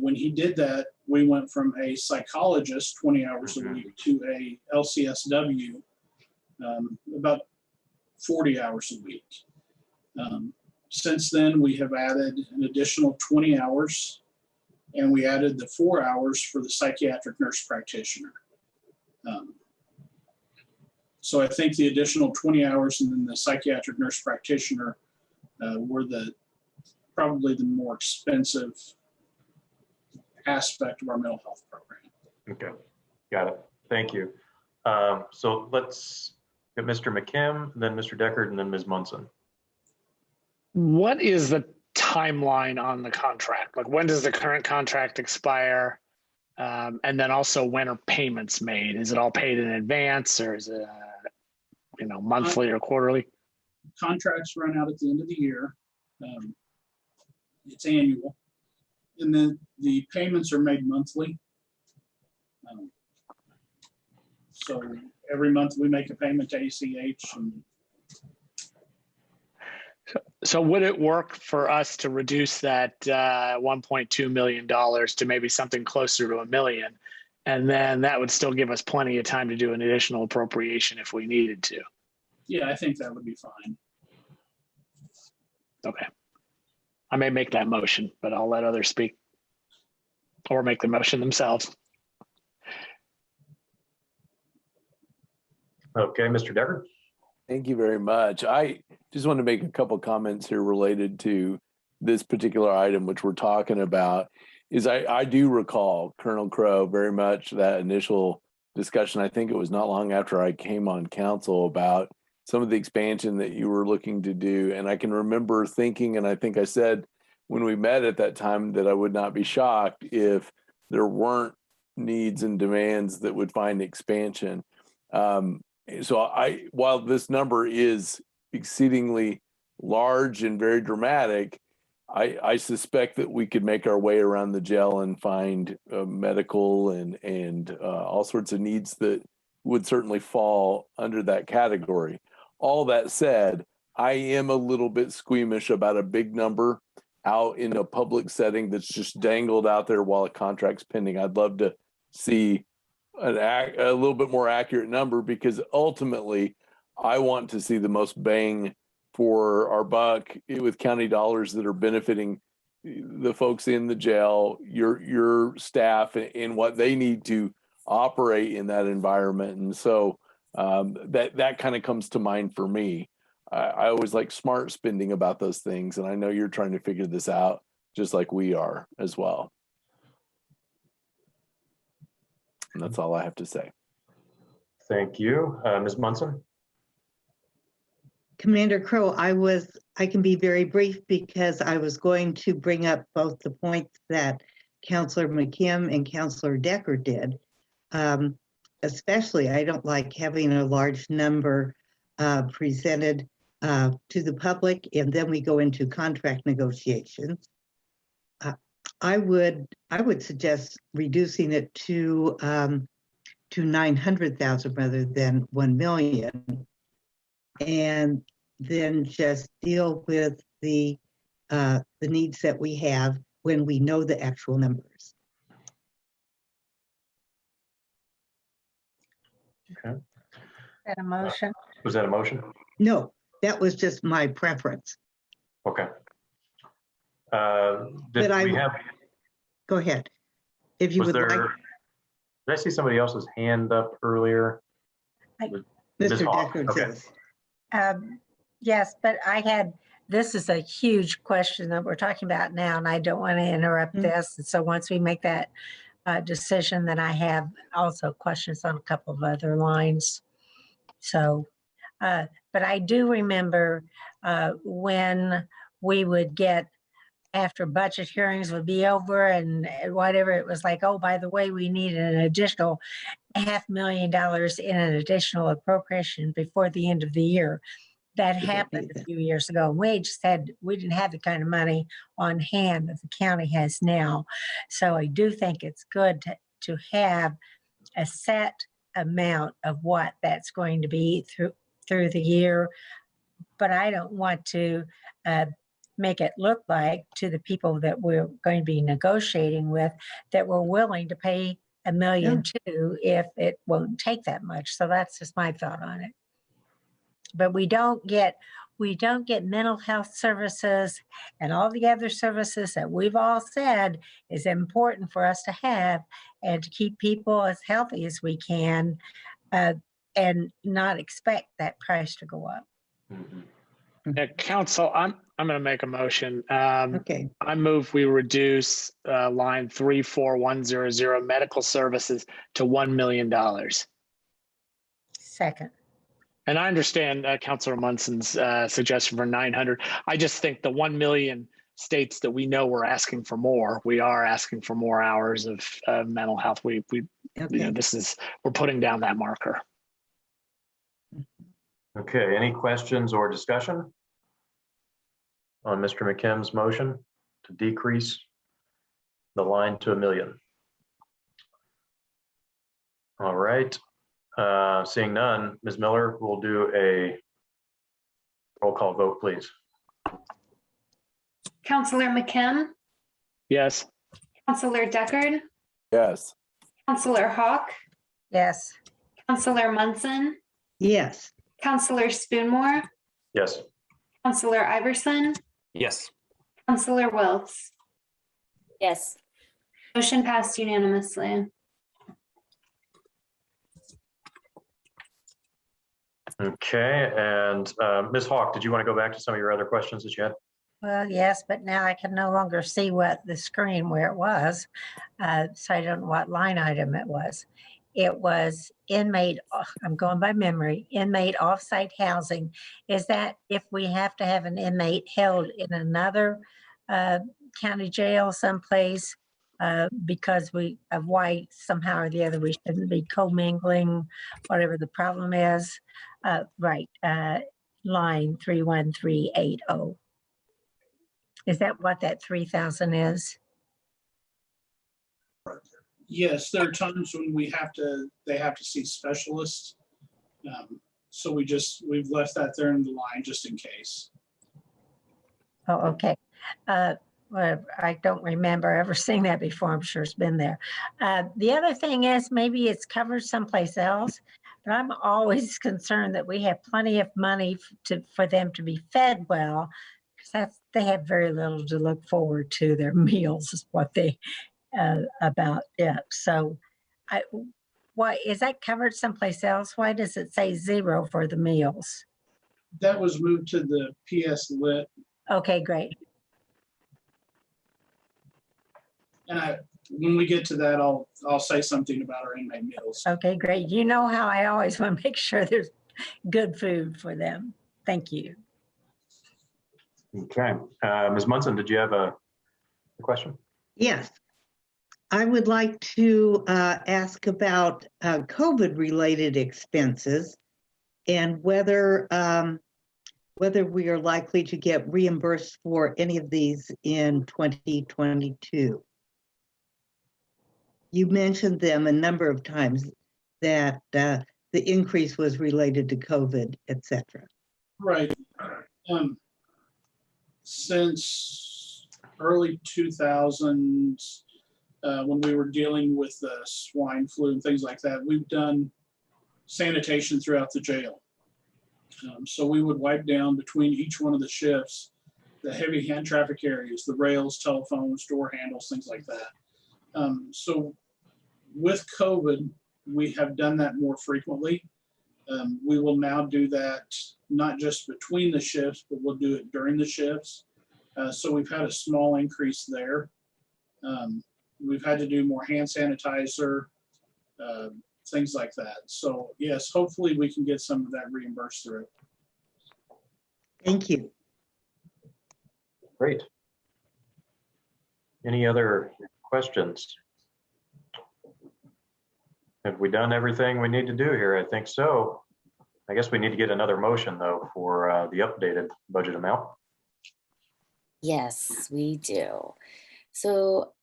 When he did that, we went from a psychologist 20 hours a week to a LCSW about 40 hours a week. Since then, we have added an additional 20 hours, and we added the 4 hours for the psychiatric nurse practitioner. So I think the additional 20 hours and then the psychiatric nurse practitioner were probably the more expensive aspect of our mental health program. Okay, got it. Thank you. So let's get Mr. McKim, then Mr. Deckard, and then Ms. Munson. What is the timeline on the contract? Like, when does the current contract expire? And then also, when are payments made? Is it all paid in advance, or is it, monthly or quarterly? Contracts run out at the end of the year. It's annual. And then the payments are made monthly. So every month we make a payment to ACH. So would it work for us to reduce that $1.2 million to maybe something closer to $1 million? And then that would still give us plenty of time to do an additional appropriation if we needed to. Yeah, I think that would be fine. Okay. I may make that motion, but I'll let others speak or make the motion themselves. Okay, Mr. Deckard. Thank you very much. I just want to make a couple comments here related to this particular item, which we're talking about. I do recall, Colonel Crow, very much that initial discussion. I think it was not long after I came on council about some of the expansion that you were looking to do. And I can remember thinking, and I think I said when we met at that time, that I would not be shocked if there weren't needs and demands that would find expansion. So while this number is exceedingly large and very dramatic, I suspect that we could make our way around the jail and find medical and all sorts of needs that would certainly fall under that category. All that said, I am a little bit squeamish about a big number out in a public setting that's just dangled out there while a contract's pending. I'd love to see a little bit more accurate number, because ultimately I want to see the most bang for our buck with county dollars that are benefiting the folks in the jail, your staff, and what they need to operate in that environment. And so that kind of comes to mind for me. I always like smart spending about those things, and I know you're trying to figure this out just like we are as well. And that's all I have to say. Thank you. Ms. Munson? Commander Crowe, I can be very brief because I was going to bring up both the points that Councilor McKim and Councilor Decker did. Especially, I don't like having a large number presented to the public, and then we go into contract negotiations. I would suggest reducing it to 900,000 rather than 1 million, and then just deal with the needs that we have when we know the actual numbers. Okay. Is that a motion? Was that a motion? No, that was just my preference. Okay. But Did we have? Go ahead. If you Was would there? like. Did I see somebody else's hand up earlier? Ms. Mr. Hawk, Decker okay. says. Yes, but this is a huge question that we're talking about now, and I don't want to interrupt this. And so once we make that decision, then I have also questions on a couple of other lines. So, but I do remember when we would get, after budget hearings would be over and whatever, it was like, oh, by the way, we need an additional $500,000 in an additional appropriation before the end of the year. That happened a few years ago. We just we didn't have the kind of money on hand that the county has now. So I do think it's good to have a set amount of what that's going to be through the year. But I don't want to make it look like to the people that we're going to be negotiating with that we're willing to pay $1 million too if it won't take that much. So that's just my thought on it. But we don't get mental health services and all the other services that we've all said is important for us to have and to keep people as healthy as we can and not expect that price to go up. Council, I'm going to make a motion. Okay. I move we reduce line 34100 medical services to $1 million. Second. And I understand Councilor Munson's suggestion for 900. I just think the 1 million states that we know we're asking for more. We are asking for more hours of mental health. You know, we're putting down that marker. Okay, any questions or discussion on Mr. McKim's motion to decrease the line to $1 million? All right. Seeing none, Ms. Miller, we'll do a roll call vote, please. Councilor McKim, Yes. Councilor Deckard, Yes. Councilor Hawk, Yes. Councilor Munson, Yes. Councilor Spoonmore, Yes. Councilor Iverson, Yes. Councilor Wiltz. Yes. Motion passed unanimously. Okay, and Ms. Hawk, did you want to go back to some of your other questions that you had? Well, yes, but now I can no longer see what the screen where it was. So I don't know what line item it was. It was inmate, I'm going by memory, inmate offsite housing. Is that if we have to have an inmate held in another county jail someplace because of why somehow or the other we shouldn't be commingling, whatever the problem is. Right, line 31380. Is that what that 3,000 is? Yes, there are times when they have to see specialists. So we've left that there in the line just in case. Oh, okay. Well, I don't remember ever seeing that before. I'm sure it's been there. The other thing is maybe it's covered someplace else, But I'm always concerned that we have plenty of money for them to be fed well, because they have very little to look forward to. Their meals is what they about it. So, why is that covered someplace else? Why does it say 0 for the meals? That was moved to the PS Lit. Okay, great. And when we get to that, I'll say something about our inmate meals. Okay, great. You know how I always want to make sure there's good food for them. Thank you. Okay. Ms. Munson, did you have a question? Yes. I would like to ask about COVID-related expenses and whether we are likely to get reimbursed for any of these in 2022. You mentioned them a number of times that the increase was related to COVID, et cetera. Right. Since early 2000s, when we were dealing with the swine flu and things like that, we've done sanitation throughout the jail. So we would wipe down between each one of the shifts, the heavy hand traffic areas, the rails, telephones, door handles, things like that. So with COVID, we have done that more frequently. We will now do that not just between the shifts, but we'll do it during the shifts. So we've had a small increase there. We've had to do more hand sanitizer, things like that. So yes, hopefully we can get some of that reimbursed through. Thank you. Great. Any other questions? Have we done everything we need to do here? I think so. I guess we need to get another motion though for the updated budget amount. Yes, we do. So,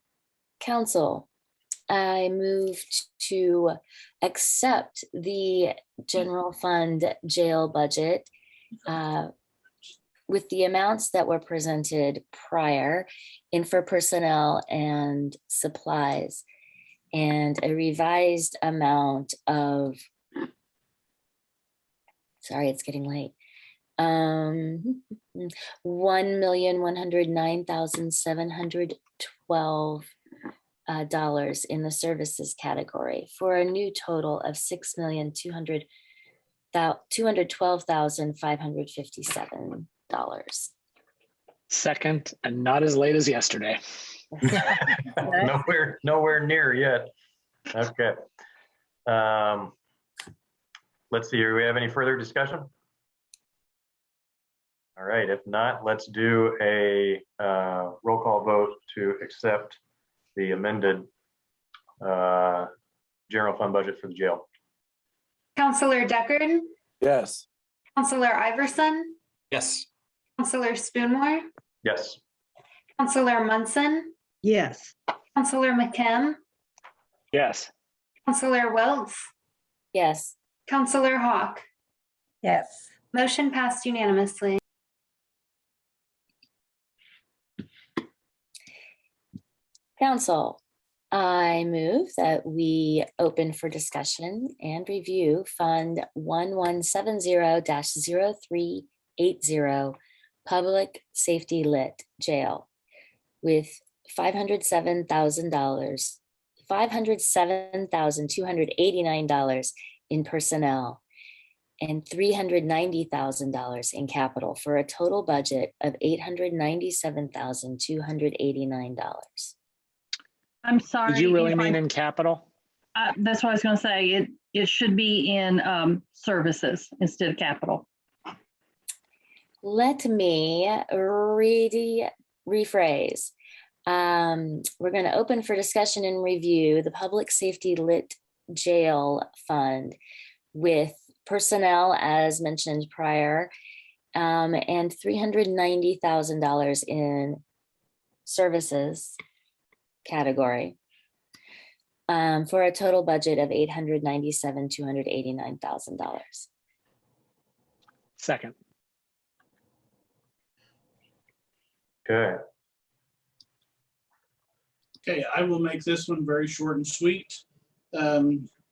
council, I move to accept the general fund jail budget with the amounts that were presented prior in for personnel and supplies, and a revised amount of, sorry, it's getting late, $1,109,712 in the services category for a new total of $6,212,557. Second, and not as late as yesterday. Nowhere near yet. Okay. Let's see, do we have any further discussion? All right, if not, let's do a roll call vote to accept the amended general fund budget for the jail. Counselor Deckard, Yes. Counselor Iverson, Yes. Counselor Spoonmore, Yes. Counselor Munson, Yes. Counselor McKim, Yes. Counselor Wiltz, Yes. Counselor Hawk. Yes. Motion passed unanimously. Council, I move that we open for discussion and review Fund 1170-0380 Public Safety Lit Jail with $507,289 in personnel and $390,000 in capital for a total budget of $897,289. I'm sorry. Did you really if I- mean in capital? That's what I was going to say. It should be in services instead of capital. Let me rephrase. We're going to open for discussion and review the Public Safety Lit Jail Fund with personnel, as mentioned prior, and $390,000 in services category for a total budget of $897,289,000. Second. Okay. Okay, I will make this one very short and sweet.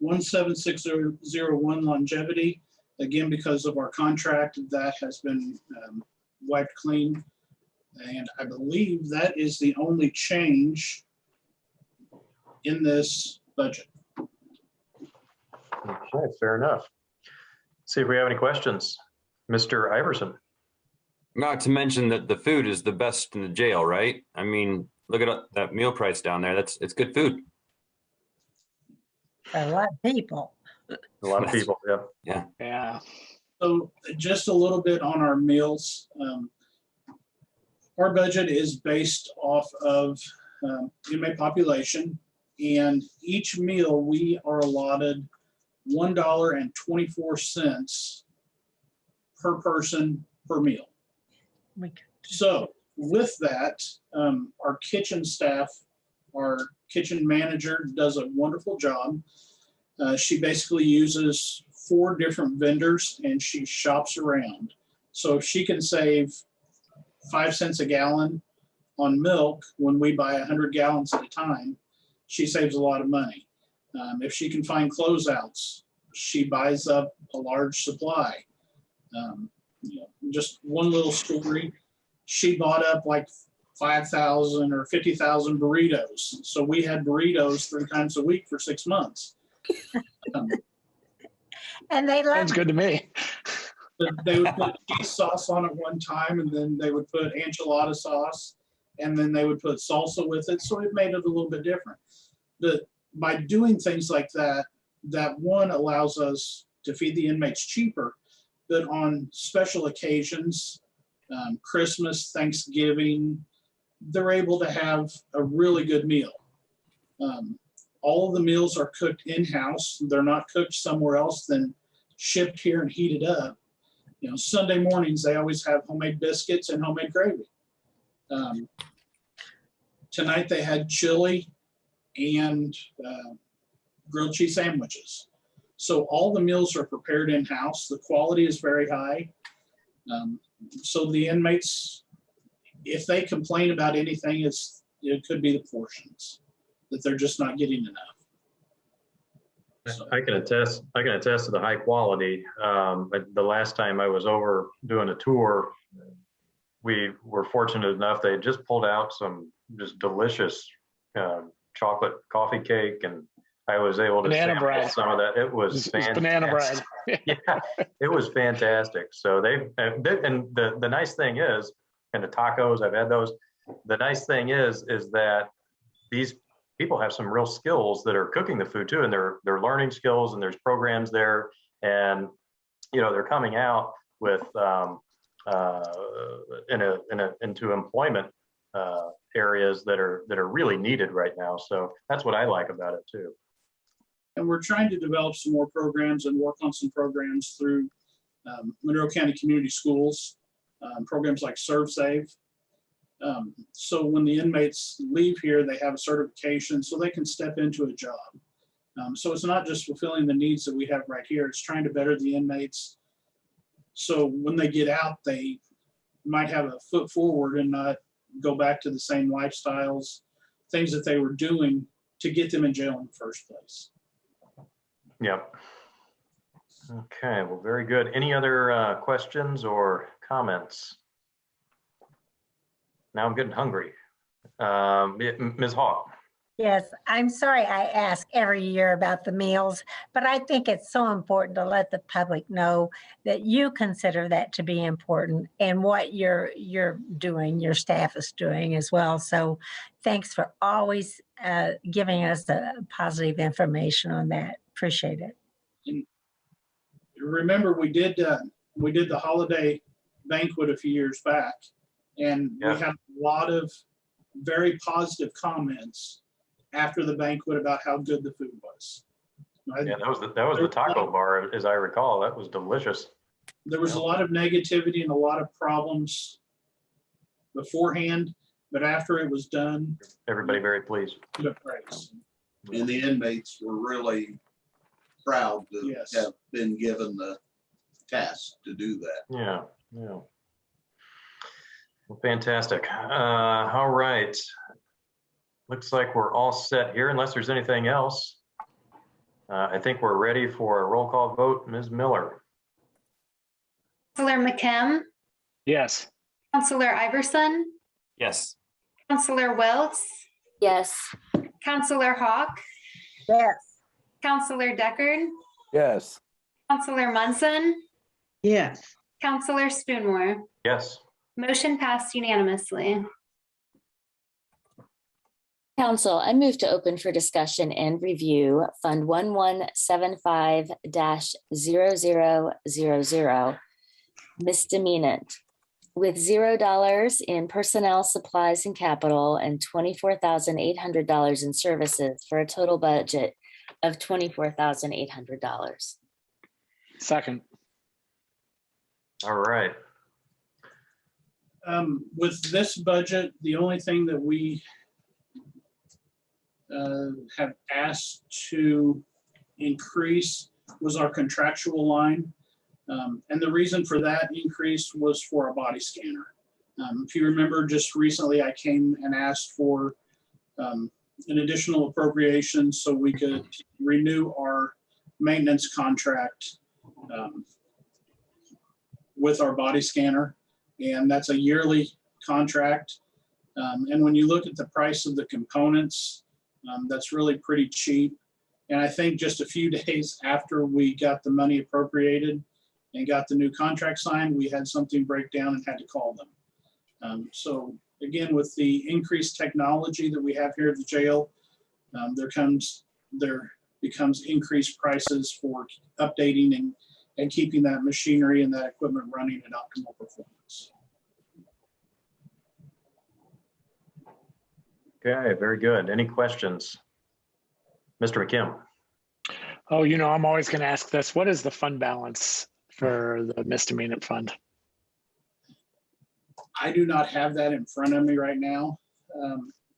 17601 longevity, again, because of our contract, that has been wiped clean. And I believe that is the only change in this budget. Okay, fair enough. See if we have any questions. Mr. Iverson. Not to mention that the food is the best in the jail, right? I mean, look at that meal price down there. It's good food. For a lot of people. A lot of people, yeah. Yeah. So just a little bit on our meals. Our budget is based off of inmate population, and each meal we are allotted $1.24 per person per meal. So with that, our kitchen staff, our kitchen manager does a wonderful job. She basically uses 4 different vendors and she shops around. So if she can save 5 cents a gallon on milk when we buy 100 gallons at a time, she saves a lot of money. If she can find closeouts, she buys up a large supply. Just one little story, she bought up like 5,000 or 50,000 burritos. So we had burritos 3 times a week for 6 months. And they love Sounds good to me. They would put cheese sauce on it one time, and then they would put enchilada sauce, and then they would put salsa with it. So it made it a little bit different. But by doing things like that, that one allows us to feed the inmates cheaper, but on special occasions, Christmas, Thanksgiving, they're able to have a really good meal. All of the meals are cooked in-house. They're not cooked somewhere else, then shipped here and heated up. Sunday mornings, they always have homemade biscuits and homemade gravy. Tonight they had chili and grilled cheese sandwiches. So all the meals are prepared in-house. The quality is very high. So the inmates, if they complain about anything, it could be the portions, that they're just not getting enough. So. I can attest to the high quality. The last time I was over doing a tour, we were fortunate enough, they just pulled out some just delicious chocolate coffee cake, and I was able to sample some of that. It was fantastic. Banana bread. Yeah, it was fantastic. So and the nice thing is, and the tacos, I've had those. The nice thing is that these people have some real skills that are cooking the food too, and they're learning skills, and there's programs there, and they're coming out with into employment areas that are really needed right now. So that's what I like about it too. And we're trying to develop some more programs and work on some programs through Monroe County Community Schools, programs like ServeSave. So when the inmates leave here, they have a certification so they can step into a job. So it's not just fulfilling the needs that we have right here, it's trying to better the inmates. So when they get out, they might have a foot forward and not go back to the same lifestyles, things that they were doing to get them in jail in the first place. Yep. Okay, well, very good. Any other questions or comments? Now I'm getting hungry. Ms. Hawk. Yes, I'm sorry I ask every year about the meals, but I think it's so important to let the public know that you consider that to be important and what you're doing, your staff is doing as well. So thanks for always giving us the positive information on that. Appreciate it. And remember, we did the holiday banquet a few years back, and we had a lot of very positive comments after the banquet about how good the food was. Yeah, that was the taco bar, as I recall. That was delicious. There was a lot of negativity and a lot of problems beforehand, but after it was done, everybody very pleased. The praise. And the inmates were really proud to have been given the task to do that. Yeah. Well, fantastic. All right. Looks like we're all set here, unless there's anything else. I think we're ready for a roll call vote. Ms. Miller. Counselor McKim, Yes. Counselor Iverson, Yes. Counselor Wiltz, Yes. Counselor Hawk, Yes. Counselor Deckard, Yes. Counselor Munson, Yes. Counselor Spoonmore. Yes. Motion passed unanimously. Council, I move to open for discussion and review Fund 1175-0000 misdemeanant with $0 in personnel, supplies, and capital and $24,800 in services for a total budget of $24,800. Second. All right. With this budget, the only thing that we have asked to increase was our contractual line. And the reason for that increase was for a body scanner. If you remember, just recently I came and asked for an additional appropriation so we could renew our maintenance contract with our body scanner. And that's a yearly contract. And when you look at the price of the components, that's really pretty cheap. And I think just a few days after we got the money appropriated and got the new contract signed, we had something break down and had to call them. So again, with the increased technology that we have here at the jail, there becomes increased prices for updating and keeping that machinery and that equipment running at optimal performance. Okay, very good. Any questions? Mr. McKim. Oh, you know, I'm always going to ask this. What is the fund balance for the misdemeanor fund? I do not have that in front of me right now.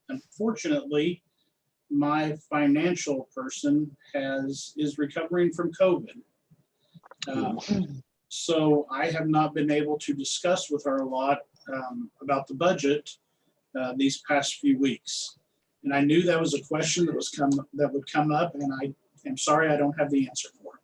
Unfortunately, my financial person is recovering from COVID. So I have not been able to discuss with her a lot about the budget these past few weeks. And I knew that was a question that would come up, and I am sorry I don't have the answer for it.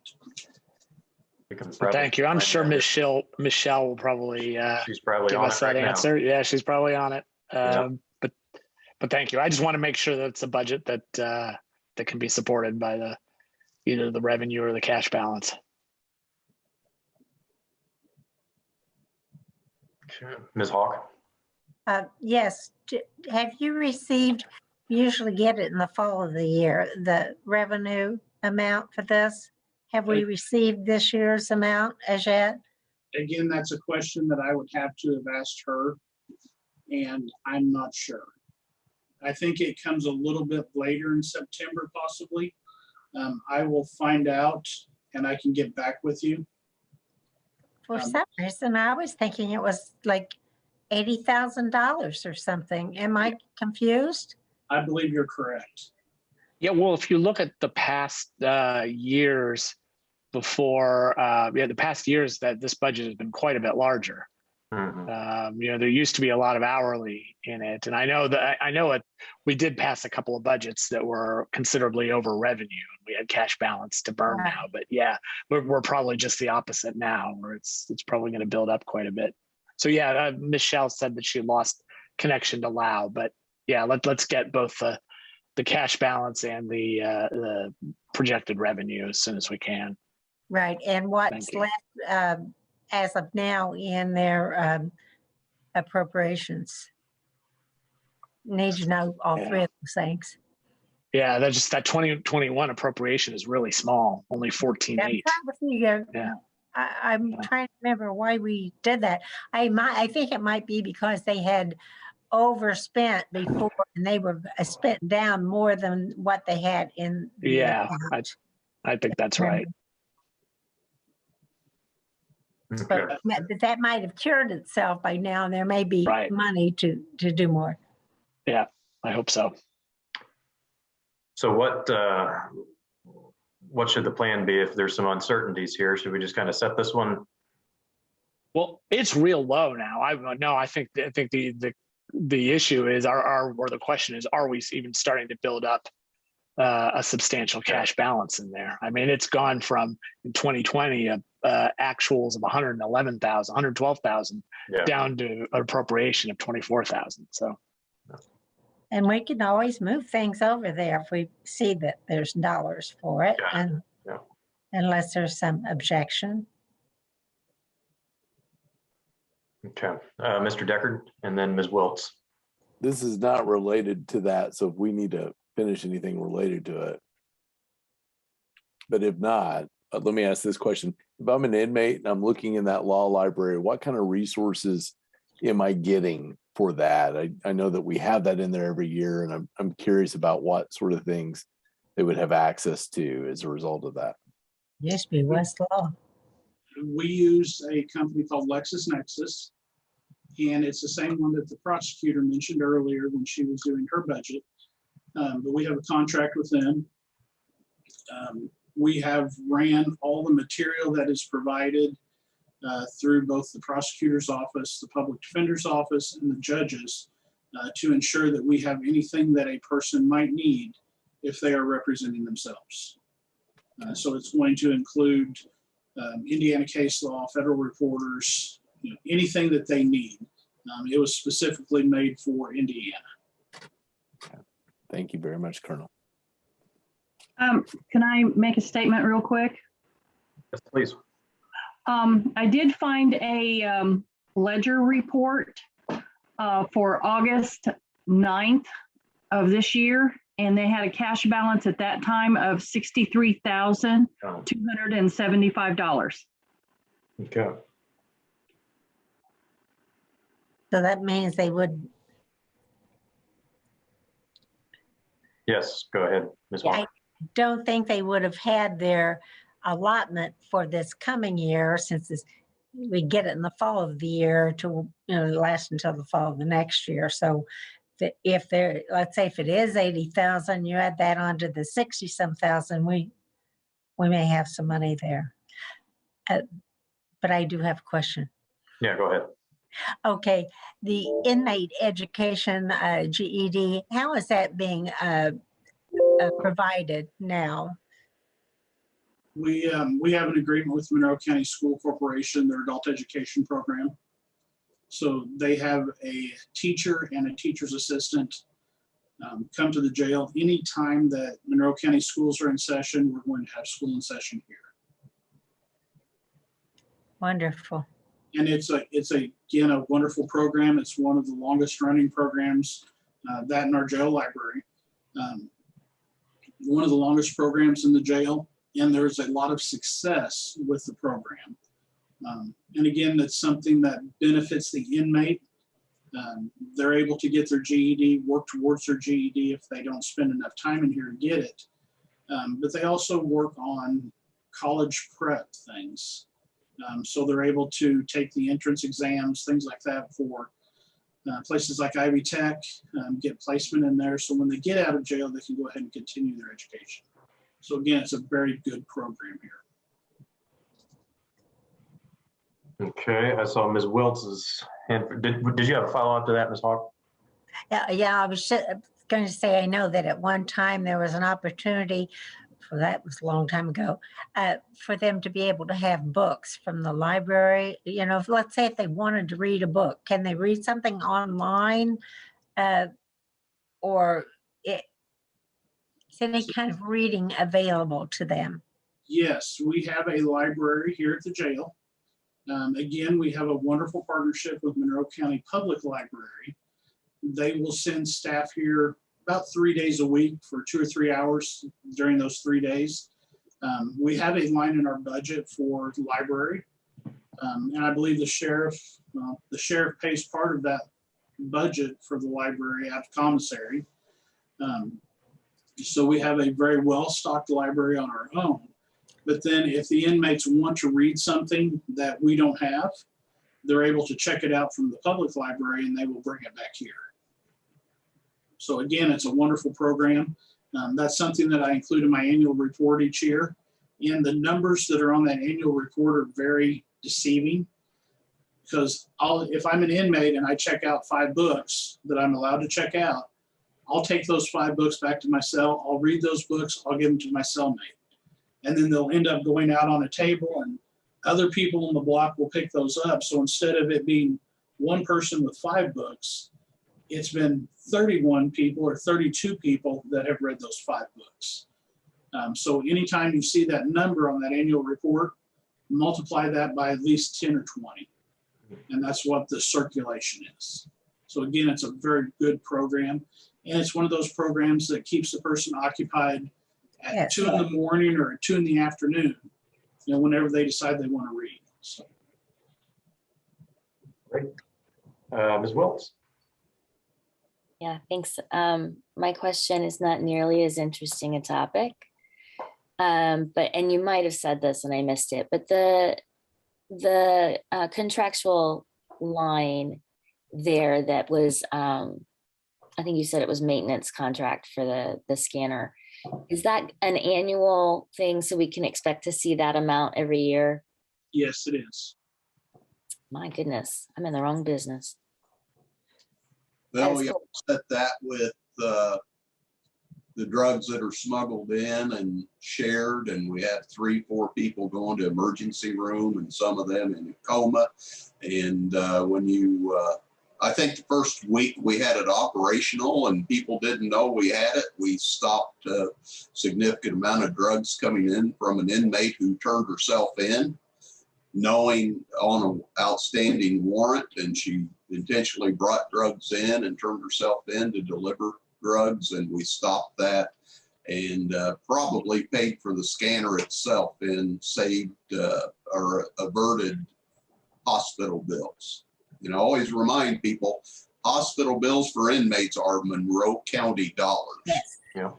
Thank you. I'm sure Michelle will probably she's probably give on us it that right answer. now. Yeah, she's probably on it. Yeah. But thank you. I just want to make sure that it's a budget that that can be supported by either the revenue or the cash balance. Sure. Ms. Hawk. Yes. Have you received, you usually get it in the fall of the year, the revenue amount for this? Have we received this year's amount as yet? Again, that's a question that I would have to have asked her, and I'm not sure. I think it comes a little bit later in September, possibly. I will find out and I can get back with you. For some reason, I was thinking it was like $80,000 or something. Am I confused? I believe you're correct. Yeah, well, if you look at the past years before, the past years that this budget has been quite a bit larger. Mm-hmm. You know, there used to be a lot of hourly in it, and I know we did pass a couple of budgets that were considerably over revenue. We had cash balance to burn now, but yeah, we're probably just the opposite now, where it's probably going to build up quite a bit. So yeah, Michelle said that she lost connection to Lao, but yeah, let's get both the cash balance and the projected revenue as soon as we can. Right, and what's left as of now in their appropriations? Need to know all three of those things. Yeah, that 2021 appropriation is really small, only 14.8. Yeah. I'm trying to remember why we did that. I think it might be because they had overspent before and they were spent down more than what they had in. Yeah, I think that's right. But that might have cured itself by now, and there may be money to do more. Yeah, I hope so. So what should the plan be if there's some uncertainties here? Should we just kind of set this one? Well, it's real low now. I think the issue is or the question is, are we even starting to build up a substantial cash balance in there. I mean, it's gone from in 2020 actuals of 111,000, 112,000 down to an appropriation of 24,000. So. And we can always move things over there if we see that there's dollars for it, and unless there's some objection. Okay, Mr. Deckard, and then Ms. Wiltz. This is not related to that, so if we need to finish anything related to it. But if not, let me ask this question. If I'm an inmate and I'm looking in that law library, what kind of resources am I getting for that? I know that we have that in there every year, and I'm curious about what sort of things they would have access to as a result of that. Yes, be Westlaw. We use a company called LexisNexis, and it's the same one that the prosecutor mentioned earlier when she was doing her budget. But we have a contract with them. We have ran all the material that is provided through both the prosecutor's office, the public defender's office, and the judges to ensure that we have anything that a person might need if they are representing themselves. So it's going to include Indiana case law, federal reporters, anything that they need. It was specifically made for Indiana. Thank you very much, Colonel. Can I make a statement real quick? Yes, please. I did find a ledger report for August 9th of this year, and they had a cash balance at that time of $63,275. Okay. So that means they would. Yes, go ahead, Ms. I Walker. don't think they would have had their allotment for this coming year, since we get it in the fall of the year to last until the fall of the next year. So if there, let's say if it is 80,000, you add that onto the 60-some thousand, we may have some money there. But I do have a question. Yeah, go ahead. Okay, the inmate education GED, how is that being provided now? We have an agreement with Monroe County School Corporation, their adult education program. So they have a teacher and a teacher's assistant come to the jail. Anytime that Monroe County schools are in session, we're going to have school in session here. Wonderful. And it's again, a wonderful program. It's one of the longest running programs, that in our jail library. One of the longest programs in the jail, and there's a lot of success with the program. And again, that's something that benefits the inmate. They're able to get their GED, work towards their GED if they don't spend enough time in here to get it. But they also work on college prep things. So they're able to take the entrance exams, things like that for places like Ivy Tech, get placement in there. So when they get out of jail, they can go ahead and continue their education. So again, it's a very good program here. Okay, I saw Ms. Wiltz's hand. Did you have a follow-up to that, Ms. Hawk? Yeah, I was just going to say, I know that at one time there was an opportunity, that was a long time ago, for them to be able to have books from the library. Let's say if they wanted to read a book, can they read something online, or is any kind of reading available to them? Yes, we have a library here at the jail. Again, we have a wonderful partnership with Monroe County Public Library. They will send staff here about 3 days a week for 2 or 3 hours during those 3 days. We have a line in our budget for the library. And I believe the sheriff pays part of that budget for the library out of commissary. So we have a very well-stocked library on our own. But then if the inmates want to read something that we don't have, they're able to check it out from the public library and they will bring it back here. So again, it's a wonderful program. That's something that I include in my annual report each year. And the numbers that are on that annual report are very deceiving, because if I'm an inmate and I check out 5 books that I'm allowed to check out, I'll take those 5 books back to my cell. I'll read those books. I'll give them to my cellmate. And then they'll end up going out on a table and other people on the block will pick those up. So instead of it being one person with 5 books, it's been 31 people or 32 people that have read those 5 books. So anytime you see that number on that annual report, multiply that by at least 10 or 20. And that's what the circulation is. So again, it's a very good program. And it's one of those programs that keeps the person occupied at 2 in the morning or at 2 in the afternoon, you know, whenever they decide they want to read. So. Great. Ms. Wiltz. Yeah, thanks. My question is not nearly as interesting a topic. And you might have said this and I missed it, but the contractual line there that was, I think you said it was maintenance contract for the scanner. Is that an annual thing so we can expect to see that amount every year? Yes, it is. My goodness, I'm in the wrong business. Then we offset that with the drugs that are smuggled in and shared, and we have 3-4 people going to emergency room and some of them in a coma. And when you, I think the first week we had it operational and people didn't know we had it, we stopped a significant amount of drugs coming in from an inmate who turned herself in, knowing on an outstanding warrant, and she intentionally brought drugs in and turned herself in to deliver drugs, and we stopped that and probably paid for the scanner itself and saved or averted hospital bills. You know, always remind people, hospital bills for inmates are Monroe County dollars. Yes. Yeah.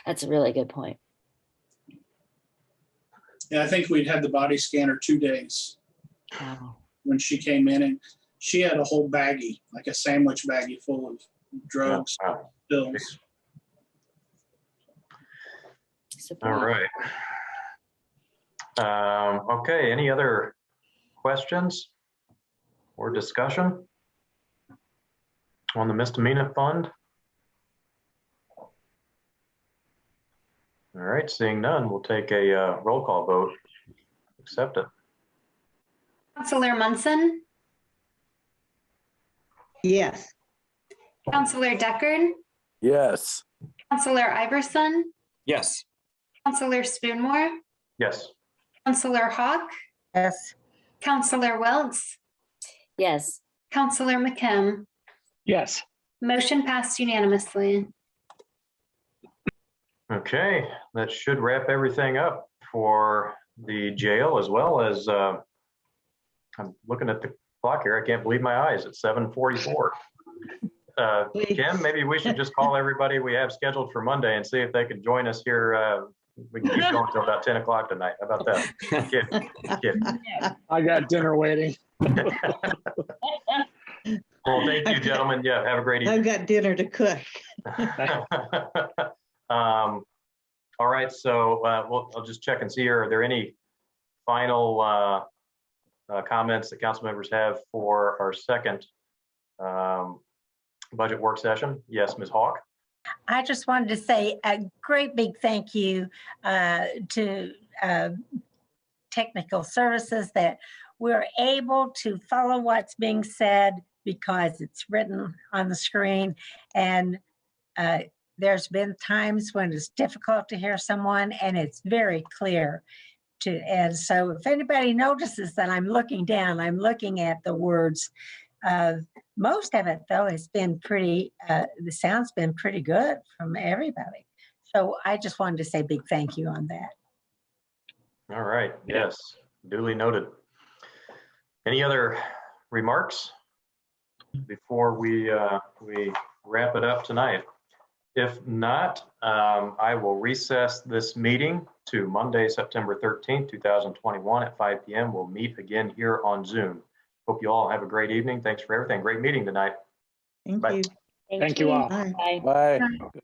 That's a really good point. Yeah, I think we'd had the body scanner 2 days when she came in, and she had a whole baggie, like a sandwich baggie full of drugs, pills. All right. Okay, any other questions or discussion on the misdemeanor fund? All right, seeing none, we'll take a roll call vote. Accept it. Counselor Munson, Yes. Counselor Deckard, Yes. Counselor Iverson, Yes. Counselor Spoonmore, Yes. Counselor Hawk, Yes. Counselor Wiltz, Yes. Counselor McKim. Yes. Motion passed unanimously. Okay, that should wrap everything up for the jail, as well as I'm looking at the clock here. I can't believe my eyes. It's 7:44. Kim, maybe we should just call everybody we have scheduled for Monday and see if they can join us here. We can keep going until about 10 o'clock tonight. How about that? Kid. I got dinner waiting. Well, thank you, gentlemen. Yeah, have a great evening. I've got dinner to cook. All right, so I'll just check and see here. Are there any final comments that council members have for our second budget work session? Yes, Ms. Hawk. I just wanted to say a great big thank you to technical services that we're able to follow what's being said because it's written on the screen. And there's been times when it's difficult to hear someone and it's very clear. And so if anybody notices that I'm looking down, I'm looking at the words. Most of it, though, has been pretty, the sound's been pretty good from everybody. So I just wanted to say a big thank you on that. All right, yes, duly noted. Any other remarks before we wrap it up tonight? If not, I will recess this meeting to Monday, September 13th, 2021 at 5 p.m. We'll meet again here on Zoom. Hope you all have a great evening. Thanks for everything. Great meeting tonight. Thank Bye. you. Thank you all. Bye. Bye. Bye.